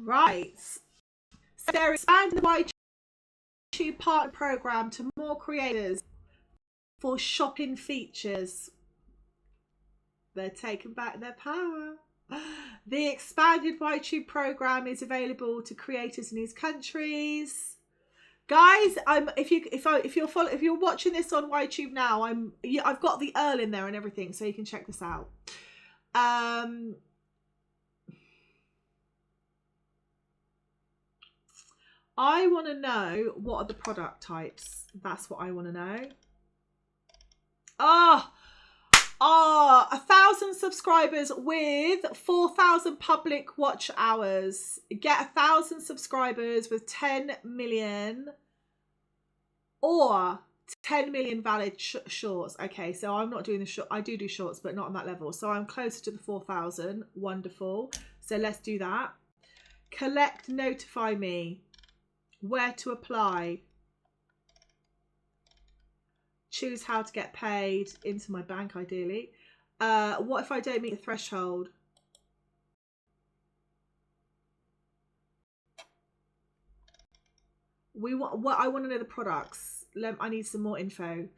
Right. So they're expanding the YTube partner program to more creators for shopping features. They're taking back their power. The expanded YTube program is available to creators in these countries. Guys, if you're watching this on YTube now, I've got the URL in there and everything, so you can check this out. I want to know, what are the product types? That's what I want to know. 1,000 subscribers with 4,000 public watch hours. Get 1,000 subscribers with 10 million or 10 million valid shorts. Okay, so I'm not doing the short. I do shorts, but not on that level. So I'm closer to the 4,000. Wonderful. So let's do that. Collect, notify me. Where to apply. Choose how to get paid. Into my bank, ideally. What if I don't meet the threshold? I want to know the products. I need some more info.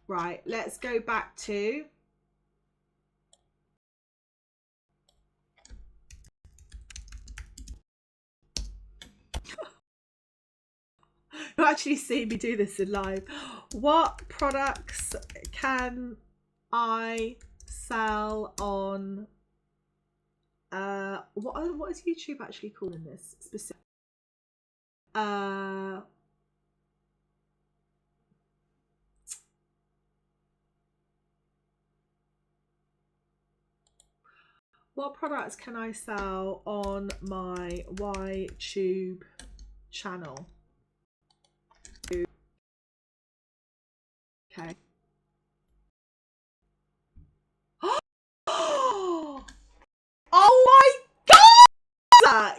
Right, let's go back to you actually see me do this in live. What products can I sell on what is YouTube actually calling this specific? What products can I sell on my YTube channel? Okay. Oh my God!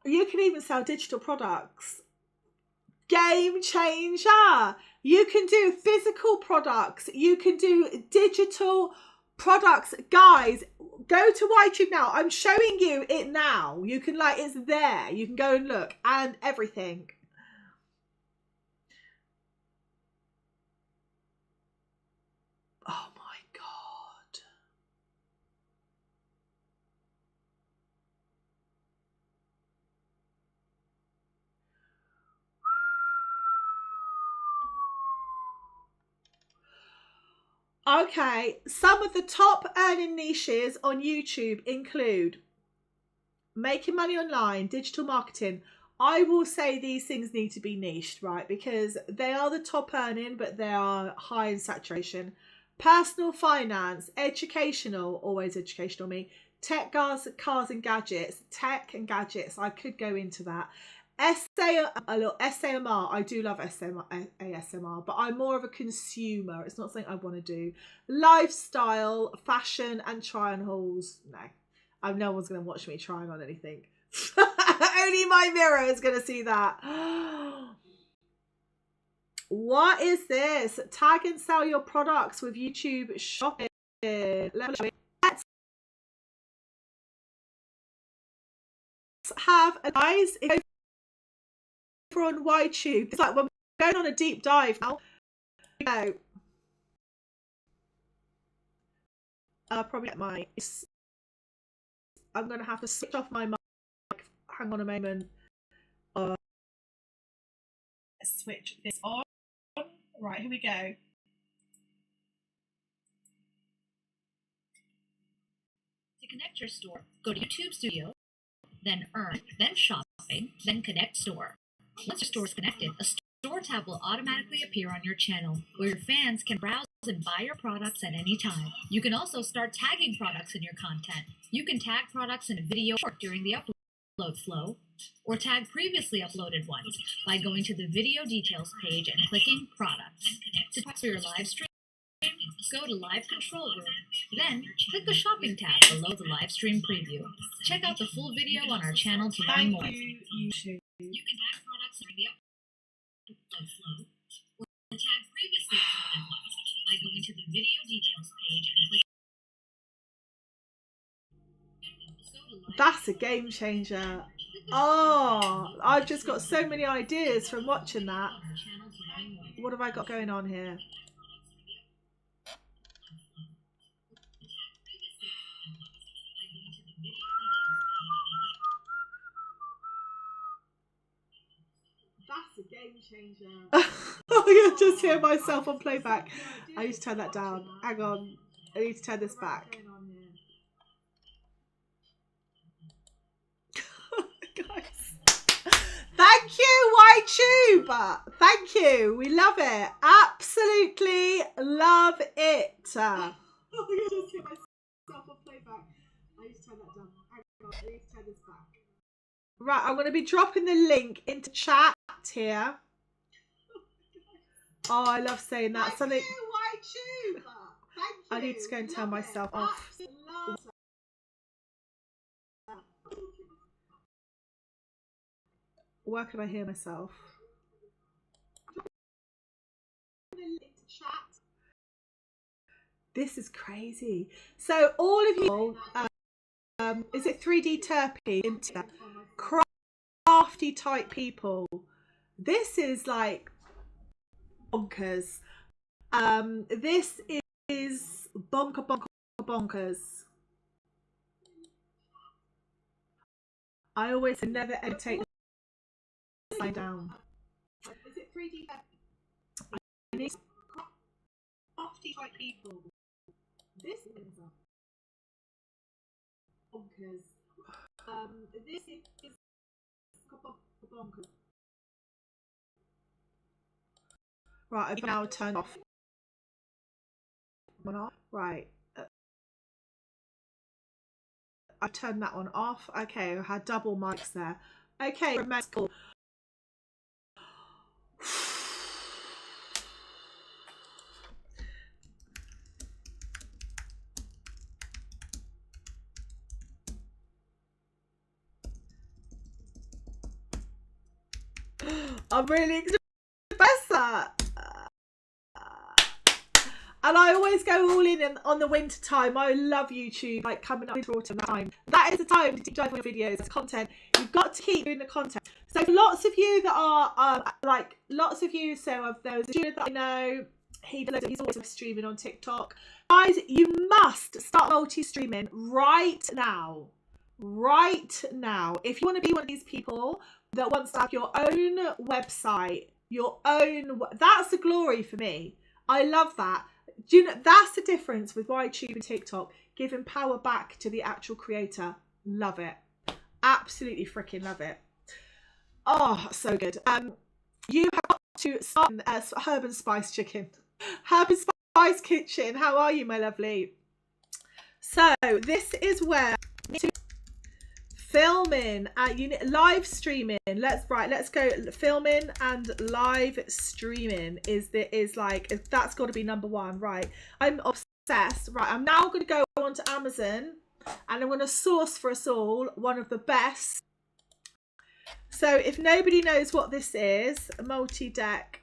You can even sell digital products. Game changer. You can do physical products. You can do digital products. Guys, go to YTube now. I'm showing you it now. You can it's there. You can go and look and everything. Oh my God. Okay, some of the top earning niches on YouTube include making money online, digital marketing. I will say these things need to be niched, right? Because they are the top earning, but they are high in saturation. Personal finance, educational, always educational me. Tech, cars and gadgets. Tech and gadgets, I could go into that. A little SAMR. I do love ASMR, but I'm more of a consumer. It's not something I want to do. Lifestyle, fashion, and try and hauls. No. No one's going to watch me trying on anything. Only my mirror is going to see that. What is this? Tag and sell your products with YouTube shopping. Let's have a guys over on YTube. It's like we're going on a deep dive now. Go. Probably get my. I'm gonna have to switch off my mic. Hang on a moment. Switch this on. Right, here we go. To connect your store, go to YouTube Studio, then Earn, then Shopping, then Connect Store. Once your store is connected, a store tab will automatically appear on your channel, where your fans can browse and buy your products at any time. You can also start tagging products in your content. You can tag products in a video during the upload flow, or tag previously uploaded ones by going to the video details page and clicking Products. To for your live stream, go to Live Control Room, then click the Shopping tab below the live stream preview. Check out the full video on our channel to learn more. You can tag products during the upload flow, or tag previously uploaded ones by going to the video details page and click. That's a game changer. Oh, I've just got so many ideas from watching that. What have I got going on here? That's a game changer. I can just hear myself on playback. I need to turn that down. Hang on. I need to turn this back. Guys. Thank you, YTube. Thank you. We love it. Absolutely love it. I just hear myself on playback. I need to turn that down. Hang on. I need to turn this back. Right, I'm going to be dropping the link into chat here. Oh, I love saying that. Something. Thank you, YTube. Thank you. I need to go and turn myself off. Where can I hear myself? This is crazy. So all of you, is it 3D Terpy? Crafty type people. This is like bonkers. This is bonkers. I always never ever take the down. Is it 3D? I need crafty type people. This is bonkers. This is bonkers. Right, I've now turned off. Right. I turned that one off. Okay, I had double mics there. Okay, cool. I'm really express that. And I always go all in on the winter time. I love YouTube, like coming up into autumn time. That is the time to deep dive on your videos, content. You've got to keep doing the content. So for lots of you that are so there was a student that I know, he's always streaming on TikTok. Guys, you must start multi-streaming right now. Right now. If you want to be one of these people that wants to have your own website, that's the glory for me. I love that. Do you know, that's the difference with YTube and TikTok, giving power back to the actual creator. Love it. Absolutely freaking love it. Oh, so good. You have got to start Herb and Spice Chicken. Herb and Spice Kitchen. How are you, my lovely? So this is where filming live streaming. Let's go. Filming and live streaming is like, that's got to be number one, right? I'm obsessed. Right, I'm now going to go onto Amazon and I'm going to source for us all one of the best. So if nobody knows what this is, a multi-deck.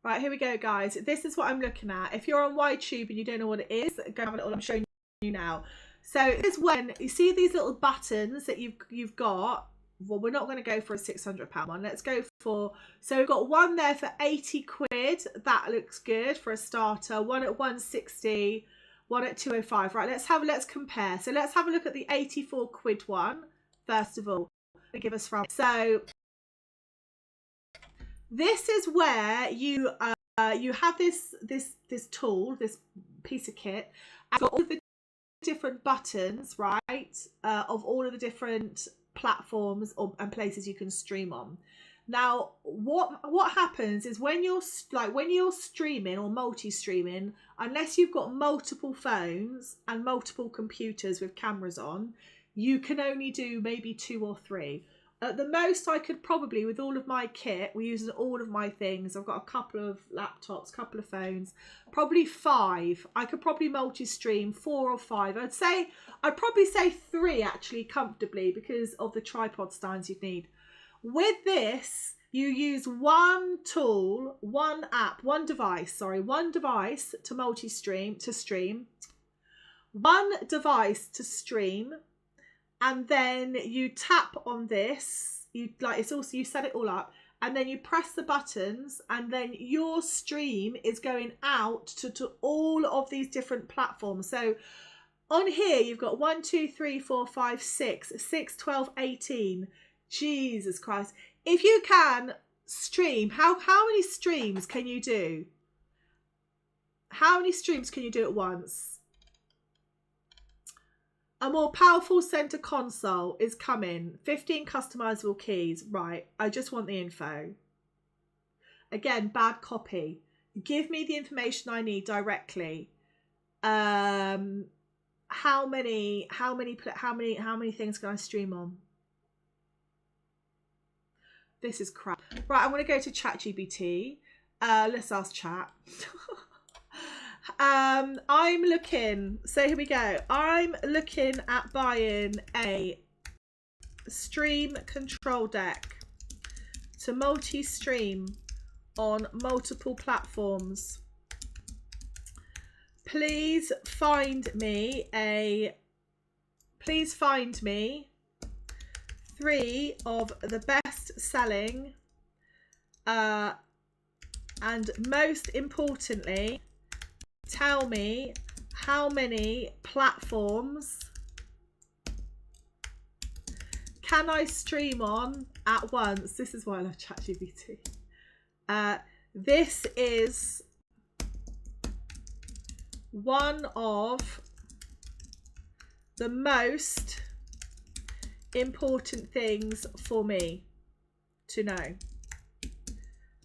Right, here we go, guys. This is what I'm looking at. If you're on YouTube and you don't know what it is, go have a little. I'm showing you now. So this is when you see these little buttons that you've got. Well, we're not going to go for a £600 one. Let's go for, so we've got one there for 80 quid. That looks good for a starter. One at 160, one at 205. Right, let's compare. So let's have a look at the 84 quid one first of all. Give us from. So this is where you have this tool, this piece of kit, and got all the different buttons, right, of all of the different platforms and places you can stream on. Now what happens is when you're streaming or multi-streaming, unless you've got multiple phones and multiple computers with cameras on, you can only do maybe 2 or 3. At the most, I could probably, with all of my kit, we're using all of my things. I've got a couple of laptops, a couple of phones, probably 5. I could probably multi-stream 4 or 5. I'd probably say 3 actually comfortably because of the tripod stands you'd need. With this, you use one tool, one device to multi-stream, to stream, one device to stream, and then you tap on this, you set it all up, and then you press the buttons, and then your stream is going out to all of these different platforms. So on here you've got 1 2 3 4 5 6 12 18. Jesus Christ, if you can stream, how many streams can you do? How many streams can you do at once? A more powerful center console is coming. 15 customizable keys. Right, I just want the info. Again, bad copy. Give me the information I need directly. How many things can I stream on? This is crap. Right, I'm going to go to ChatGPT. Let's ask Chat. I'm looking, so here we go. I'm looking at buying a stream control deck to multi-stream on multiple platforms. Please find me 3 of the best selling and most importantly, tell me how many platforms can I stream on at once. This is why I love ChatGPT. This is one of the most important things for me to know.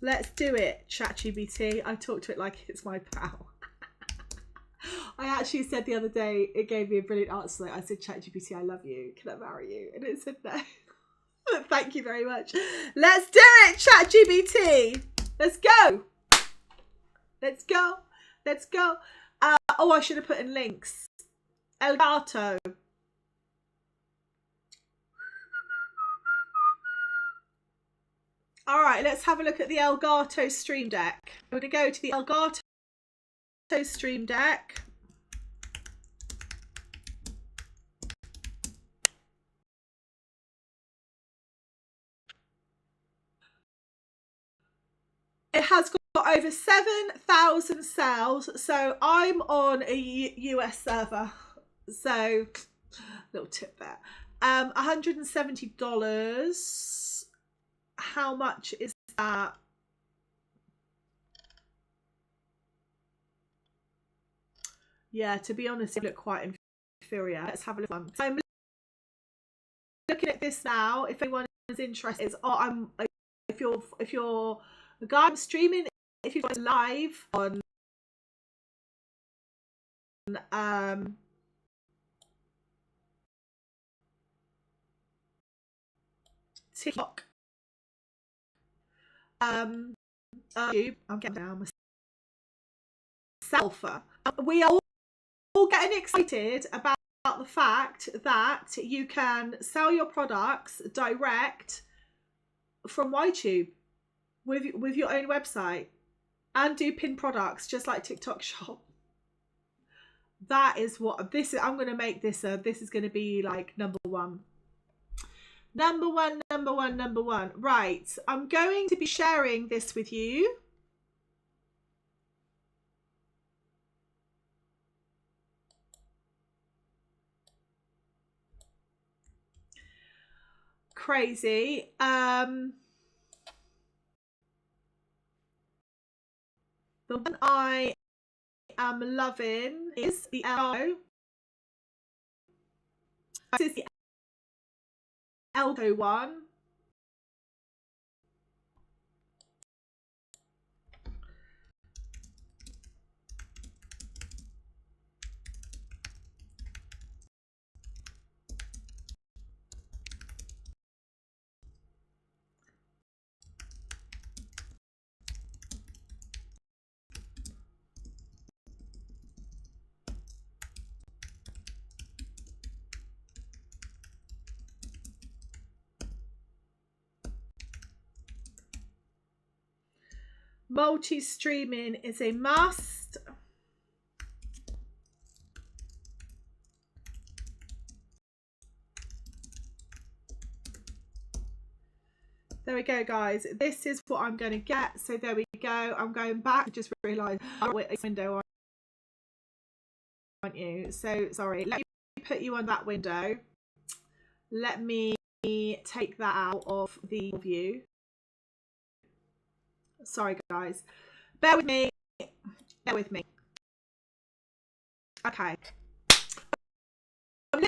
Let's do it, ChatGPT. I talk to it like it's my pal. I actually said the other day, it gave me a brilliant answer. I said, ChatGPT, I love you. Can I marry you? And it said no. Thank you very much. Let's do it, ChatGPT. Let's go. Let's go. Let's go. Oh, I should have put in links. Elgato. All right, let's have a look at the Elgato Stream Deck. I'm going to go to the Elgato Stream Deck. It has got over 7,000 sales, so I'm on a US server. So, little tip there. $170. How much is that? Yeah, to be honest, it looked quite inferior. Let's have a look. So I'm looking at this now. If anyone is interested, if you're a guy, I'm streaming. If you're live on TikTok YouTube, I'm getting down myself. We are all getting excited about the fact that you can sell your products direct from YouTube with your own website and do pin products just like TikTok Shop. That is what this is. I'm going to make this this is going to be like number one. Right, I'm going to be sharing this with you. Crazy. The one I am loving is the Elko. This is the Elko one. Multi-streaming is a must. There we go, guys. This is what I'm going to get. So there we go. I'm going back. I just realised window, aren't you? So sorry. Let me put you on that window. Let me take that out of the view. Sorry, guys. Bear with me. Bear with me. Okay. I'm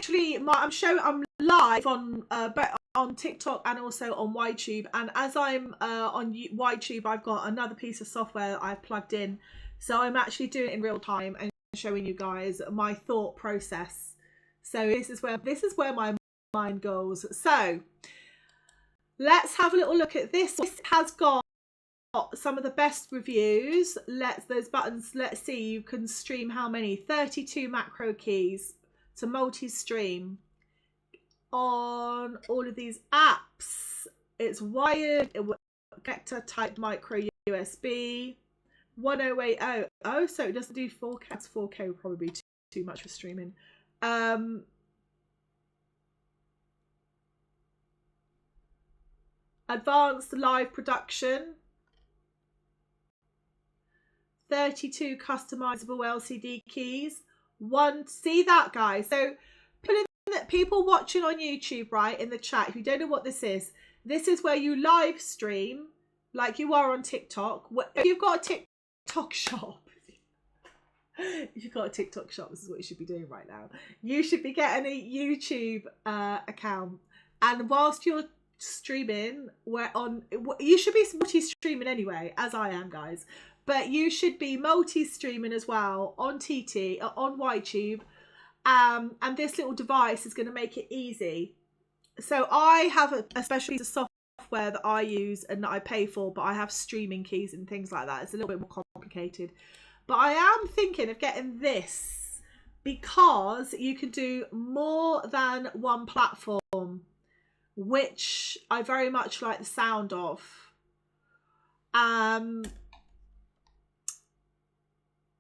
live on TikTok and also on YTube. And as I'm on YTube, I've got another piece of software that I've plugged in. So I'm actually doing it in real time and showing you guys my thought process. So this is where my mind goes. So let's have a little look at this. This has got some of the best reviews. Those buttons, let's see, you can stream how many? 32 macro keys to multi-stream on all of these apps. It's wired, connector type micro USB 1080. Oh, so it doesn't do 4K. That's 4K would probably be too much for streaming. Advanced live production. 32 customizable LCD keys. See that, guys? So people watching on YouTube, right, in the chat, if you don't know what this is where you live stream like you are on TikTok. If you've got a TikTok shop, if you've got a TikTok shop, this is what you should be doing right now. You should be getting a YouTube account, and whilst you're streaming, you should be multi-streaming anyway, as I am, guys. But you should be multi-streaming as well on TT, on YTube. And this little device is going to make it easy. So I have a special piece of software that I use and that I pay for, but I have streaming keys and things like that. It's a little bit more complicated. But I am thinking of getting this because you can do more than one platform, which I very much like the sound of.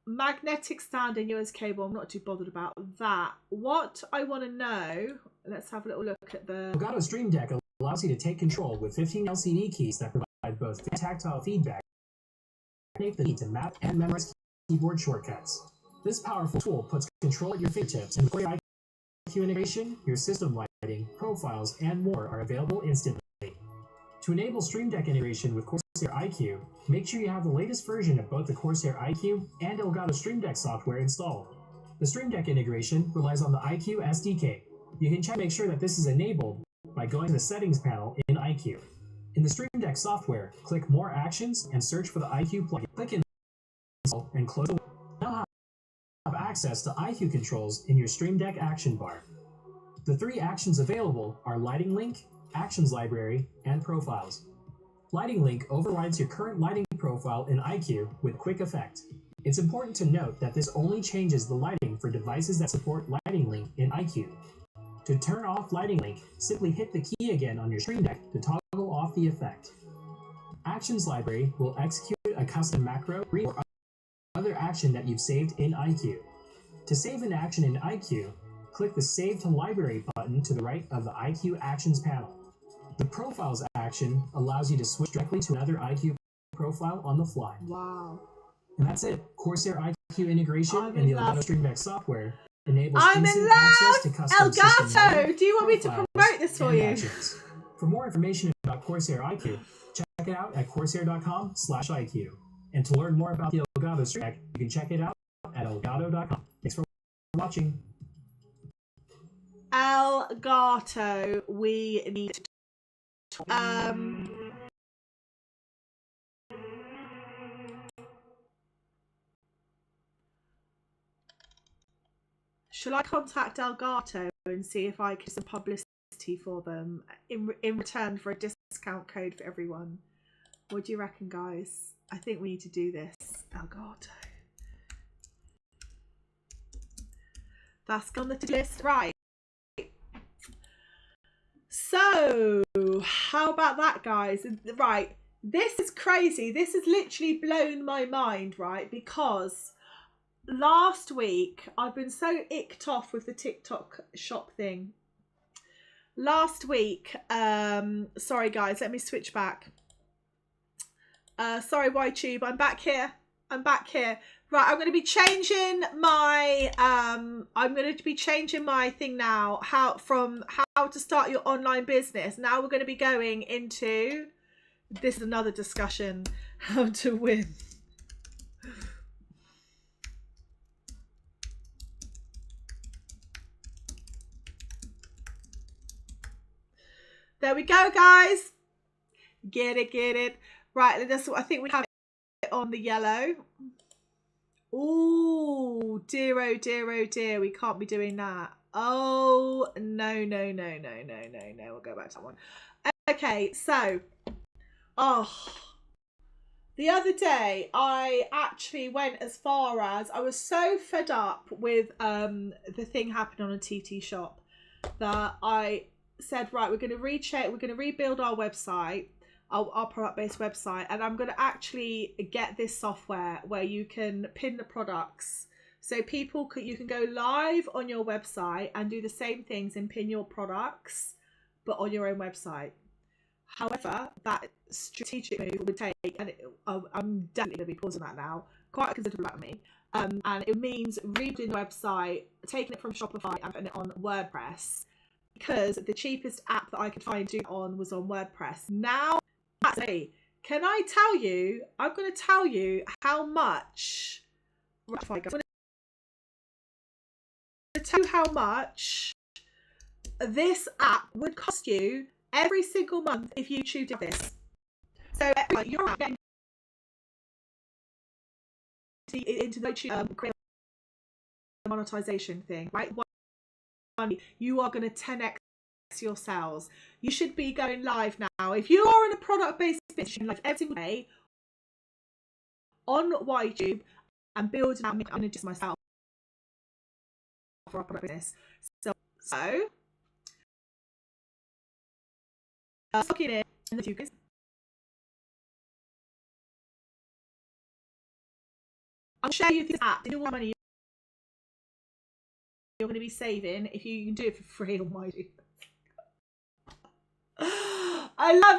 Magnetic stand and US cable, I'm not too bothered about that. What I want to know, let's have a little look at the Elgato Stream Deck allows you to take control with 15 LCD keys that provide both tactile feedback and the need to map and memorize keyboard shortcuts. This powerful tool puts control at your fingertips, and for your IQ integration, your system lighting, profiles, and more are available instantly. To enable Stream Deck integration with Corsair iCUE, make sure you have the latest version of both the Corsair iCUE and Elgato Stream Deck software installed. The Stream Deck integration relies on the iCUE SDK. You can check to make sure that this is enabled by going to the settings panel in iCUE. In the Stream Deck software, click More Actions and search for the iCUE plugin. Click Install and close the now have access to iCUE controls in your Stream Deck action bar. The 3 actions available are Lighting Link, Actions Library, and Profiles. Lighting Link overrides your current lighting profile in iCue with quick effect. It's important to note that this only changes the lighting for devices that support Lighting Link in iCue. To turn off Lighting Link, simply hit the key again on your Stream Deck to toggle off the effect. Actions Library will execute a custom macro or other action that you've saved in iCue. To save an action in iCue, click the Save to Library button to the right of the iCue Actions panel. The Profiles action allows you to switch directly to another iCue profile on the fly. Wow. And that's it. Corsair iCue integration and the Elgato Stream Deck software enables I'm in instant love! access to custom system Elgato! lighting, Do you want me to profiles, promote this for and you? actions. For more information about Corsair iCue, check it out at corsair.com/iCue. And to learn more about the Elgato Stream Deck, you can check it out at elgato.com. Thanks for watching. Elgato, we need to shall I contact Elgato and see if I can get some publicity for them in return for a discount code for everyone? What do you reckon, guys? I think we need to do this. Elgato. That's on the list, right? So, how about that, guys? Right, this is crazy. This has literally blown my mind, right? Because last week, I've been so icked off with the TikTok shop thing. Last week, sorry guys, let me switch back. Sorry, YTube, I'm back here. Right, I'm going to be changing my thing now. How to start your online business. Now we're going to be going into, this is another discussion, how to win. There we go, guys. Get it. Right, I think we have it on the yellow. Oh dear, we can't be doing that. Oh no, we'll go back to that one. Okay, so the other day I actually went as far as, I was so fed up with the thing happening on a TT shop that I said, right, we're going to rebuild our website, our product-based website, and I'm going to actually get this software where you can pin the products, so you can go live on your website and do the same things and pin your products, but on your own website. However, that strategic move would take, and I'm definitely going to be pausing that now, quite a considerable amount of me, and it means rebuilding the website, taking it from Shopify and putting it on WordPress, because the cheapest app that I could find to do it on was on WordPress. Now, can I tell you, I'm going to tell you how much, this app would cost you every single month if YouTube did this. So you're getting into the YouTube monetization thing, right? You are going to 10x your sales. You should be going live now. If you are in a product-based business, you live every single day on YouTube and building out. I'm going to do this myself for our product business. So looking in the future. I'll share you this app. You know what money you're going to be saving if you can do it for free on YouTube. I love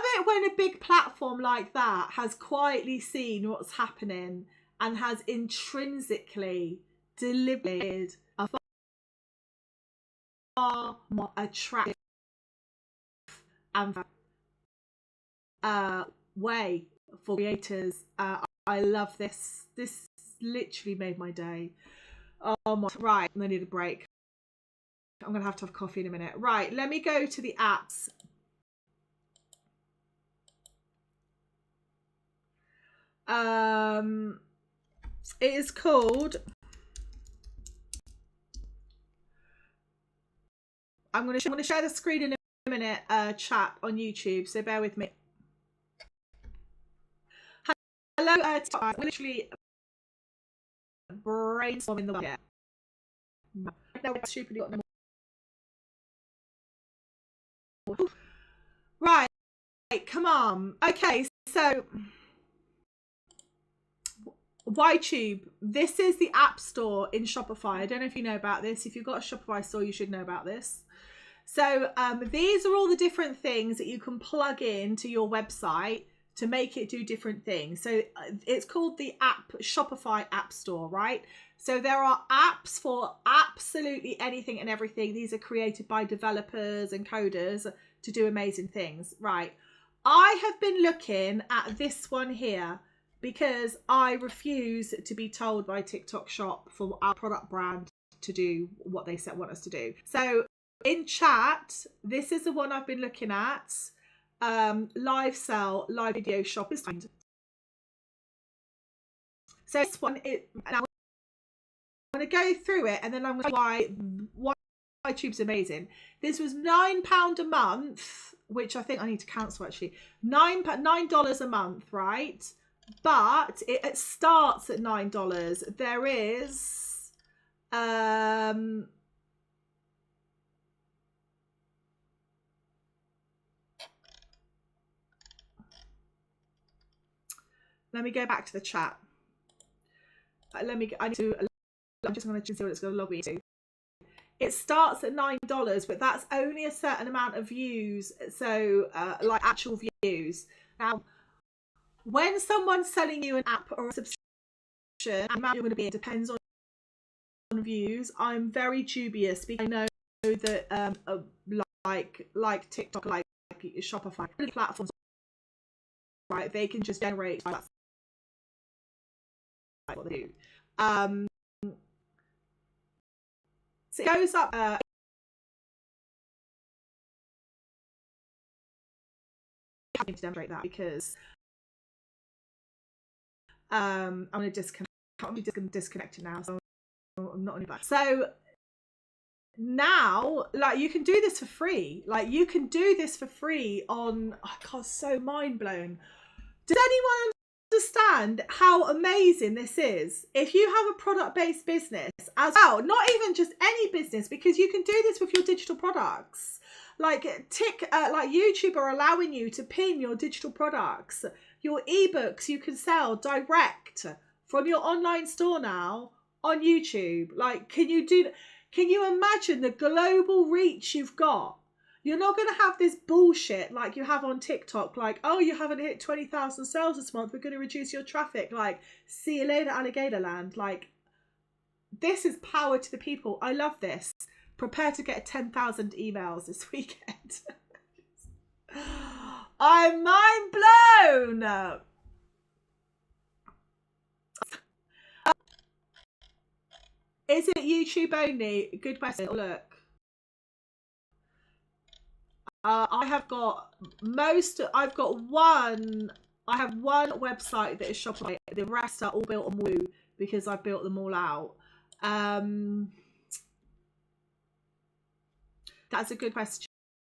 it when a big platform like that has quietly seen what's happening and has intrinsically delivered a far more attractive and way for creators. I love this. This literally made my day. Oh my, right, I need a break. I'm going to have coffee in a minute. Right, let me go to the apps. It is called, I'm going to share the screen in a minute chat on YouTube, so bear with me. Hello, we're literally brainstorming the world. Yeah. No, stupidly got no more. Right, come on. Okay, so YTube, this is the app store in Shopify. I don't know if you know about this. If you've got a Shopify store, you should know about this. So these are all the different things that you can plug in to your website to make it do different things. So it's called the Shopify App Store, right? So there are apps for absolutely anything and everything. These are created by developers and coders to do amazing things, right? I have been looking at this one here because I refuse to be told by TikTok Shop for our product brand to do what they want us to do. So in chat, this is the one I've been looking at. Live sell, live video shop is fine. So this one, and I'm going to go through it, and then I'm going to why YouTube's amazing. This was £9 a month, which I think I need to cancel actually. $9 a month, right? But it starts at $9. There is let me go back to the chat. I'm just going to see what it's going to log me to. It starts at $9, but that's only a certain amount of views. So like actual views. Now, when someone's selling you an app or a subscription, the amount you're going to be, it depends on views. I'm very dubious because I know that like TikTok, like Shopify platforms, right? They can just generate like what they do. So it goes up. I need to demonstrate that because I'm going to disconnect. I'm just going to disconnect it now, so I'm not on your back. So now, like, you can do this for free. Like, you can do this for free on. Oh, God, so mind blown. Does anyone understand how amazing this is? If you have a product-based business as well, not even just any business, because you can do this with your digital products. Like YouTube are allowing you to pin your digital products, your ebooks you can sell direct from your online store now on YouTube. Like, can you imagine the global reach you've got? You're not going to have this bullshit like you have on TikTok, like, oh, you haven't hit 20,000 sales this month, we're going to reduce your traffic. Like, see you later, alligator land. Like, this is power to the people. I love this. Prepare to get 10,000 emails this weekend. I'm mind blown. Is it YouTube only? Good question. Look. I have one website that is Shopify. The rest are all built on Woo because I built them all out. That's a good question.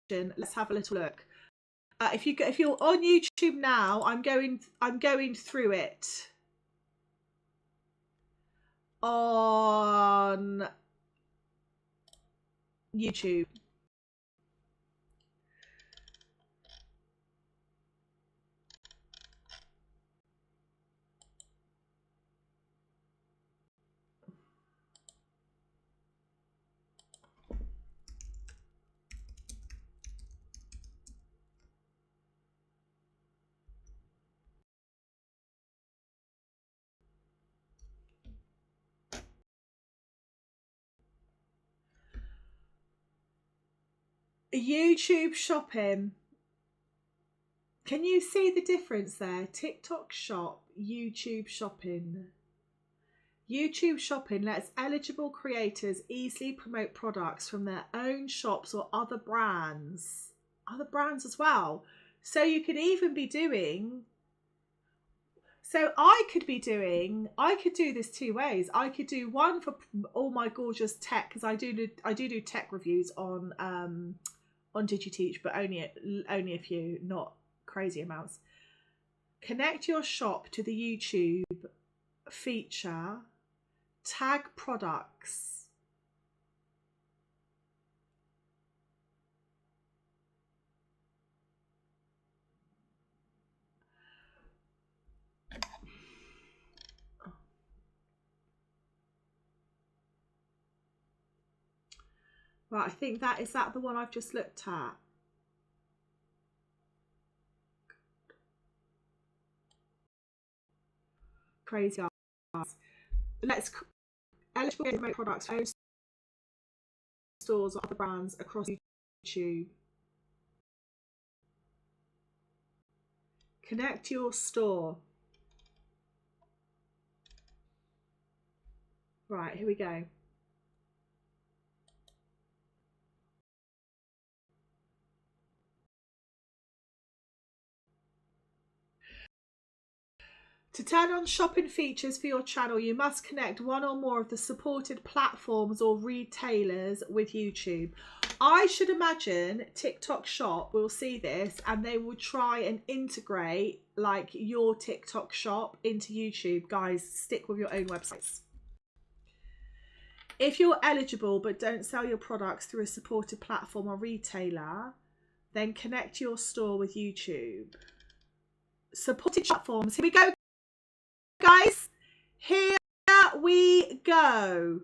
Let's have a little look. If you're on YouTube now, I'm going through it on YouTube. YouTube shopping. Can you see the difference there? TikTok shop, YouTube shopping. YouTube shopping lets eligible creators easily promote products from their own shops or other brands as well. So you could even be doing, I could do this two ways. I could do one for all my gorgeous tech, because I do tech reviews on on Digi-Teach, but only a few, not crazy amounts. Connect your shop to the YouTube feature, tag products. Right, I think that is that the one I've just looked at. Crazy ass. Let's eligible to promote products for own stores or other brands across YouTube. Connect your store. Right, here we go. To turn on shopping features for your channel, you must connect one or more of the supported platforms or retailers with YouTube. I should imagine TikTok Shop will see this and they will try and integrate like your TikTok Shop into YouTube. Guys, stick with your own websites. If you're eligible but don't sell your products through a supported platform or retailer, then connect your store with YouTube. Supported platforms. Here we go, guys. Here we go.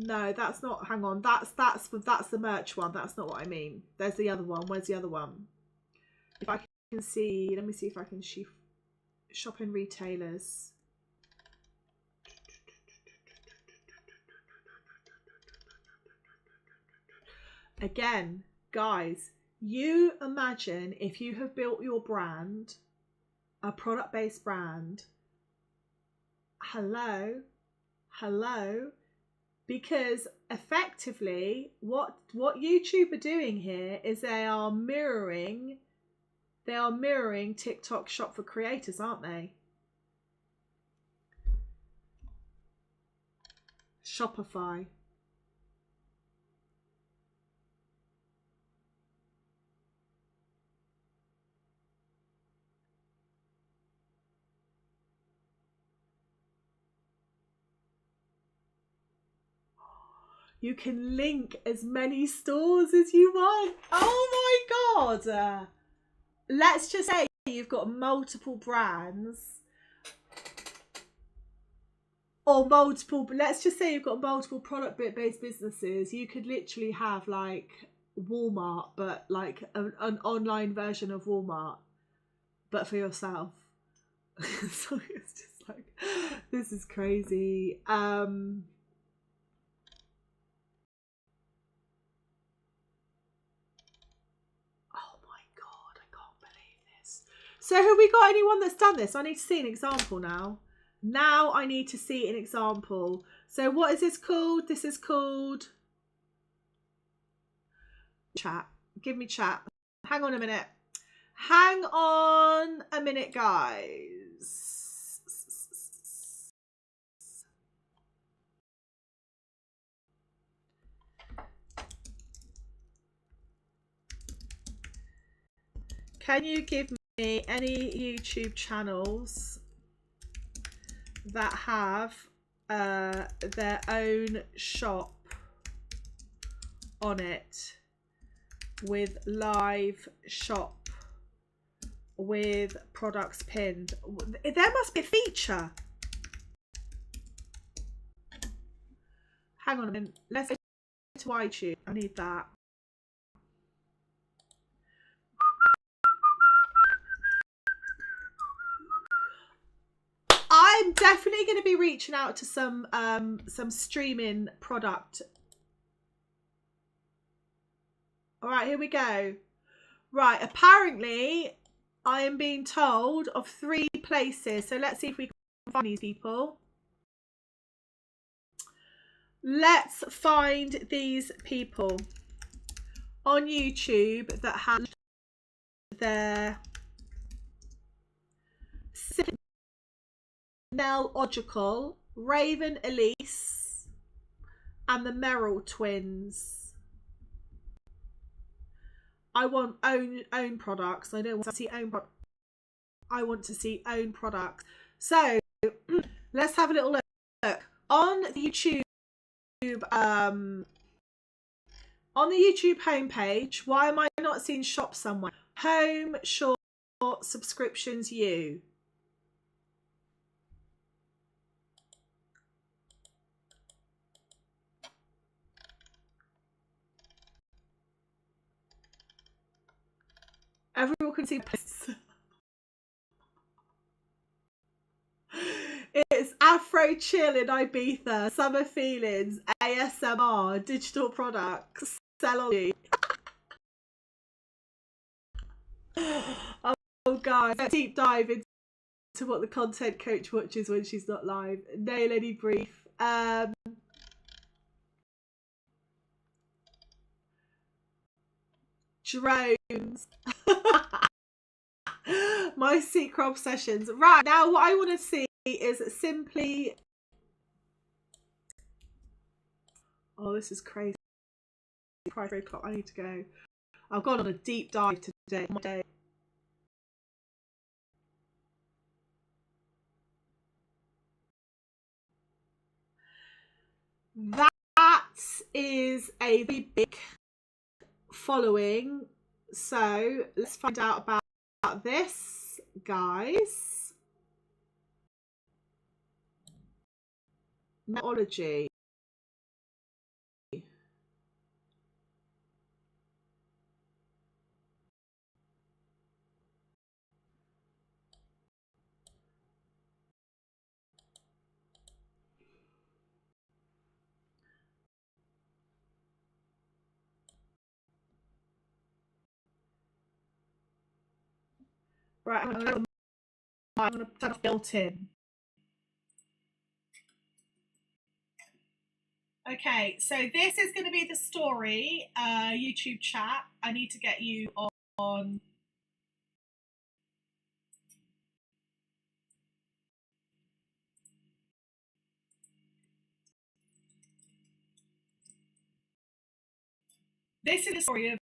No, that's not. Hang on. That's the merch one. That's not what I mean. There's the other one. Where's the other one? If I can see, let me see if I can shop in retailers. Again, guys, you imagine if you have built your brand, a product-based brand. Hello. Because effectively what YouTube are doing here is they are mirroring TikTok Shop for creators, aren't they? Shopify. You can link as many stores as you want. Oh my God. Let's just say you've got multiple brands or let's just say you've got multiple product-based businesses. You could literally have like Walmart, but like an online version of Walmart, but for yourself. So it's just like, this is crazy. So have we got anyone that's done this? I need to see an example now. Now I need to see an example. So what is this called? This is called chat. Give me chat. Hang on a minute. Hang on a minute, guys. Can you give me any YouTube channels that have their own shop on it with live shop with products pinned? There must be a feature. Hang on a minute. Let's go to iTunes. I need that. I'm definitely going to be reaching out to some streaming product. All right, here we go. Right, apparently I am being told of 3 places. So let's see if we can find these people. Let's find these people. on YouTube that have their Nell Ogical, Raven Elise, and the Merrill twins. I want own products. I don't want to see own products. I want to see own products. So let's have a little look on the YouTube. On the YouTube homepage, why am I not seeing shop somewhere? Home, short, subscriptions, you. Everyone can see this. It's Afro Chill in Ibiza, Summer Feelings, ASMR, digital products, sell on you. Oh guys, let's deep dive into what the content coach watches when she's not live. Nail any brief. Drones. My secret obsessions. Right, now what I want to see is simply... Oh, this is crazy. 3 o'clock, I need to go. I've gone on a deep dive today. That is a very big following. So let's find out about this, guys. Methodology. Right, I'm going to turn off built-in. Okay, so this is going to be the story YouTube chat. I need to get you on. This is the story of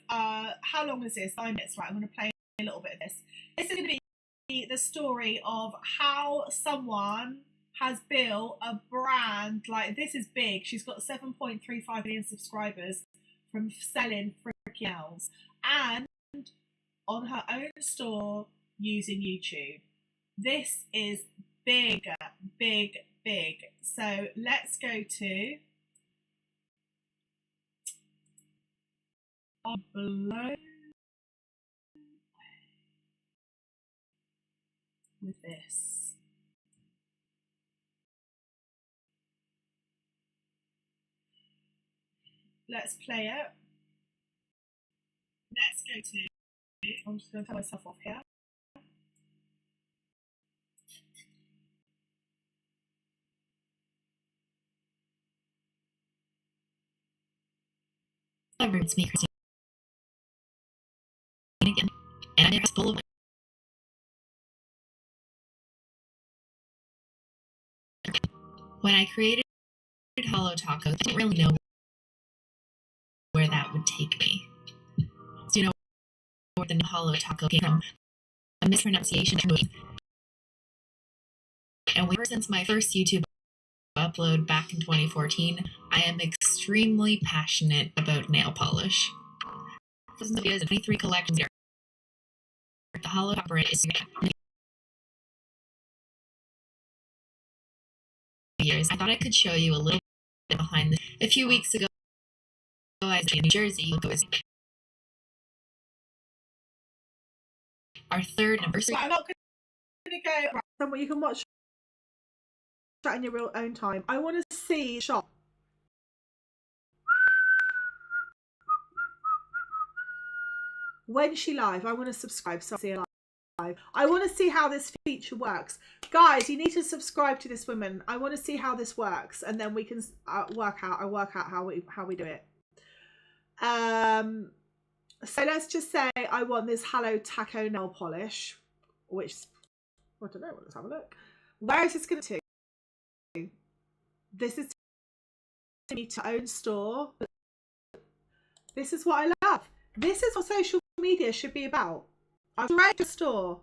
how long is this? 9 minutes, right? I'm going to play a little bit of this. This is going to be the story of how someone has built a brand. Like, this is big. She's got 7.35 million subscribers from selling freaking and on her own store using YouTube. This is big. So let's go to below with this. Let's play it. Let's go to, I'm just going to turn myself off here. It's me, Christine, again, and I'm full of. When I created Hollow Tacos, I didn't really know where that would take me. So, you know, where the Hollow Taco came from, a mispronunciation. And ever since my first YouTube upload back in 2014, I am extremely passionate about nail polish. This is videos of 23 collections here. The Hollow Topper is years. I thought I could show you a little bit behind this. A few weeks ago, I was in New Jersey. Our 3rd anniversary. I'm not going to go. Somewhere you can watch that in your real own time. I want to see shop. When she live, I want to subscribe. So I see her live. I want to see how this feature works, guys. You need to subscribe to this woman. I want to see how this works, and then we can work out how we do it. So let's just say I want this Hello Taco nail polish, which, I don't know, let's have a look. Where is this going to? This is to me to own store. This is what I love. This is what social media should be about. I've created a store.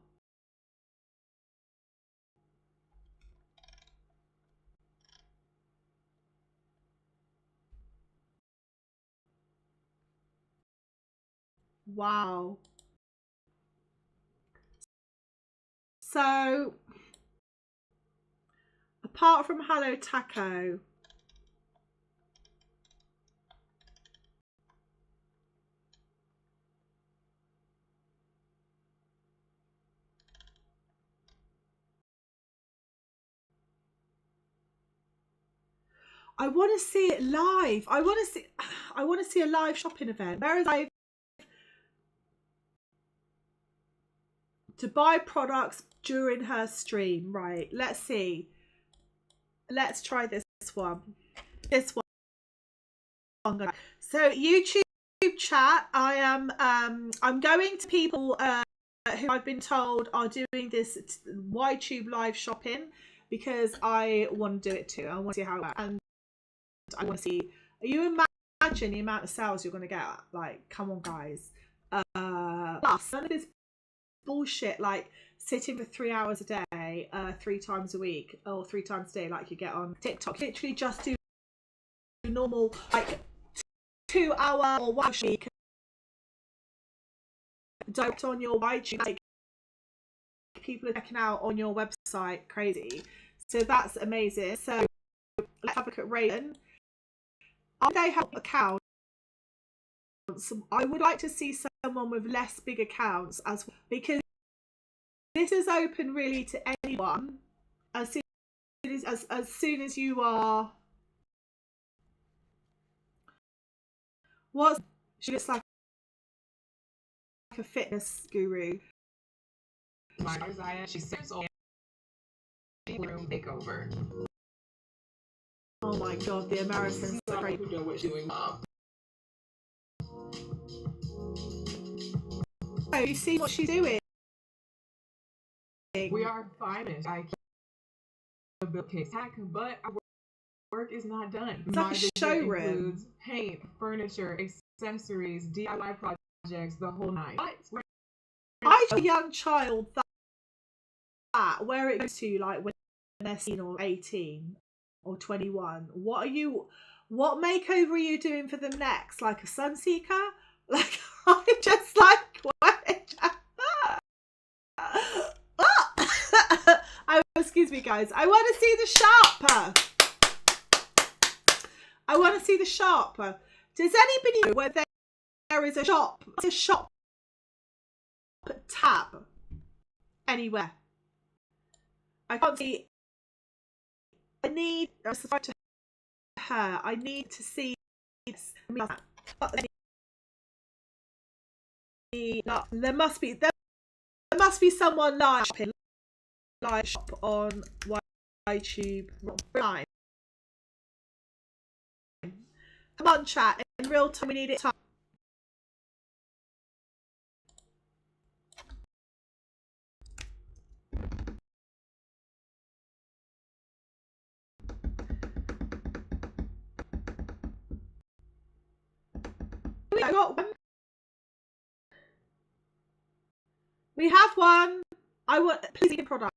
Wow. So, apart from Hello Taco, I want to see it live. I want to see a live shopping event. Whereas I to buy products during her stream. Right, let's see. Let's try this one. This one. So YouTube chat, I am I'm going to people who I've been told are doing this YTube live shopping because I want to do it too. I want to see how it works. And I want to see, you imagine the amount of sales you're going to get? Like, come on guys. Plus none of this bullshit like sitting for 3 hours a day, 3 times a week or 3 times a day like you get on TikTok. Literally just do normal like 2 hour or 1 week direct on your YTube, like people are checking out on your website. Crazy. So that's amazing. So let's have a look at Raven. Are they help accounts? I would like to see someone with less big accounts as well, because this is open really to anyone as soon as you are. What she looks like a fitness guru. She says room makeover. Oh my god, the Americans are great. Who know what she's doing. Oh, you see what she's doing? We are finest. I can't build case hack, but our work is not done. It's like a showroom. Includes paint, furniture, accessories, DIY projects, the whole nine. I a young child that where it goes to like when they're 16 or 18 or 21. What makeover are you doing for them next? Like a Sunseeker? Like I just like excuse me guys. I want to see the sharper. I want to see the sharper. Does anybody know where there is a shop? It's a shop tab anywhere. I can't see. I need to her. I need to see this. There must be someone live shop on YouTube. Come on, chat in real time. We need it. Time. We have one. I want please get product.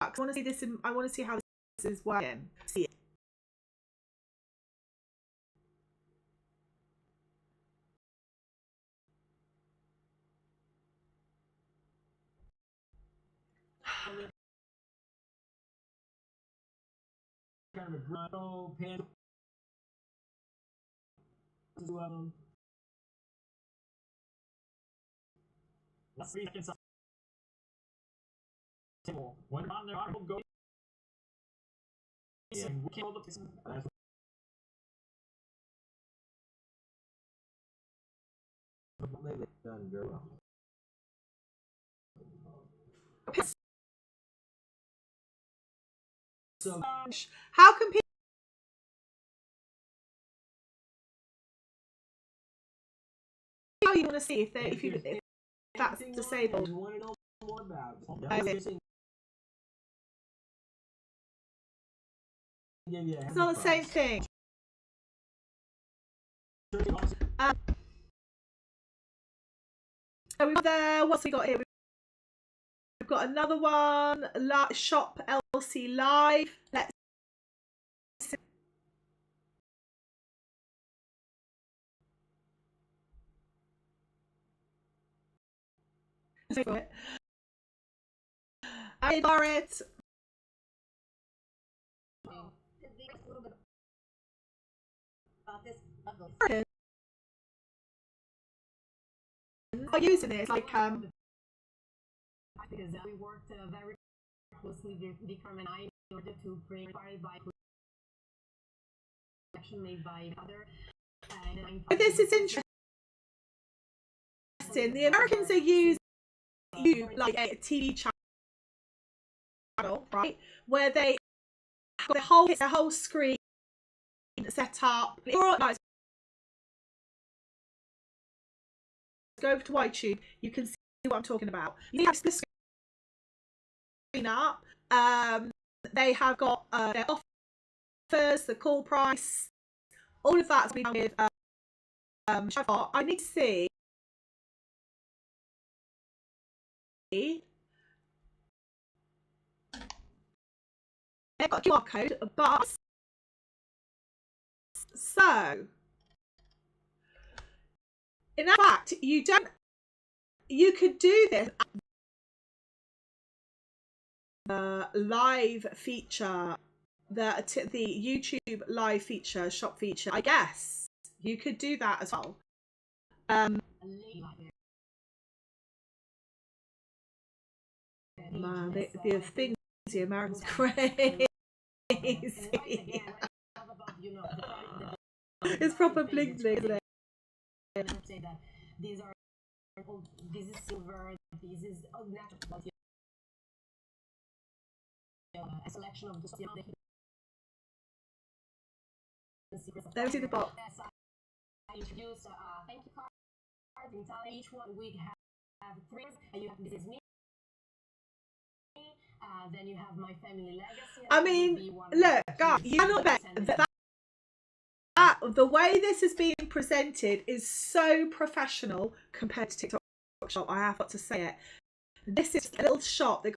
I want to see this. I want to see how this is working. See it. Kind of a grotto pen. Let's 3 seconds. When on there, I will go. And we can't hold up this. Done very well. So, how can people want to see if that's disabled. You want to know more about? Okay. It's not the same thing. So we've got there. What's we got here? We've got another one. Shop LC Live. Let's see. Hey, Barrett. Are using it like because we worked very closely with Vikram and I in order to bring inspired by action made by other. This is interesting. The Americans are using like a TV channel, right, where they have the whole screen set up. Nice. Go over to YouTube, you can see what I'm talking about. You have split screen up. They have got their offers, the call price, all of that's been done with. I need to see. They've got a QR code, but so in fact, you could do this live feature, the YouTube live feature, shop feature. I guess you could do that as well. Man, the things the Americans crazy. It's proper bling bling, isn't it? Say that these are this is silver, this is natural, a selection of the Let me see the box. I introduced thank you cards. In each one we have three, and you have this is me. Then you have my family legacy. I mean, look, guys, you cannot bet that the way this is being presented is so professional compared to TikTok Shop. I have got to say it. This is a little shop. They've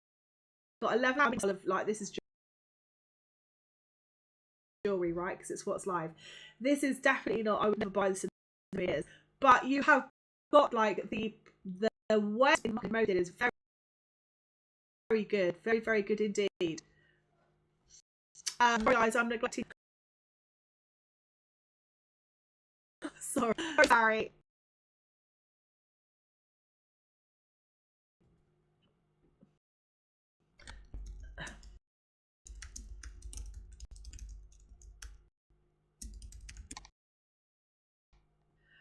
got 11 hours of like this is jewelry, right? Because it's what's live. This is definitely not. I would never buy this in 3 years. But you have got like the way it's been promoted is very, very good, very, very good indeed. Guys, I'm neglecting. Sorry.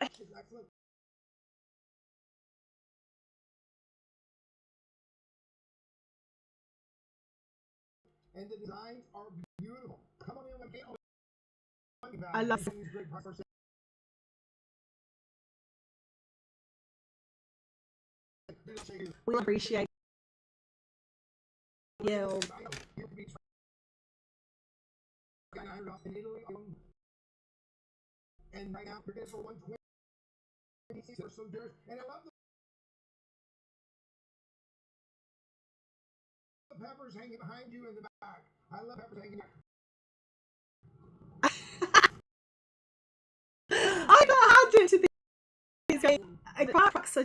Excellent. And the designs are beautiful. Come on in, I love it. We appreciate you. And right now, forget for 126 or so dirt. And I love the peppers hanging behind you in the back. I love peppers hanging back. I got handed to these products are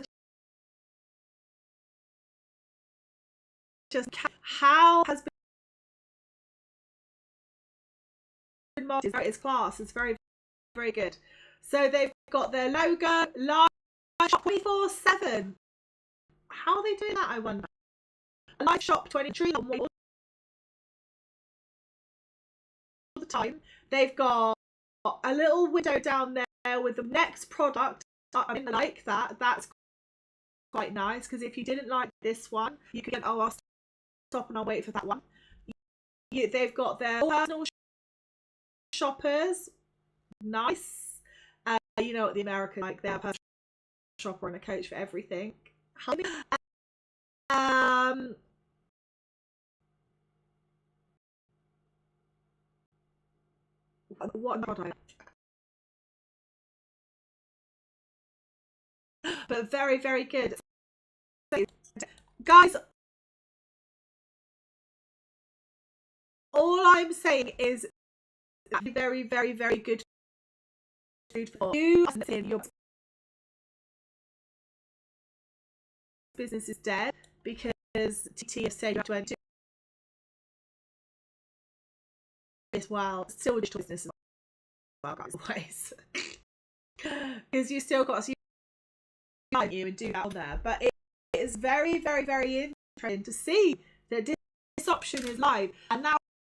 just how has been marketed. It's class. It's very, very good. So they've got their logo live 24/7. How are they doing that? I wonder. A live shop 23 all the time. They've got a little window down there with the next product. I mean, I like that. That's quite nice because if you didn't like this one, you could I'll stop and I'll wait for that one. They've got their personal shoppers. Nice. You know what the American like their personal shopper and a coach for everything. What product? But very, very good. So, guys, all I'm saying is very, very, very good food for you. Your business is dead because TT has said you have to do this while still a digital business as well, guys, always. Because you still got to you and do that on there. But it is very, very, very interesting to see that this option is live. And now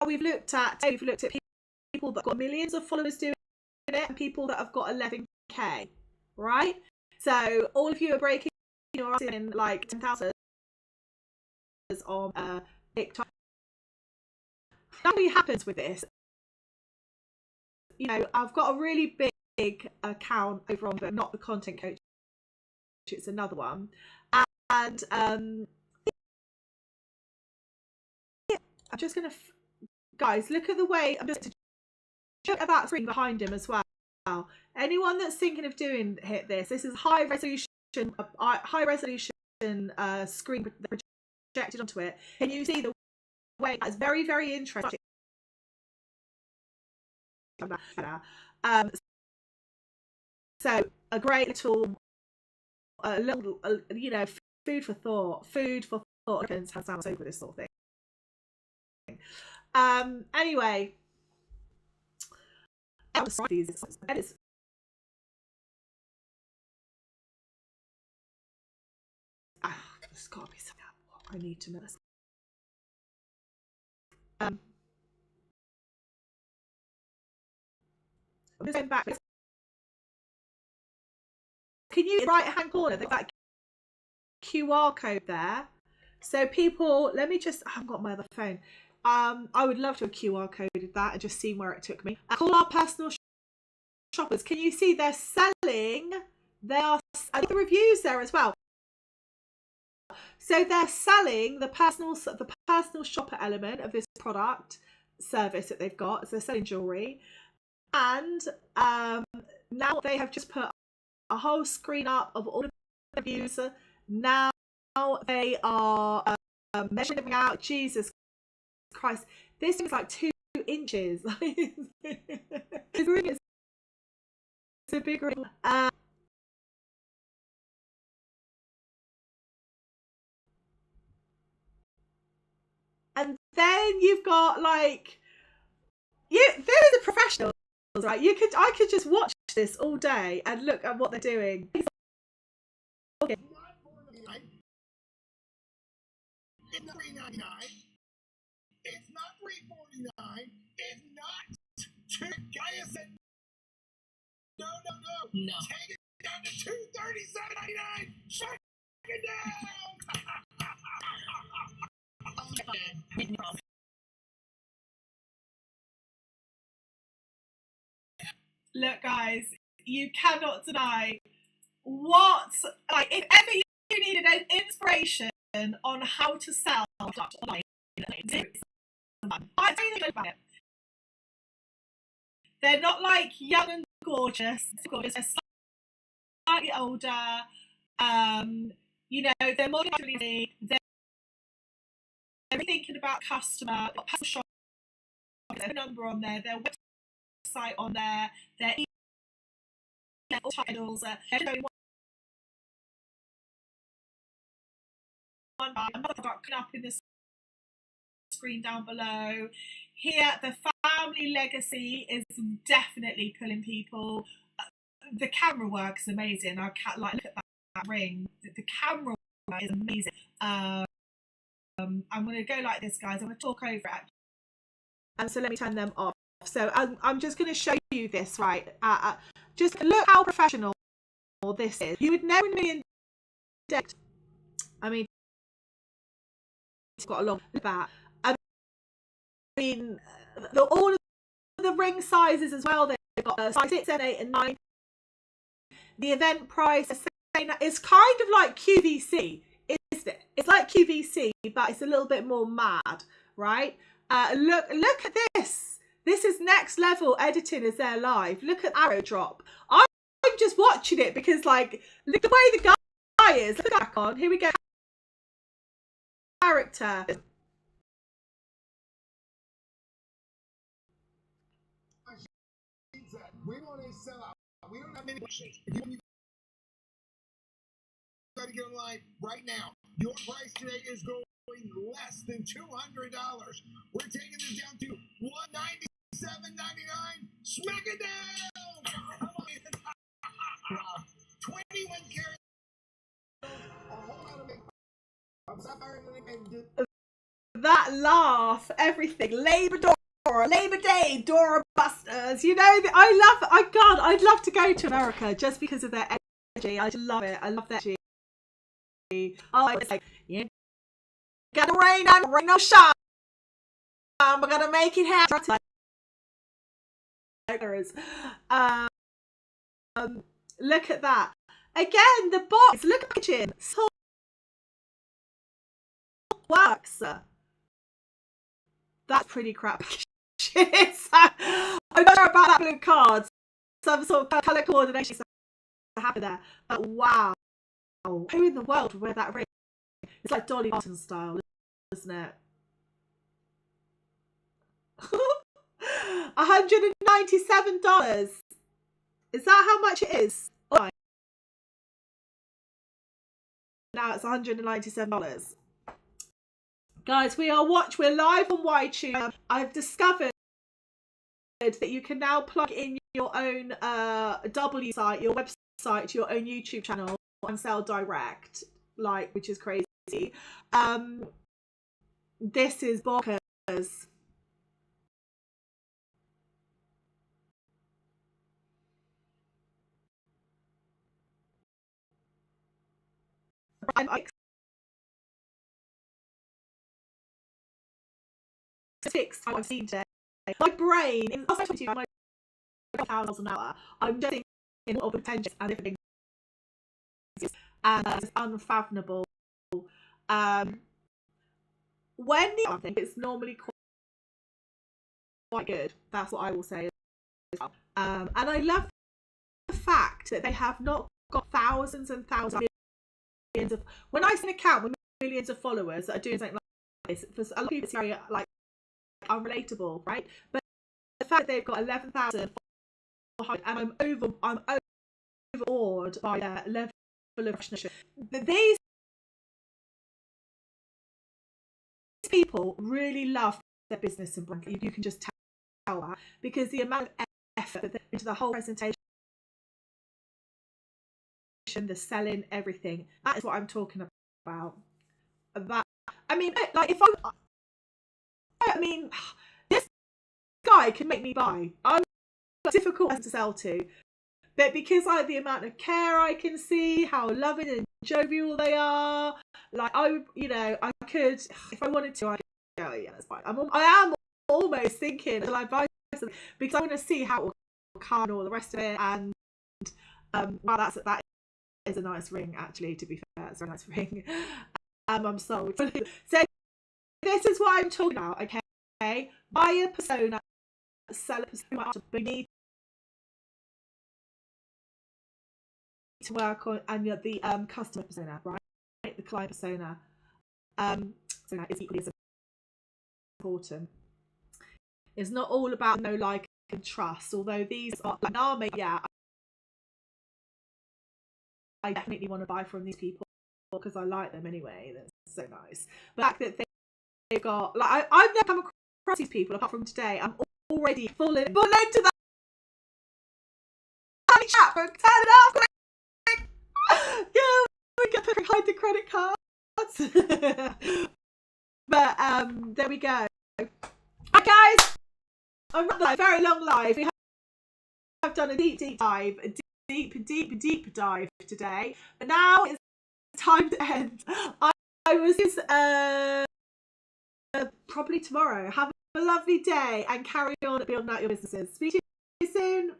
we've looked at people that got millions of followers doing it and people that have got 11k, right? So all of you are breaking your ass in like 10,000 on TikTok. Now what happens with this, you know, I've got a really big account over on, but not the content coach, it's another one, and I'm just gonna guys, look at the way I'm just look at that screen behind him as well. Anyone that's thinking of doing this is high resolution screen projected onto it. Can you see the way that's very, very interesting? So a great little you know, food for thought has sounds over this sort of thing. Anyway, there's got to be something I need to know. I'm just going back. Can you right hand corner that QR code there? So people, let me just, I haven't got my other phone. I would love to have QR coded that and just seen where it took me. Call our personal shoppers. Can you see they're selling? They are, I think the reviews there as well. So they're selling the personal shopper element of this product service that they've got. So they're selling jewelry, and now they have just put a whole screen up of all of the reviews. Now they are measuring everything out. Jesus Christ, this thing is like 2 inches. It's a big ring. And then you've got like those are professionals, right? I could just watch this all day and look at what they're doing. Okay. It's $3.99. It's not $3.49. It's not. Gaia said no. Take it down to $237.99. Shut it down. Look, guys, you cannot deny what, like, if ever you needed an inspiration on how to sell online, I think about it. They're not like young and gorgeous. They're slightly older. You know, they're more they're thinking about customer, personal shop, their number on there, their website on there, their email titles. Another product up in the screen down below. Here, the family legacy is definitely pulling people. The camera work is amazing. I can't like look at that ring. The camera work is amazing. I'm going to go like this, guys. I'm going to talk over it. And so let me turn them off. So I'm just going to show you this, right? Just look how professional this is. You would never in a million days. I mean, it's got a long back. I mean, all of the ring sizes as well. They've got size 6, 7, 8, and 9. The event price is saying that it's kind of like QVC, isn't it? It's like QVC, but it's a little bit more mad, right? Look at this. This is next level editing as they're live. Look at arrow drop. I'm just watching it because, like, look the way the guy is. Look back on. Here we go. Character. We want to sell out. We don't have many questions. You got to get online right now. Your price today is going less than $200. We're taking this down to $197.99. Smack it down! Come on, 21 carats. A whole lot of makeup. I'm sorry, That laugh, everything. Labor Day, Dora Busters. You know, I love it. God, I'd love to go to America just because of their energy. I just love it. I love their energy. Oh, it's like, yeah, gotta rain no shine. We're gonna make it happen. Look at that. Again, the box. Look at the kitchen. So works. That's pretty crap. I'm not sure about that blue card. Some sort of colour coordination to happen there. But wow. Who in the world would wear that ring? It's like Dolly Parton style, isn't it? $197. Is that how much it is? Oh, now it's $197. Guys, we're live on YTube. I've discovered that you can now plug in your own W site, your website to your own YouTube channel and sell direct, like, which is crazy. This is bonkers. I've seen today. My brain, in my 1,000 an hour, I'm just thinking of potential and different things, and it's unfathomable. When I think it's normally quite good. That's what I will say. And I love the fact that they have not got thousands and thousands, millions of. When I see an account with millions of followers that are doing something like this, for a lot of people it's very like unrelatable, right? But the fact that they've got 11,000, and I'm overawed by their level of professionalism. These people really love their business and brand. You can just tell that, because the amount of effort into the whole presentation, the selling, everything. That is what I'm talking about. That, I mean, like, if I mean, this guy can make me buy. I'm difficult to sell to, but because I the amount of care I can see, how loving and jovial they are, like, I could, if I wanted to, I could go, oh, yeah, that's fine. I am almost thinking that I buy something because I want to see how it will come and all the rest of it. And wow, that is a nice ring, actually. To be fair, it's a nice ring. I'm sold. So this is what I'm talking about, okay? Buyer persona, seller persona, beneath to work on, and the customer persona, right? The client persona. So that is equally as important. It's not all about know, like, and trust, although these are like, yeah, I definitely want to buy from these people because I like them anyway. That's so nice. But the fact that they've got, like, I've never come across these people apart from today. I'm already full into that chat book. Turn it off quick. Yeah, we get to hide the credit cards. But there we go. Hi guys, I'm not very long live. We have done a deep dive, a deep dive today. But now it's time to end. I was probably tomorrow. Have a lovely day and carry on building out your businesses. Speak to you soon.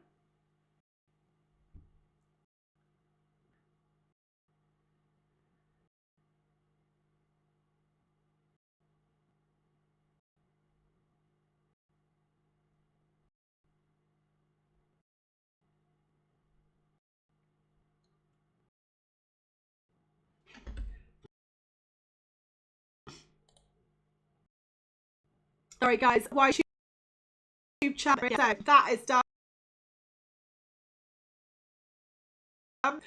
Sorry guys, why YouTube channel? So that is done. I'm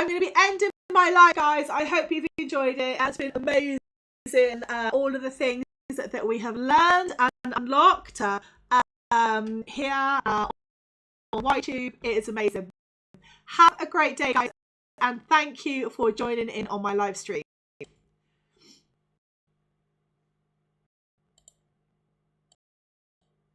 going to be ending my live, guys. I hope you've enjoyed it. It's been amazing. All of the things that we have learned and unlocked here on YouTube. It is amazing. Have a great day, guys, and thank you for joining in on my live stream.